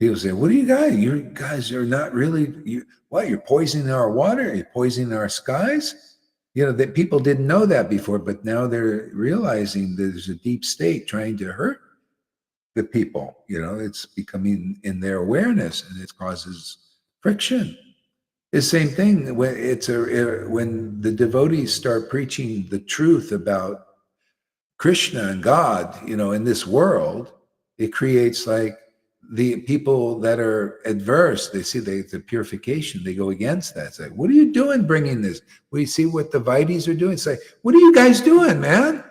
People say, "What do you guys? You guys are not really. You're poisoning our water? You're poisoning our skies?" That people didn't know that before, but now they're realizing there's a deep state trying to hurt the people. It's becoming in their awareness, and it causes friction. The same thing when the devotees start preaching the truth about Krishna and God, in this world, it creates like the people that are adverse. They see the purification. They go against that. It's like, what are you doing bringing this? We see what the Vaides are doing. It's like, what are you guys doing, man?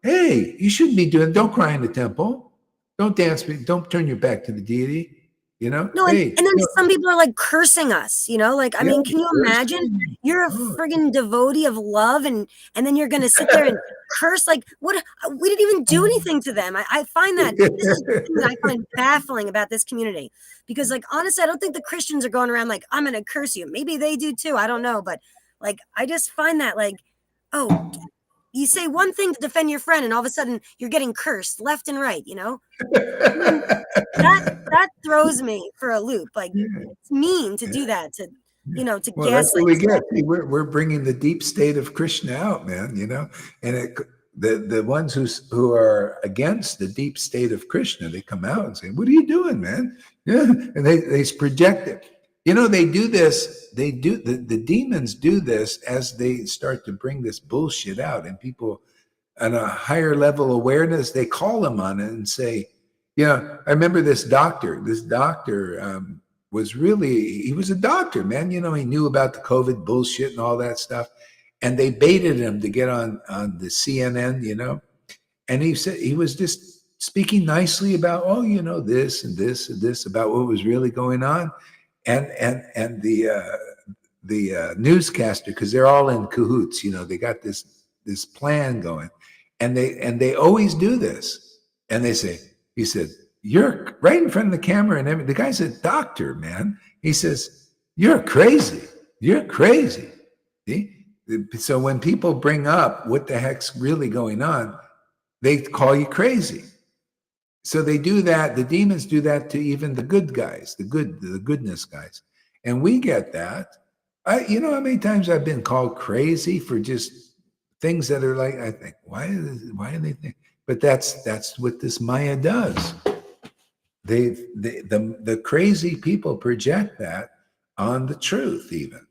Hey, you shouldn't be doing. Don't cry in the temple. Don't dance. Don't turn your back to the deity. No, hey, and then some people are like cursing us, I mean, can you imagine? You're a friggin' devotee of love, and then you're gonna sit there and curse. Like, what? We didn't even do anything to them. I find that this is the thing that I find baffling about this community, because like honestly, I don't think the Christians are going around like, I'm gonna curse you. Maybe they do too, I don't know, but like I just find that like, oh, you say one thing to defend your friend, and all of a sudden you're getting cursed left and right, that throws me for a loop. Like, it's mean to do that, to to well, that's what gaslight. we get. See, we're bringing the deep state of Krishna out, man. And the ones who are against the deep state of Krishna, they come out and say, "What are you doing, man?" And they project it. They do this. They do the demons do this as they start to bring this bullshit out, and people on a higher level awareness, they call them on it and say, I remember this doctor. This doctor he was a doctor, man. He knew about the COVID bullshit and all that stuff. And they baited him to get on the CNN, and he said he was just speaking nicely about, this and this and this, about what was really going on. And the newscaster, because they're all in cahoots, they got this plan going, and they always do this. And he said, "You're right in front of the camera," and the guy's a doctor, man. He says, "You're crazy. You're crazy." See? So when people bring up what the heck's really going on, they call you crazy. So they do that. The demons do that to even the good guys, the goodness guys. And we get that. How many times I've been called crazy for just things that are like, I think, why do they think? But that's what this Maya does. The crazy people project that on the truth, even.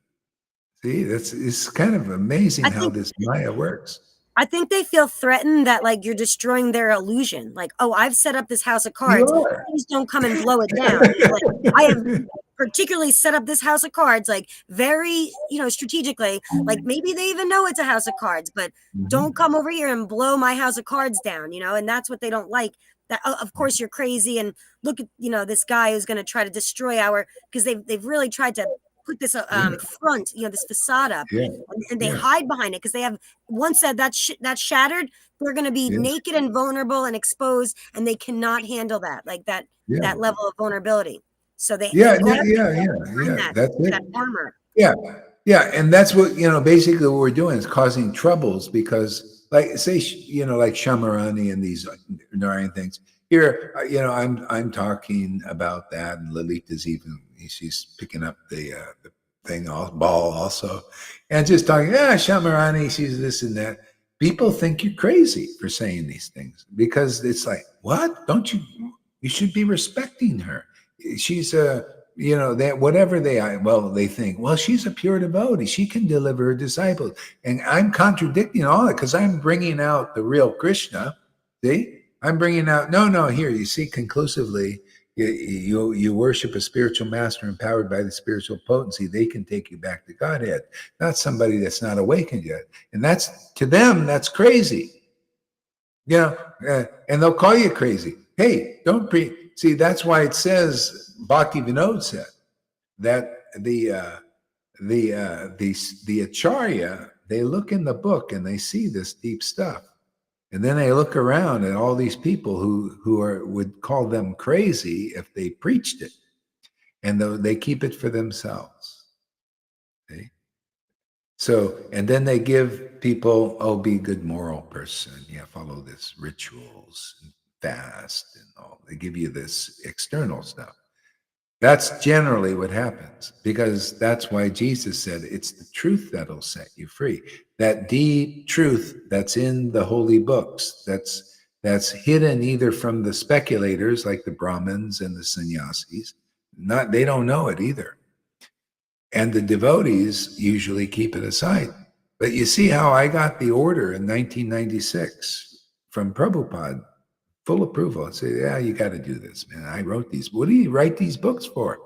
See, it's kind of amazing how this Maya works. I think they feel threatened that like you're destroying their illusion. Like, oh, I've set up this house of cards. Please don't come and blow it down. Like, I have particularly set up this house of cards, like very, strategically. Like maybe they even know it's a house of cards, but don't come over here and blow my house of cards down. And that's what they don't like. That of course you're crazy, and look at this guy who's going to try to destroy because they've really tried to put this front, this facade up, and they hide behind it because they have once said that's shattered, they're going to be naked and vulnerable and exposed, and they cannot handle that, like that level of vulnerability. So that's that armor. And that's what basically what we're doing is causing troubles, because like say like Shamarani and these Narayan things, Here, I'm talking about that, and Lolita's even she's picking up the thing ball also, and just talking. Yeah, Shamarani, she's this and that. People think you're crazy for saying these things because it's like, what? Don't you? You should be respecting her. She's a that whatever they think. Well, she's a pure devotee. She can deliver her disciples, and I'm contradicting all that because I'm bringing out the real Krishna. See, I'm bringing out no. Here, you see, conclusively, you worship a spiritual master empowered by the spiritual potency. They can take you back to Godhead, not somebody that's not awakened yet. And that's to them, that's crazy. And they'll call you crazy. Hey, don't see. That's why it says Bhakti Vinod said that the acharya, they look in the book and they see this deep stuff. And then they look around at all these people who would call them crazy if they preached it, and they keep it for themselves. Okay? So, and then they give people, oh, be a good moral person. Yeah, follow this rituals and fast and all. They give you this external stuff. That's generally what happens, because that's why Jesus said it's the truth that'll set you free. That deep truth that's in the holy books, that's hidden either from the speculators like the Brahmins and the sannyasis. They don't know it either. And the devotees usually keep it aside. But you see how I got the order in 1996 from Prabhupada, full approval. I say, yeah, you got to do this, man. I wrote these. What do you write these books for?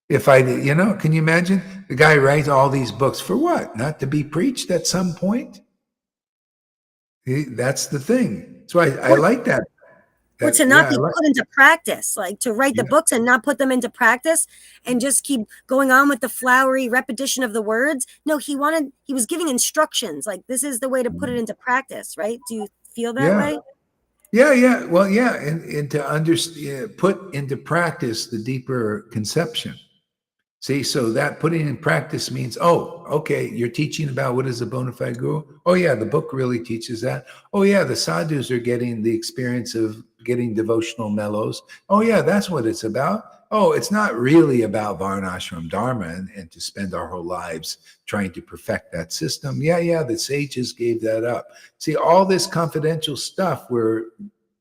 If I, can you imagine the guy writes all these books for what? Not to be preached at some point? That's the thing. So I like that. Or to not be put into practice, like to write the books and not put them into practice and just keep going on with the flowery repetition of the words. No, he was giving instructions, like this is the way to put it into practice, right? Do you feel that way? Yeah. Well, yeah, and to understand, put into practice the deeper conception. See, so that putting in practice means, oh, okay, you're teaching about what is a bona fide guru. Oh, yeah, the book really teaches that. Oh, yeah, the sadhus are getting the experience of getting devotional mellows. Oh, yeah, that's what it's about. Oh, it's not really about Varnashram Dharma and to spend our whole lives trying to perfect that system. Yeah, the sages gave that up. See, all this confidential stuff we're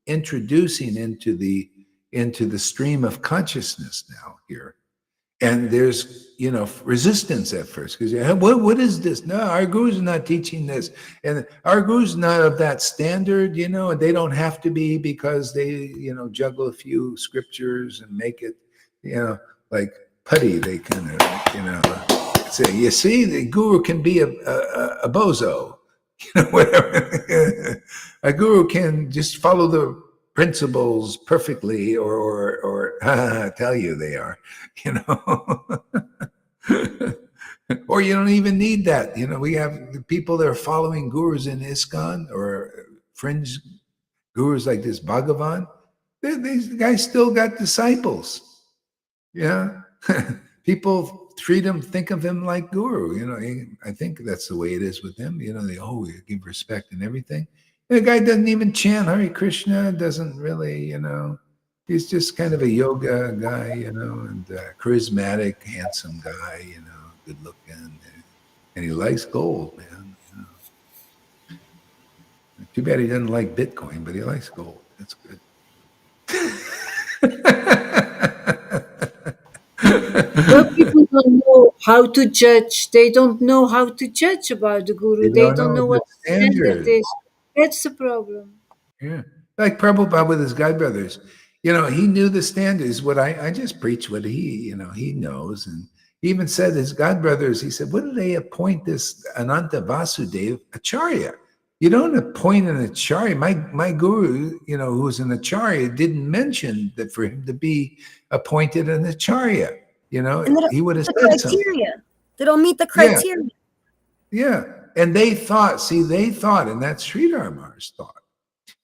introducing into the stream of consciousness now here. And there's, resistance at first because what is this? No, our guru's not teaching this, and our guru's not of that standard, and they don't have to be because they, juggle a few scriptures and make it, like putty. They kind of, say, you see, the guru can be a bozo, whatever. A guru can just follow the principles perfectly or tell you they are, or you don't even need that. We have the people that are following gurus in ISKCON or fringe gurus like this Bhagavan. These guys still got disciples. Yeah. People think of him like guru. I think that's the way it is with him. They give respect and everything. The guy doesn't even chant Hare Krishna, doesn't really, he's just kind of a yoga guy, and charismatic, handsome guy, good looking. And he likes gold, man. Too bad he doesn't like Bitcoin, but he likes gold. That's good. Well, people don't know how to judge. They don't know how to judge about the guru. They don't know what the standard is. That's the problem. Yeah. Like Prabhupada with his guide brothers. He knew the standards. What I just preach what he knows. And he even said his god brothers, he said, what do they appoint this Ananta Vasudeva Acharya? You don't appoint an Acharya. My guru, who's an Acharya, didn't mention that for him to be appointed an Acharya. He would have said something. They don't meet the criteria. Yeah. And they thought, and that's Sridhar Maharaj's thought.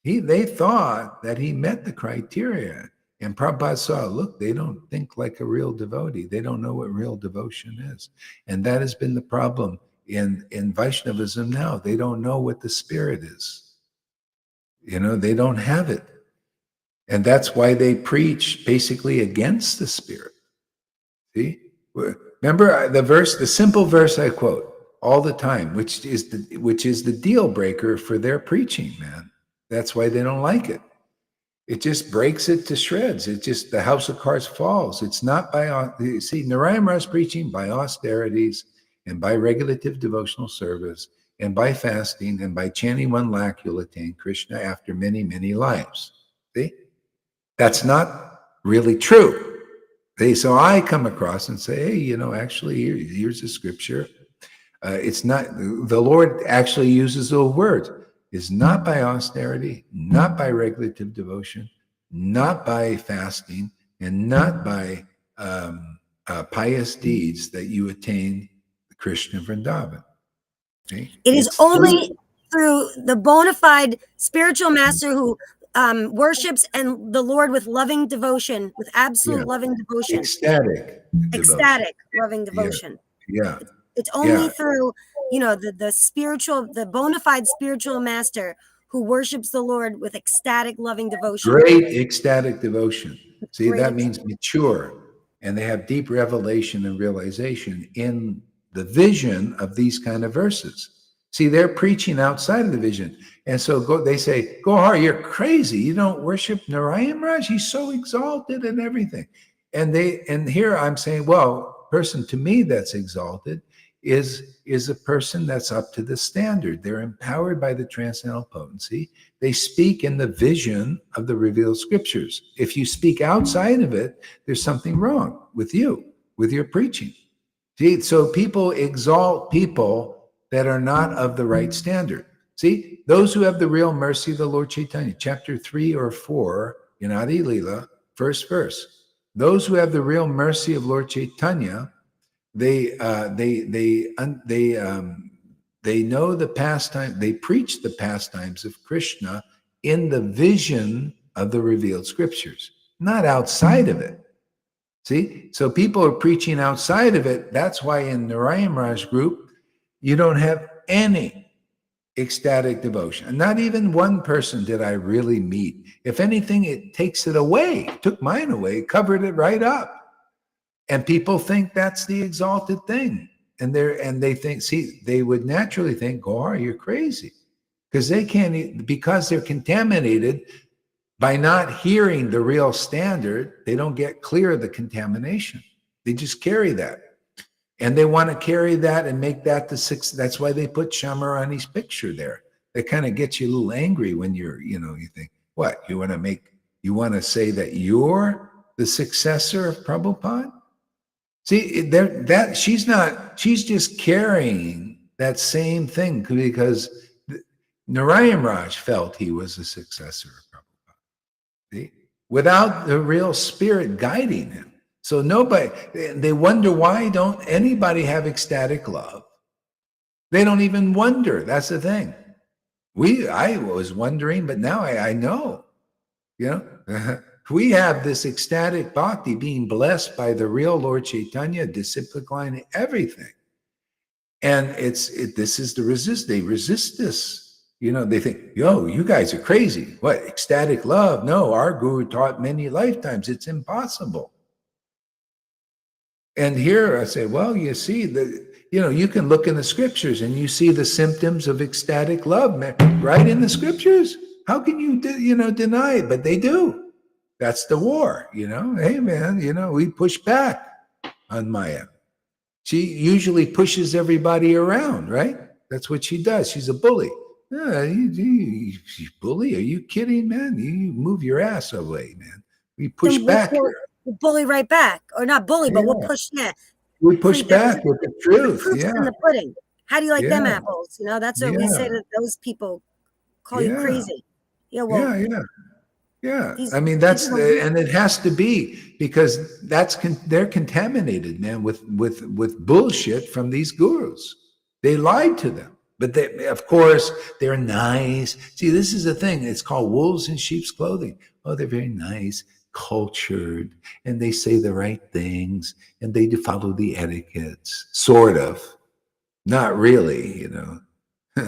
They thought that he met the criteria. And Prabhupada saw, look, they don't think like a real devotee. They don't know what real devotion is. And that has been the problem in Vaishnavism now. They don't know what the spirit is. They don't have it. And that's why they preach basically against the Spirit. See? Remember the simple verse I quote all the time, which is the deal breaker for their preaching, man. That's why they don't like it. It just breaks it to shreds. It just, the house of cards falls. It's not by, see, Narayana Maharaj preaching by austerities and by regulative devotional service and by fasting and by chanting 1 lakh, you'll attain Krishna after many, many lives. See? That's not really true. So I come across and say, hey, actually, here's a scripture. It's not, the Lord actually uses those words. Is not by austerity, not by regulative devotion, not by fasting, and not by pious deeds that you attain Krishna Vrindavan. Okay? It is only through the bona fide spiritual master who worships and the Lord with loving devotion, with absolute loving devotion. Ecstatic loving devotion. Yeah. It's only through, the spiritual, the bona fide spiritual master who worships the Lord with ecstatic loving devotion. Great ecstatic devotion. See, that means mature. And they have deep revelation and realization in the vision of these kind of verses. See, they're preaching outside of the vision. And so they say, Gohar, you're crazy. You don't worship Narayan Raj. He's so exalted and everything. And here I'm saying, well, person to me that's exalted is a person that's up to the standard. They're empowered by the transcendental potency. They speak in the vision of the revealed scriptures. If you speak outside of it, there's something wrong with you, with your preaching. See, so people exalt people that are not of the right standard. See, those who have the real mercy of the Lord Chaitanya, chapter 3 or 4 in Adi Leela, first verse. Those who have the real mercy of Lord Chaitanya, they know the pastime. They preach the pastimes of Krishna in the vision of the revealed scriptures, not outside of it. See, so people are preaching outside of it. That's why in Narayan Raj group, you don't have any ecstatic devotion. Not even one person did I really meet. If anything, it takes it away. It took mine away, covered it right up. And people think that's the exalted thing. And they think, see, they would naturally think, Gohar, you're crazy. Because because they're contaminated by not hearing the real standard, they don't get clear of the contamination. They just carry that. And they want to carry that and make that the sixth. That's why they put Shamarani's picture there. That kind of gets you a little angry when you think, what, you want to say that you're the successor of Prabhupada? See, she's just carrying that same thing because Narayan Raj felt he was the successor of Prabhupada. See? Without the real spirit guiding him. So they wonder, why don't anybody have ecstatic love? They don't even wonder. That's the thing. I was wondering, but now I know, we have this ecstatic bhakti being blessed by the real Lord Chaitanya, discipline, everything. And this is the resist. They resist this. They think, you guys are crazy. What, ecstatic love? No, our guru taught many lifetimes. It's impossible. And here I say, well, you see, you can look in the scriptures and you see the symptoms of ecstatic love right in the scriptures. How can you, deny it? But they do. That's the war, Hey, man, we push back on Maya. She usually pushes everybody around, right? That's what she does. She's a bully. You bully? Are you kidding, man? You move your ass away, man. We push back. We'll bully right back. Or not bully, but we'll push, We push back with the truth. The proof's in the pudding. How do you like them apples? That's what we say to those people, call you crazy. Yeah. I mean, and it has to be, because they're contaminated, man, with bullshit from these gurus. They lied to them, but of course they're nice. See, this is the thing. It's called wolves in sheep's clothing. Oh, they're very nice, cultured, and they say the right things, and they do follow the etiquettes, sort of, not really,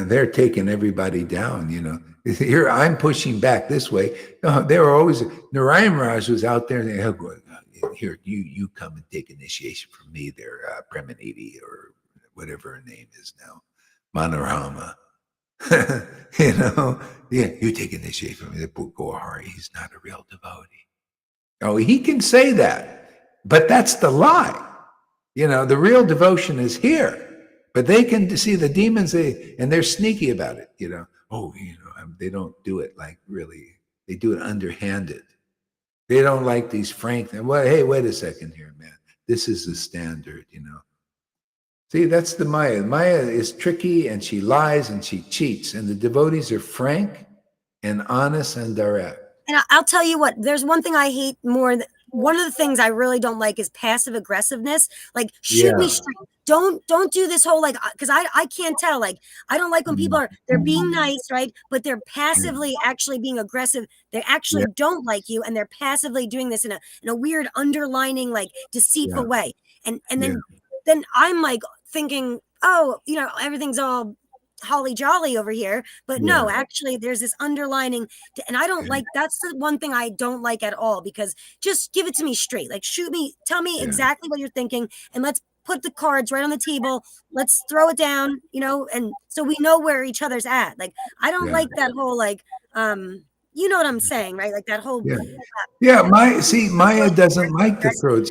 They're taking everybody down, you know. Here I'm pushing back this way. No, they were always Narayan Raj was out there and they had, here, you come and take initiation from me there, Premaniti or whatever her name is now, Manorama. You know, yeah, you take initiation from me. Gohari, he's not a real devotee. Oh, he can say that, but that's the lie. You know, the real devotion is here. But they can see the demons, and they're sneaky about it. You know, oh, you know, they don't do it like really. They do it underhanded. They don't like these frank. Well, hey, wait a second here, man. This is the standard. You know. See, that's the Maya. Maya is tricky, and she lies and she cheats, and the devotees are frank and honest and direct. And I'll tell you what, there's one thing I hate more. One of the things I really don't like is passive aggressiveness. Like, shoot me straight. Don't do this whole like, because I can't tell. Like, I don't like when people they're being nice, right? But they're passively actually being aggressive. They actually don't like you, and they're passively doing this in a weird underlining, like deceitful way. And then I'm like thinking, oh, you know, everything's all holly jolly over here, but no, actually there's this underlining, and I don't like, that's the one thing I don't like at all, because just give it to me straight, like shoot me, tell me exactly what you're thinking, and let's put the cards right on the table, let's throw it down, you know, and so we know where each other's at. Like, I don't like that whole like you know what I'm saying, right? Like that whole Maya doesn't like the throat.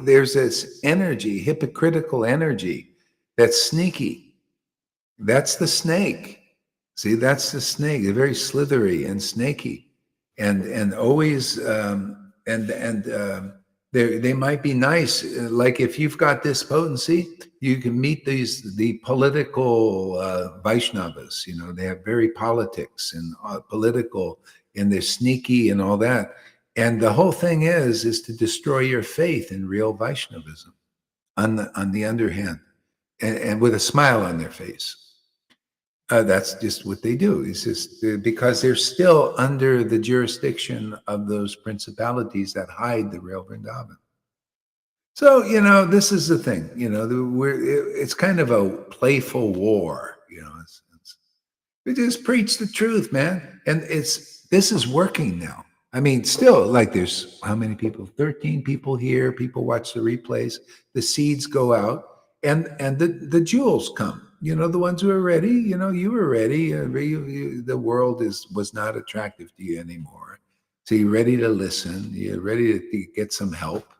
There's this energy, hypocritical energy that's sneaky. That's the snake. See, that's the snake. They're very slithery and snaky, and always they might be nice. Like if you've got this potency, you can meet the political Vaishnavas. You know, they have very politics and political, and they're sneaky and all that. And the whole thing is to destroy your faith in real Vaishnavism on the underhand, and with a smile on their face. That's just what they do. It's just because they're still under the jurisdiction of those principalities that hide the real Vrindavan. So, you know, this is the thing. You know, it's kind of a playful war. You know, we just preach the truth, man, and this is working now. I mean, still, like, there's how many people? 13 people here. People watch the replays. The seeds go out, and the jewels come. You know, the ones who are ready. You know, you were ready. The world was not attractive to you anymore. So you're ready to listen. You're ready to get some help.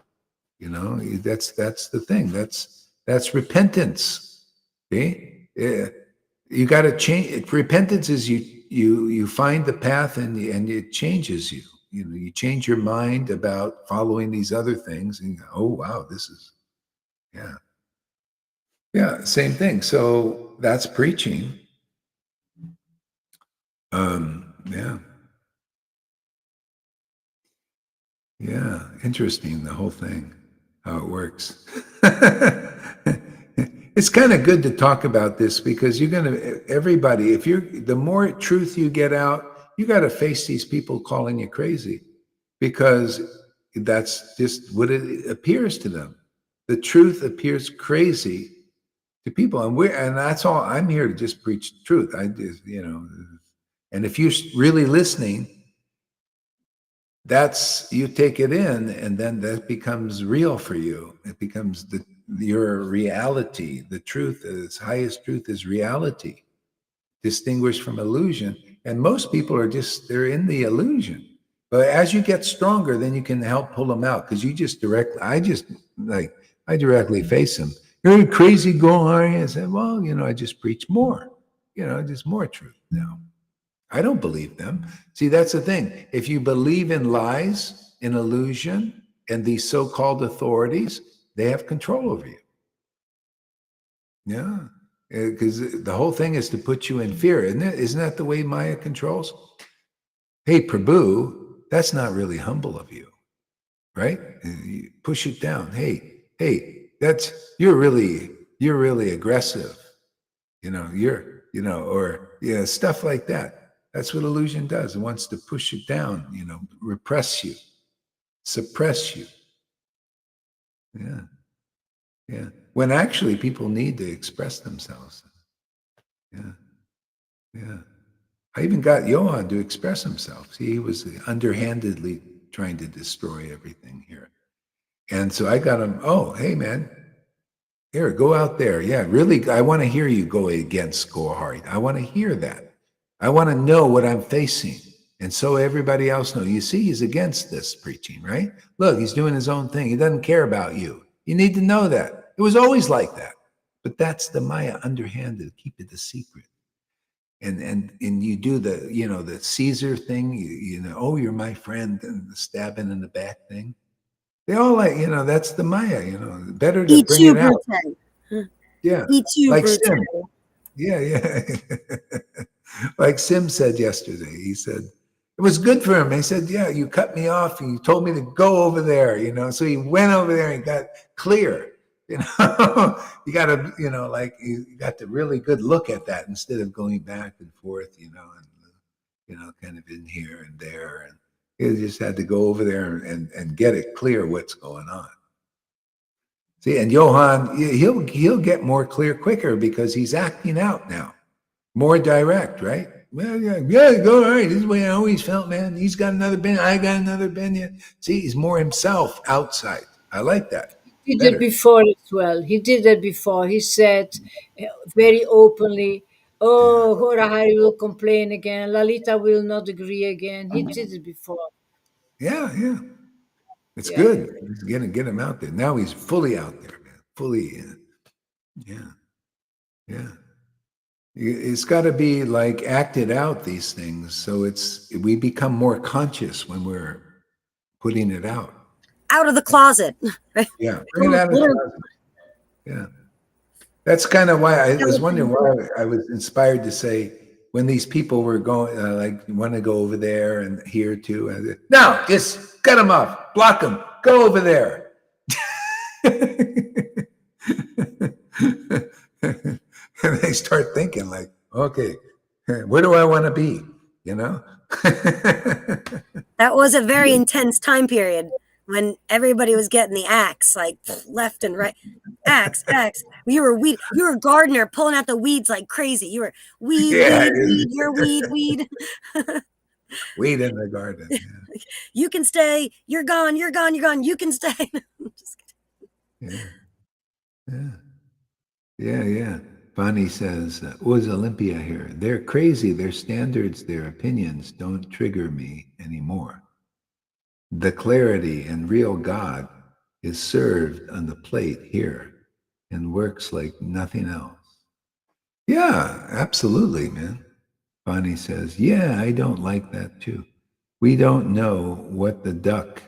You know, that's the thing. That's repentance. Okay, you got to change. Repentance is you find the path and it changes you. You know, you change your mind about following these other things, and you go, oh wow, this is yeah, same thing. So that's preaching. Yeah, interesting, the whole thing, how it works. It's kind of good to talk about this because everybody, the more truth you get out, you got to face these people calling you crazy, because that's just what it appears to them. The truth appears crazy to people, and that's all. I'm here to just preach the truth. I just, you know, and if you're really listening, you take it in, and then that becomes real for you. It becomes your reality. The truth highest truth is reality, distinguished from illusion. And most people they're in the illusion. But as you get stronger, then you can help pull them out, because I directly face them. You're crazy, Gohari. I said, well, you know, I just preach more, you know, just more truth now. I don't believe them. See, that's the thing. If you believe in lies, in illusion, and these so-called authorities, they have control over you. Yeah, because the whole thing is to put you in fear, isn't it? Isn't that the way Maya controls? Hey, Prabhu, that's not really humble of you, right? You push it down. Hey, you're really aggressive. You know, or stuff like that. That's what illusion does. It wants to push it down, you know, repress you, suppress you. Yeah. When actually people need to express themselves. Yeah. Yeah. I even got Johan to express himself. See, he was underhandedly trying to destroy everything here. And so I got him, oh, hey, man, here, go out there. Yeah, really, I want to hear you go against Gohard. I want to hear that. I want to know what I'm facing. And so everybody else knows. You see, he's against this preaching, right? Look, he's doing his own thing. He doesn't care about you. You need to know that. It was always like that. But that's the Maya underhanded, keep it a secret. And you do the, the Caesar thing, oh, you're my friend, and the stabbing in the back thing. They all like, that's the Maya, better to Eat bring you, it out. Brute. Yeah. Eat you, Like Brute. Sim. Yeah. Like Sim said yesterday, he said, it was good for him. He said, yeah, you cut me off and you told me to go over there, so he went over there and got clear. You you got to, you got the really good look at that instead of going back and forth, and, kind of in here and there. And he just had to go over there and get it clear what's going on. See, and Johan, he'll get more clear quicker because he's acting out now, more direct, right? Well, yeah, go all right. This is the way I always felt, man. He's got another bin. I got another bin yet. See, he's more himself outside. I like that. He did Better. it before as well. He did that before. He said very openly, "Oh, Horahari will complain again. Lalita will not agree again." He did it before. Yeah. It's Yeah. good. He's gonna get him out there. Now he's fully out there, man. Fully, yeah. It's got to be like acted out, these things. So we become more conscious when we're putting it out. Out of the closet. Yeah, bring it out of the closet. Yeah. That's kind of why I was wondering why I was inspired to say when these people were going, want to go over there and here too. No, just cut them off, block them, go over there. And they start thinking like, okay, where do I want to be? That was a very intense time period when everybody was getting the axe, like left and right. Axe. You were a gardener pulling out the weeds like crazy. You were weed, your weed. Weed in the garden. Yeah. You can stay. You're gone. You can stay. Yeah. Bonnie says, was Olympia here? They're crazy. Their standards, their opinions don't trigger me anymore. The clarity and real God is served on the plate here and works like nothing else. Yeah, absolutely, man. Bonnie says, yeah, I don't like that too. We don't know what the duck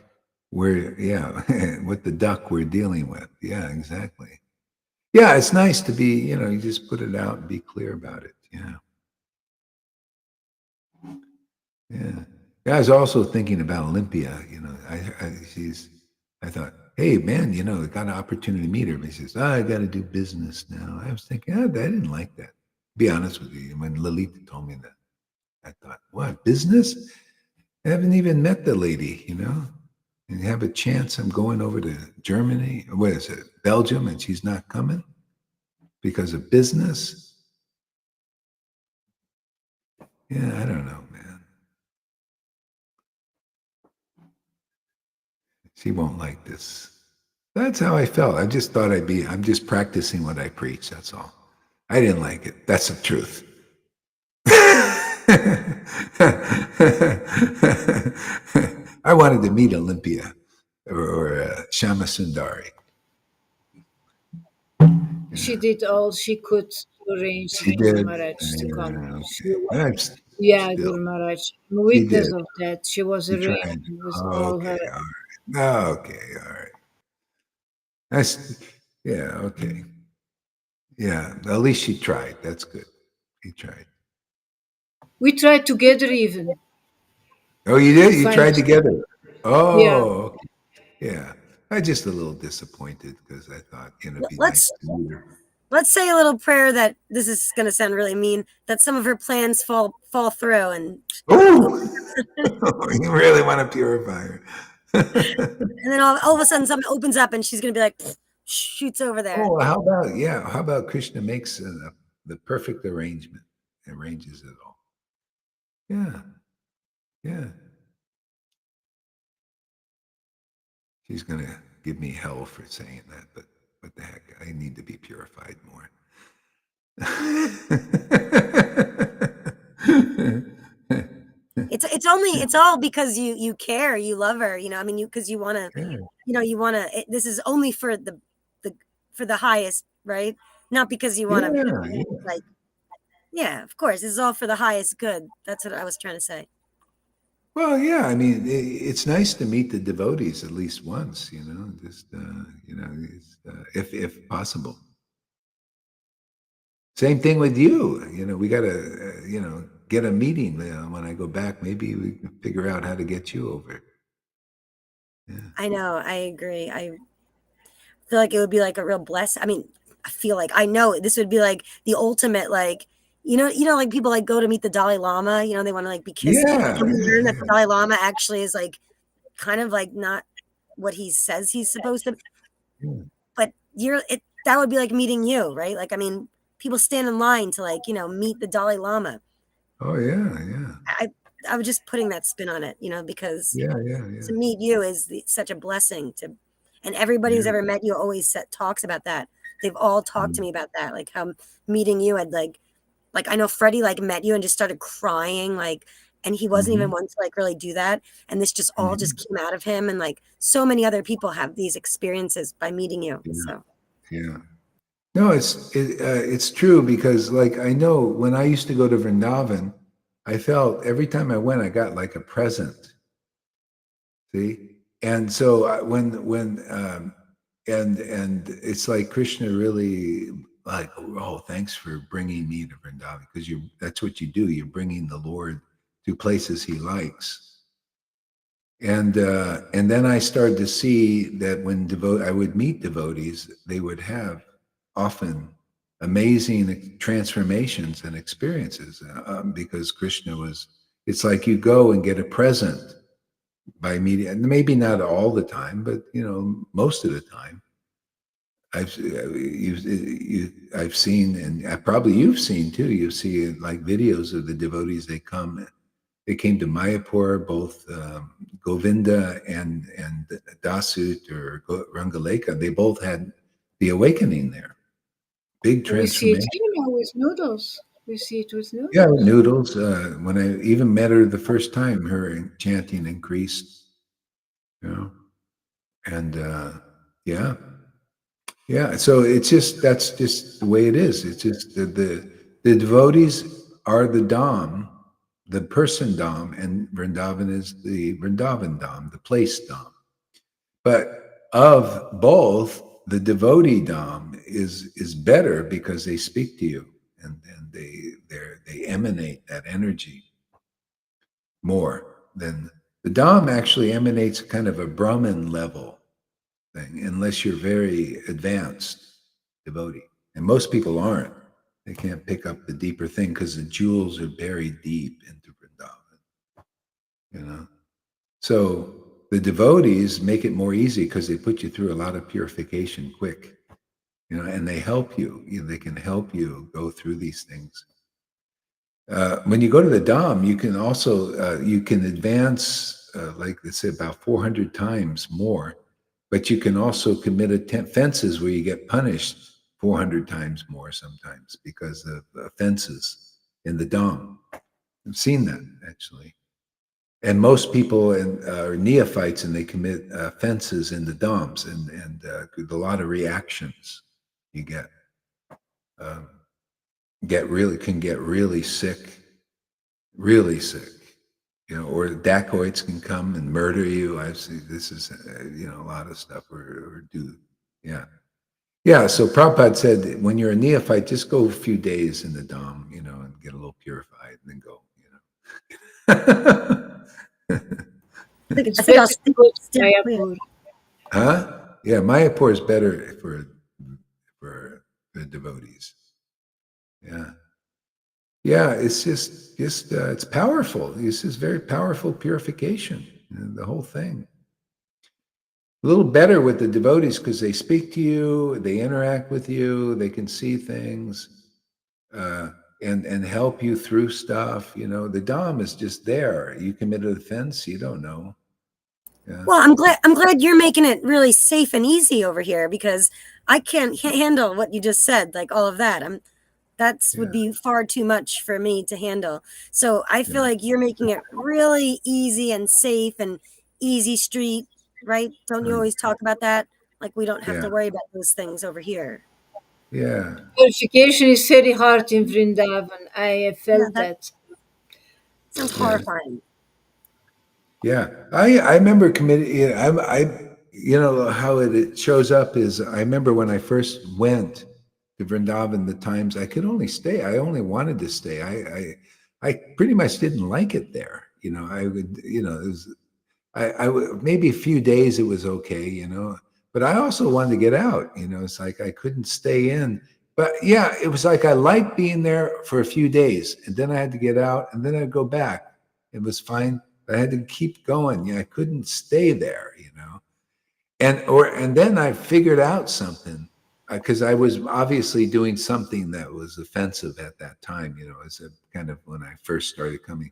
we're dealing with. Yeah, exactly. Yeah, it's nice to be, you just put it out and be clear about it. Yeah. I was also thinking about Olympia, I thought, hey man, I got an opportunity to meet her. But he says, I got to do business now. I was thinking, I didn't like that. Be honest with you. When Lolita told me that, I thought, what, business? I haven't even met the lady, and have a chance. I'm going over to Germany. What is it? Belgium, and she's not coming because of business. Yeah, I don't know, man. She won't like this. That's how I felt. I just thought I'm just practicing what I preach. That's all. I didn't like it. That's the truth. I wanted to meet Olympia or Shama Sundari. She did all she could to arrange She Guru did. Maharaj to come. Yeah, Guru Maharaj. In witness of that, she was She arranged tried. with all her. Okay, all right. Okay. Yeah, at least she tried. That's good. She tried. We tried together even. Oh, you did? You tried Finally. together? Oh, Yeah. okay. Yeah. I'm just a little disappointed because I thought, it'd be nice to meet her. Let's say a little prayer that this is going to sound really mean, that some of her plans fall through. And oh, you really want to purify her. And then all of a sudden something opens up and she's going to be like, shoots over there. Oh, how about Krishna makes the perfect arrangement. It arranges it all. Yeah. Yeah. She's going to give me hell for saying that, but what the heck? I need to be purified more. It's all because you care, you love her, you know. I mean, because you want to, Yeah. you know, you want to. This is only for the highest, right? Not because you want to, Yeah. like, yeah, of course, this is all for the highest good. That's what I was trying to say. Well, yeah. I mean, it's nice to meet the devotees at least once, you know, just if possible. Same thing with you. You know, we got to, get a meeting when I go back. Maybe we can figure out how to get you over. Yeah. I know, I agree. I feel like it would be like a real blessing. I mean, I feel like I know this would be like the ultimate, like, like people like go to meet the Dalai Lama, you know, they want to like be kissed. Yeah. And we learn that the Dalai Lama actually is like kind of like not what he says he's supposed to. Yeah. But that would be like meeting you, right? Like, I mean, people stand in line to like, meet the Dalai Lama. Oh, yeah. I was just putting that spin on it, because Yeah. to meet you is such a blessing and everybody who's Yeah. ever met you always talks about that. They've all talked to me about that, like how meeting you had like I know Freddie like met you and just started crying, like, and he wasn't even one to like really do that, and this just all just came out of him, and like so many other people have these experiences by meeting you. Yeah. So Yeah. No, it's true because like I know when I used to go to Vrindavan, I felt every time I went, I got like a present. See, and so and it's like Krishna really like, oh, thanks for bringing me to Vrindavan because that's what you do. You're bringing the Lord to places He likes. And then I started to see that when I would meet devotees, they would have often amazing transformations and experiences because Krishna was. It's like you go and get a present by meeting, and maybe not all the time, but most of the time. I've seen, and probably you've seen too. You see like videos of the devotees. They came to Mayapur, both Govinda and Dasut or Rangaleka. They both had the awakening there. Big We see it transformation. here now with noodles. We see it with noodles. Yeah, noodles. When I even met her the first time, her chanting increased. And yeah. So that's just the way it is. It's just the devotees are the Dham, the person Dham, and Vrindavan is the Vrindavan Dham, the place Dham. But of both, the devotee Dham is better because they speak to you and they emanate that energy more than the Dham actually emanates kind of a Brahman level thing, unless you're very advanced devotee. And most people aren't. They can't pick up the deeper thing because the jewels are buried deep into Vrindavan. So the devotees make it more easy because they put you through a lot of purification quick. And they help you. They can help you go through these things. When you go to the Dham, you can also you can advance, like they say, about 400 times more. But you can also commit offenses where you get punished 400 times more sometimes because of offenses in the Dham. I've seen that actually. And most people are neophytes and they commit offenses in the Dhams and a lot of reactions you get. Can get really sick, or dacoits can come and murder you. I've seen this is a lot of stuff or do, yeah. So Prabhupada said when you're a neophyte, just go a few days in the Dham, and get a little purified, and then go, It's I think I'll better to go to steer clear. Mayapur. Huh? Yeah, Mayapur is better for the devotees. Yeah. It's just it's powerful. This is very powerful purification. The whole thing. A little better with the devotees because they speak to you, they interact with you, they can see things. uh, and help you through stuff. You know, the Dom is just there. You commit an offense, you don't know. Yeah. Well, I'm glad you're making it really safe and easy over here, because I can't handle what you just said, like all of that. That's would Yeah. be far too much for me to handle. So I feel Yeah. like you're making it really easy and safe and easy street, right? Don't you always talk about that? Like we don't have Yeah. to worry about those things over here. Yeah. Purification is very hard in Vrindavan. I have Yeah, felt that that. sounds Yeah. horrifying. Yeah, I remember committing. You know, you know how it shows up is I remember when I first went to Vrindavan. The times I could only stay. I only wanted to stay. I pretty much didn't like it there. You know, I would. You know, it was maybe a few days it was okay. You know, but I also wanted to get out. You know, it's like I couldn't stay in. But yeah, it was like I liked being there for a few days, and then I had to get out, and then I'd go back. It was fine. I had to keep going. Yeah, I couldn't stay there, you know. And then I figured out something because I was obviously doing something that was offensive at that time, you know, as a kind of when I first started coming.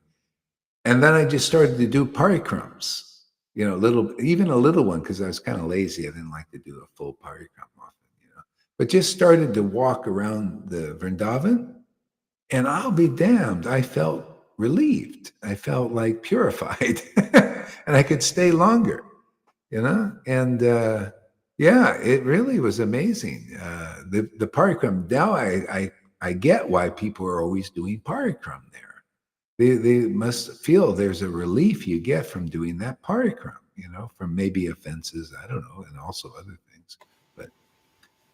And then I just started to do parikrams, you know, even a little one, because I was kind of lazy. I didn't like to do a full parikram often, you know. But just started to walk around the Vrindavan, and I'll be damned, I felt relieved. I felt like purified, and I could stay longer, you know. And yeah, it really was amazing. The parikram. Now I get why people are always doing parikram there. They must feel there's a relief you get from doing that parikram, you know, from maybe offenses, I don't know, and also other things. But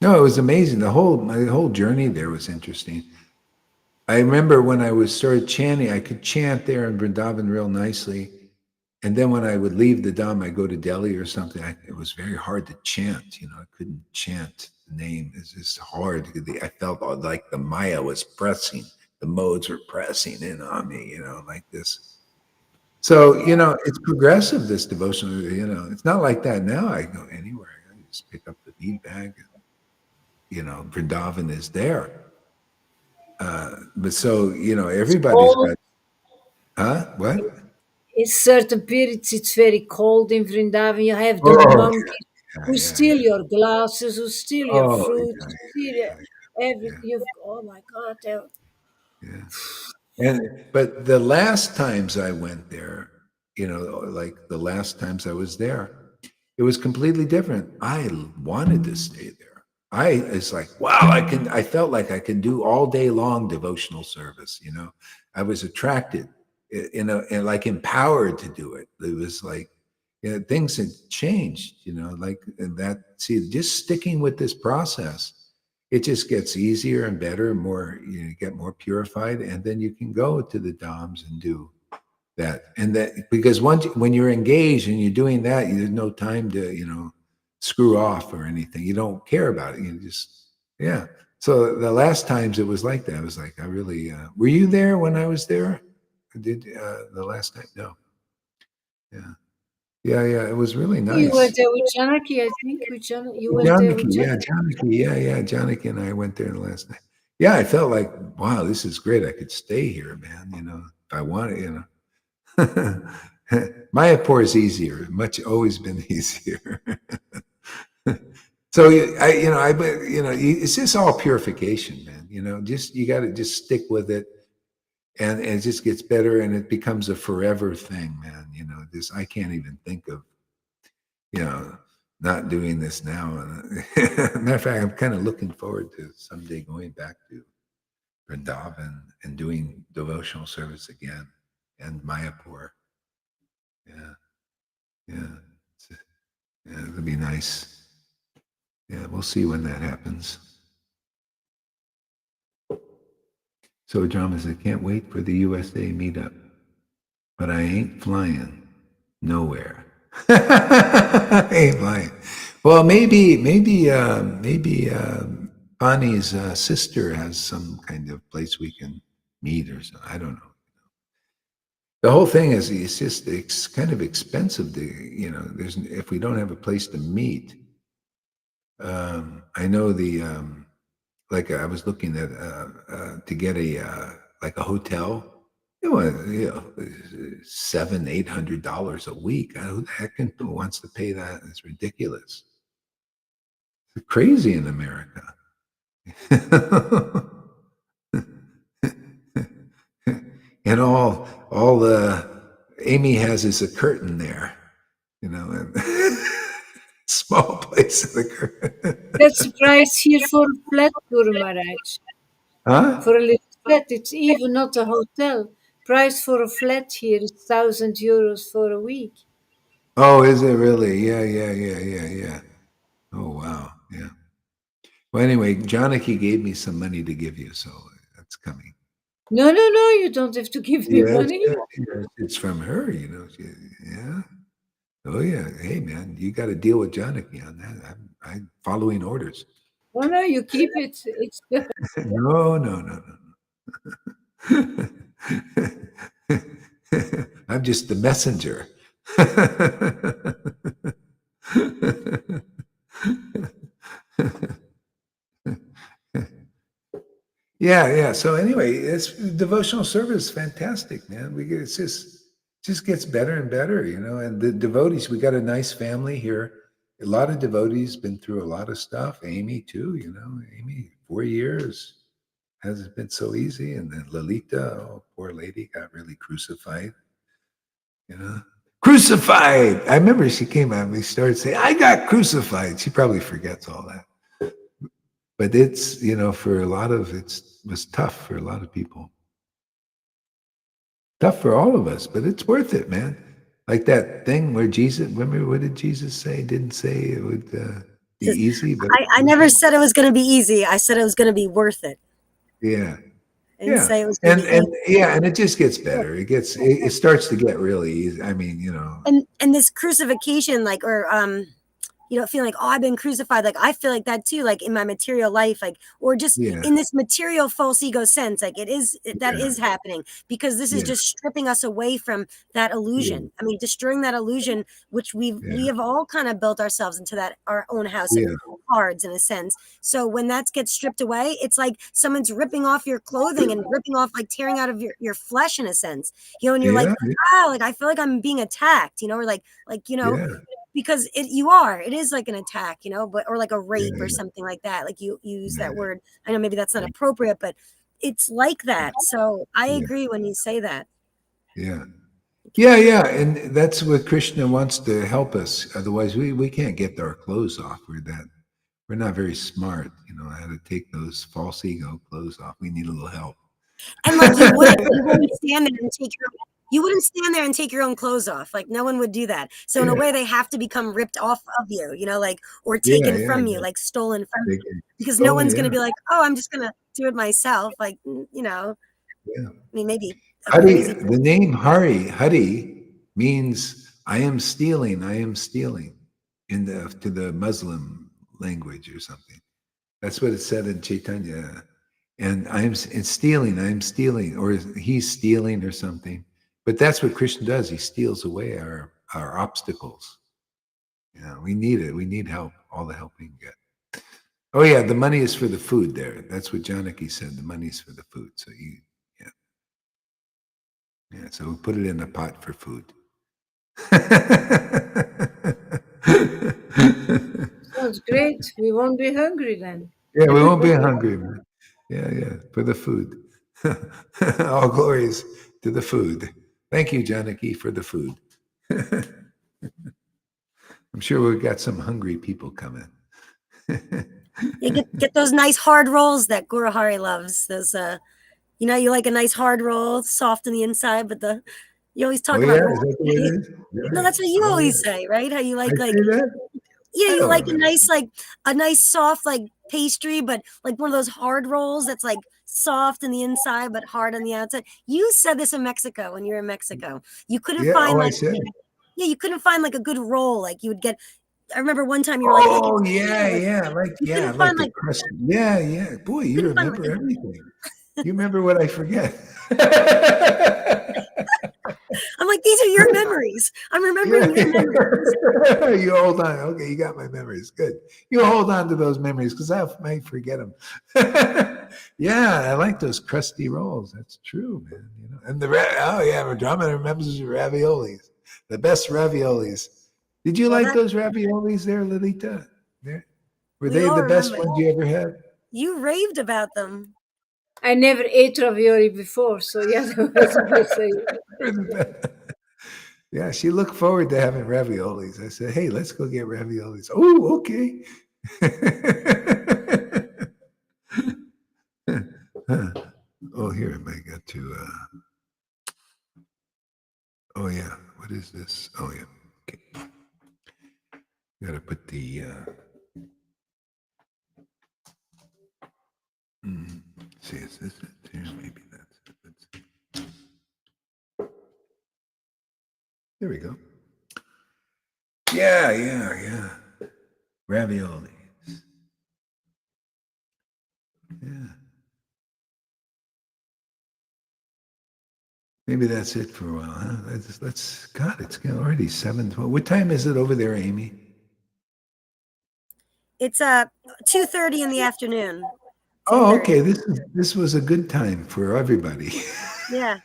no, it was amazing. My whole journey there was interesting. I remember when I was started chanting, I could chant there in Vrindavan real nicely. And then when I would leave the Dham, I go to Delhi or something, it was very hard to chant. You know, I couldn't chant the name. It's just hard. I felt like the Maya was pressing, the modes were pressing in on me, you know, like this. So, you know, it's progressive, this devotional, you know, it's not like that now. I go anywhere. I just pick up the bead bag and, you know, Vrindavan is there. But so, you know, It's everybody's cold. got, huh? What? In certain periods, it's very cold in Vrindavan. You have the Oh, monkeys yeah, who yeah, yeah. steal your glasses, who steal your Oh, fruit, yeah, who yeah, steal yeah, everything. You've, oh my God. yeah. But the last times I went there, you know, like the last times I was there, it was completely different. I wanted to stay there. It's like, wow, I felt like I can do all day long devotional service, you know. I was attracted, and like empowered to do it. It was like, yeah, things had changed, you know, like and that, see, just sticking with this process, it just gets easier and better, more, you know, get more purified, and then you can go to the DOMs and do that. And that, because when you're engaged and you're doing that, there's no time to, you know, screw off or anything. You don't care about it. You just, yeah. So the last times it was like that. I was like, I really, were you there when I was there? Did the last time? No. Yeah. Yeah. Yeah. It was really You were nice. there with Janaki, I think. With you went there Janaki, with yeah, Janaki. Janaki, yeah. Janaki and I went there the last night. Yeah, I felt like, wow, this is great. I could stay here, man. You know, if I wanted, you know. Mayapur is easier, much always been easier. So it's just all purification, man. You know, just you got to just stick with it, and it just gets better, and it becomes a forever thing, man. You know, just I can't even think of, you know, not doing this now. Matter of fact, I'm kind of looking forward to someday going back to Vrindavan and doing devotional service again, and Mayapur. Yeah, yeah, yeah. It'll be nice. Yeah, we'll see when that happens. So, Drama said, can't wait for the USA meetup, but I ain't flying nowhere. I ain't flying. Well, maybe Bonnie's sister has some kind of place we can meet or something. I don't know. The whole thing is, it's kind of expensive to, you know, if we don't have a place to meet. I know like I was looking at to get a like a hotel. $700-800 a week. Who the heck wants to pay that? It's ridiculous. It's crazy in America. And all the Amy has is a curtain there, and small place in the curtain. That's the price here for a flat, Guru Maharaj. Huh? For a little flat, it's even not a hotel. Price for a flat here is €1,000 for a week. Oh, is it really? Yeah. Oh, wow. Yeah. Well, anyway, Janaki gave me some money to give you, so that's coming. No, you don't have to give me money. Yes, it's from her, yeah. Oh, yeah. Hey, man, you got to deal with Janaki on that. I'm following orders. Oh, no, you keep it. It's good. No. I'm just the messenger. Yeah. So anyway, it's devotional service, fantastic, man. It's just gets better and better, and the devotees, we got a nice family here. A lot of devotees been through a lot of stuff. Amy too, Amy, 4 years hasn't been so easy. And then Lalita, oh, poor lady, got really crucified. Crucified. I remember she came out and we started saying, I got crucified. She probably forgets all that. But it's, for a lot of, it was tough for a lot of people. Tough for all of us, but it's worth it, man. Like that thing where Jesus, remember, what did Jesus say? Didn't say it would be easy. But I never said it was going to be easy. I said it was going to be worth it. Yeah. I didn't say it was going to be easy. And it just gets better. It starts to get really easy. I mean, And this crucifixion, feeling like, oh, I've been crucified. Like, I feel like that too, like in my material life, like, or just in this material false ego sense, like is happening, because this is just stripping us away from that illusion. I mean, destroying that illusion, which we have all kind of built ourselves into that, our own house of cards in a sense. So when that gets stripped away, it's like someone's ripping off your clothing and ripping off, like tearing out of your flesh in a sense, and you're like, like, I feel like I'm being attacked, or because it is like an attack, or like a rape or something like that. Like you use that word. I know maybe that's not appropriate, but it's like that. So I agree when you say that. Yeah. And that's what Krishna wants to help us. Otherwise we can't get our clothes off. We're not very smart, how to take those false ego clothes off. We need a little help. And like you wouldn't stand there and take your own clothes off. Like no one would do that. So in a way, they have to become ripped off of you, or taken from you, like stolen from you, because no one's going to be like, oh, I'm just going to do it myself. Like, I mean, maybe. The name Hari means I am stealing to the Muslim language or something. That's what it said in Chaitanya. And I'm stealing, or he's stealing or something. But that's what Krishna does. He steals away our obstacles. We need it. We need help, all the help we can get. Oh yeah, the money is for the food there. That's what Janaki said. The money is for the food. So so we put it in a pot for food. Sounds great. We won't be hungry then. Yeah, we won't be hungry, man. Yeah, for the food. All glories to the food. Thank you, Janaki, for the food. I'm sure we've got some hungry people coming. You get those nice hard rolls that Guru Hari loves. Those, you like a nice hard roll, soft on the inside, but you always talk about. No, that's what you always say, right? How you like you like a nice soft like pastry, but like one of those hard rolls that's like soft on the inside but hard on the outside. You said this in Mexico when you were in Mexico. You couldn't find you couldn't find like a good roll. Like you would get. I remember one time you were like, like the crust. Yeah. Boy, you remember everything. You remember what I forget. I'm like, These are your memories. I'm remembering your memories. You hold on. Okay, you got my memories. Good. You hold on to those memories because I might forget them. Yeah, I like those crusty rolls. That's true, man. You know, and oh yeah, Drama remembers the raviolis, the best raviolis. Did you Well, like those raviolis there, Lolita? There? Were we they all the best remember. ones you ever had? You raved about them. I never ate ravioli before, so yeah, that was the best They're the best. Yeah, she looked forward to having raviolis. I said, "Hey, let's go get raviolis." Oh, okay. Oh, here I got to. Oh yeah, what is this? Oh yeah, okay. Got to put the. See, is this it? Here, maybe that's it. There we go. Yeah. Raviolis. Yeah. Maybe that's it for a while, huh? God, it's already 7:12. What time is it over there, Amy? It's 2:30 in the afternoon. Oh, 2:30. okay. This was a good time for everybody. Yeah.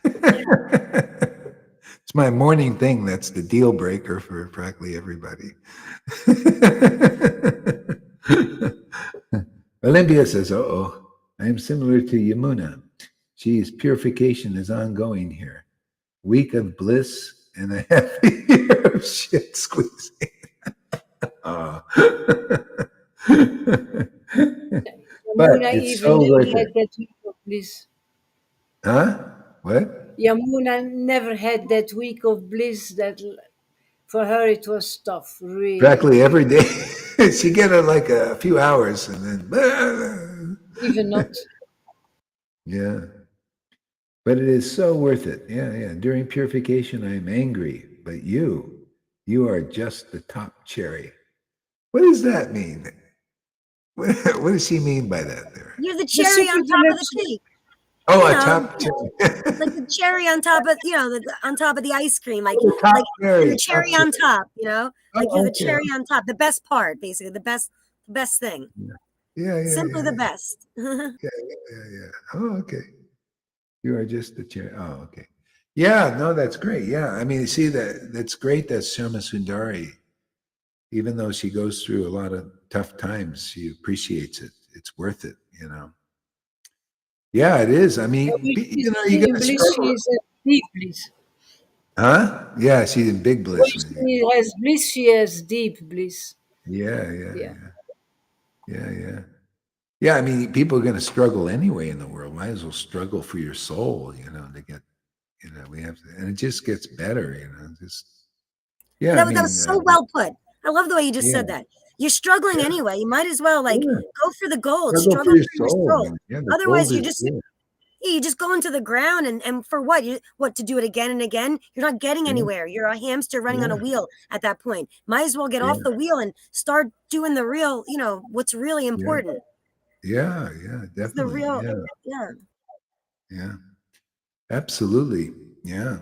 It's my morning thing. That's the deal breaker for practically everybody. Olympia says, "Uh-oh, I am similar to Yamuna. Geez, purification is ongoing here. Week of bliss and a half year of shit squeezing." Oh. But Yamuna it's even so never worth had it. that week of bliss. Huh? What? Yamuna never had that week of bliss. That for her it was tough, really. Practically every day. She get it like a few hours and then. Even not. Yeah. But it is so worth it. Yeah. During purification, I am angry, but you are just the top cherry. What does that mean? What does she mean by that there? You're the The cherry on secret top of the election. cake. Oh, You a know, top cherry. like the cherry on top of, on top of the ice cream. Like, Oh, the top like you're cherry. the Top cherry cherry. on top, like you're Oh, the okay. cherry on top. The best part, basically. The best thing. Yeah. Simply the best. Yeah. Oh, okay. You are just the cherry. Oh, okay. Yeah, no, that's great. Yeah. I mean, see that's great that Shama Sundari, even though she goes through a lot of tough times, she appreciates it. It's worth it, you know. Yeah, it is. I mean, When she's you in gotta bliss, she struggle. is at deep bliss. Huh? Yeah, she's in big When bliss. she has bliss, she has deep bliss. Yeah. Yeah. Yeah, I mean, people are gonna struggle anyway in the world. Might as well struggle for your soul, to get, we have to, and it just gets better, just yeah, I That mean, was so well put. I love the way you just yeah, said that. You're struggling yeah, anyway. You might as well yeah. go for the gold. Struggle for Struggle your for your soul, soul. man. Yeah, the Otherwise, gold is good. you just go into the ground and for what? What to do it again and again? You're not getting Yeah, anywhere. You're a hamster running on a yeah, wheel at that point. Might as well get yeah, off the wheel and start doing the real, what's really yeah, important. yeah, It's the definitely. real, Yeah, yeah. yeah, absolutely. Yeah.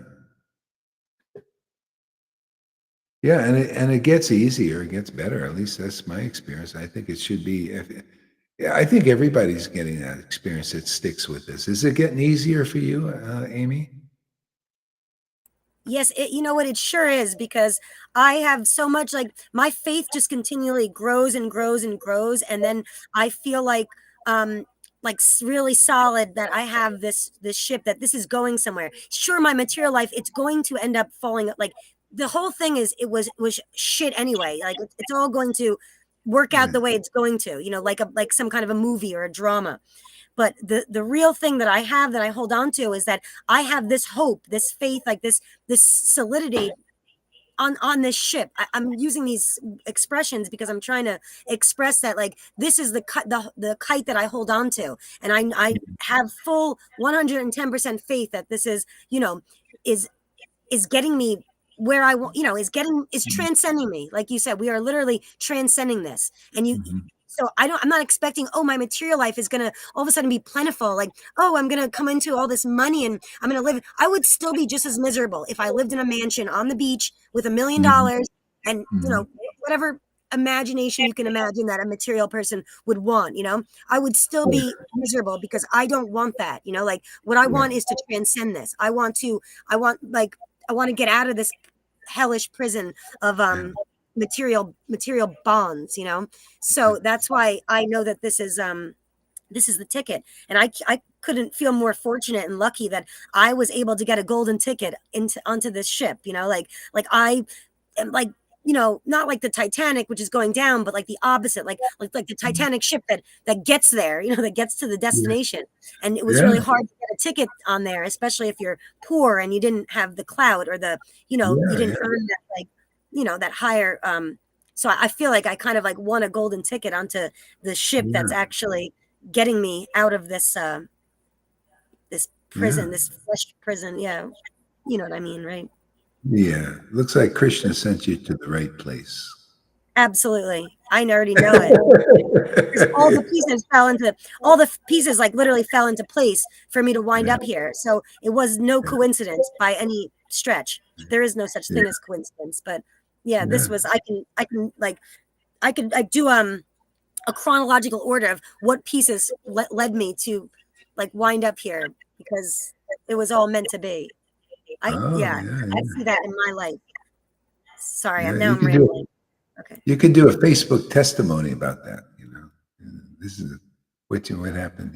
Yeah, and it gets easier, it gets better. At least that's my experience. I think it should be. Yeah, I think everybody's getting that experience that sticks with this. Is it getting easier for you, Amy? Yes, you know what? It sure is because I have so much like my faith just continually grows and grows and grows, and then I feel um really solid that I have this ship that this is going somewhere. Sure, my material life it's going to end up falling like the whole thing is it was shit anyway. Like it's all going to work out Yeah. the way it's going to, like some kind of a movie or a drama. But the real thing that I have that I hold on to is that I have this hope, this faith, like this solidity on this ship. I'm using these expressions because I'm trying to express that like this is the kite that I hold on to, and I have full 110% faith that this is is is getting me where I want, is transcending me. Like you said, we are literally transcending this. And Mhm. So I'm not expecting, oh, my material life is going to all of a sudden be plentiful. Like, oh, I'm going to come into all this money and I'm going to live. I would still be just as miserable if I lived in a mansion on the beach with $1 million and, whatever imagination you can imagine that a material person would want, I would still be miserable because I don't want that, like what I want is to transcend this. I want to get out of this hellish prison of material bonds, so that's why I know that this is the ticket, and I couldn't feel more fortunate and lucky that I was able to get a golden ticket onto this ship, like I am like, not like the Titanic, which is going down, but like the opposite, like the Titanic ship that gets there, that gets to the destination. And it was really hard to get a ticket on there, especially if you're poor and you didn't have the clout or the, you didn't earn that, like, that higher. So I feel like I kind of like won a golden ticket onto the ship that's actually getting me out of this this prison, this flesh prison. Yeah, you know what I mean, right? Yeah, looks like Krishna sent you to the right place. Absolutely. I already know it. Because all the pieces like literally fell into place for me to wind up here. So it was no coincidence by any stretch. There is no such thing as coincidence. But yeah, this was, I could do a chronological order of what pieces led me to like wind up here, because it was all meant to be. I see that in my life. Sorry, I'm rambling. Okay. You could do a Facebook testimony about that. This is what happened.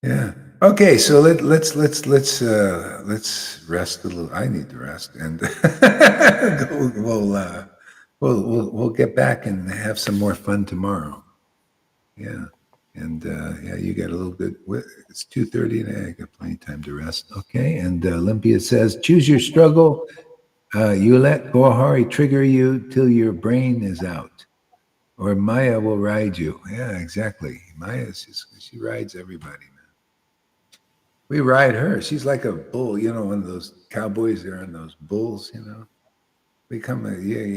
Yeah. Okay, so let's rest a little. I need to rest, and we'll get back and have some more fun tomorrow. Yeah. And you got a little good. It's 2:30, and I got plenty of time to rest. Okay. And Olympia says, "Choose your struggle. You let Gohari trigger you till your brain is out, or Maya will ride you." Yeah, exactly. Maya, she rides everybody, man. We ride her. She's like a bull. One of those cowboys that are on those bulls. You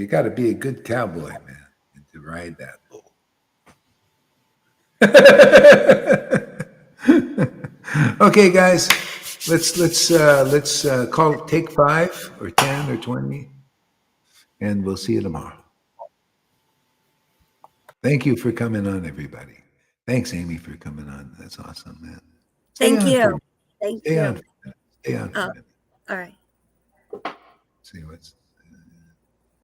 got to be a good cowboy, man, to ride that bull. Okay, guys, let's call take 5 or 10 or 20, and we'll see you tomorrow. Thank you for coming on, everybody. Thanks, Amy, for coming on. That's awesome, man. Thank you. Thank you. Stay on. All right. See what's.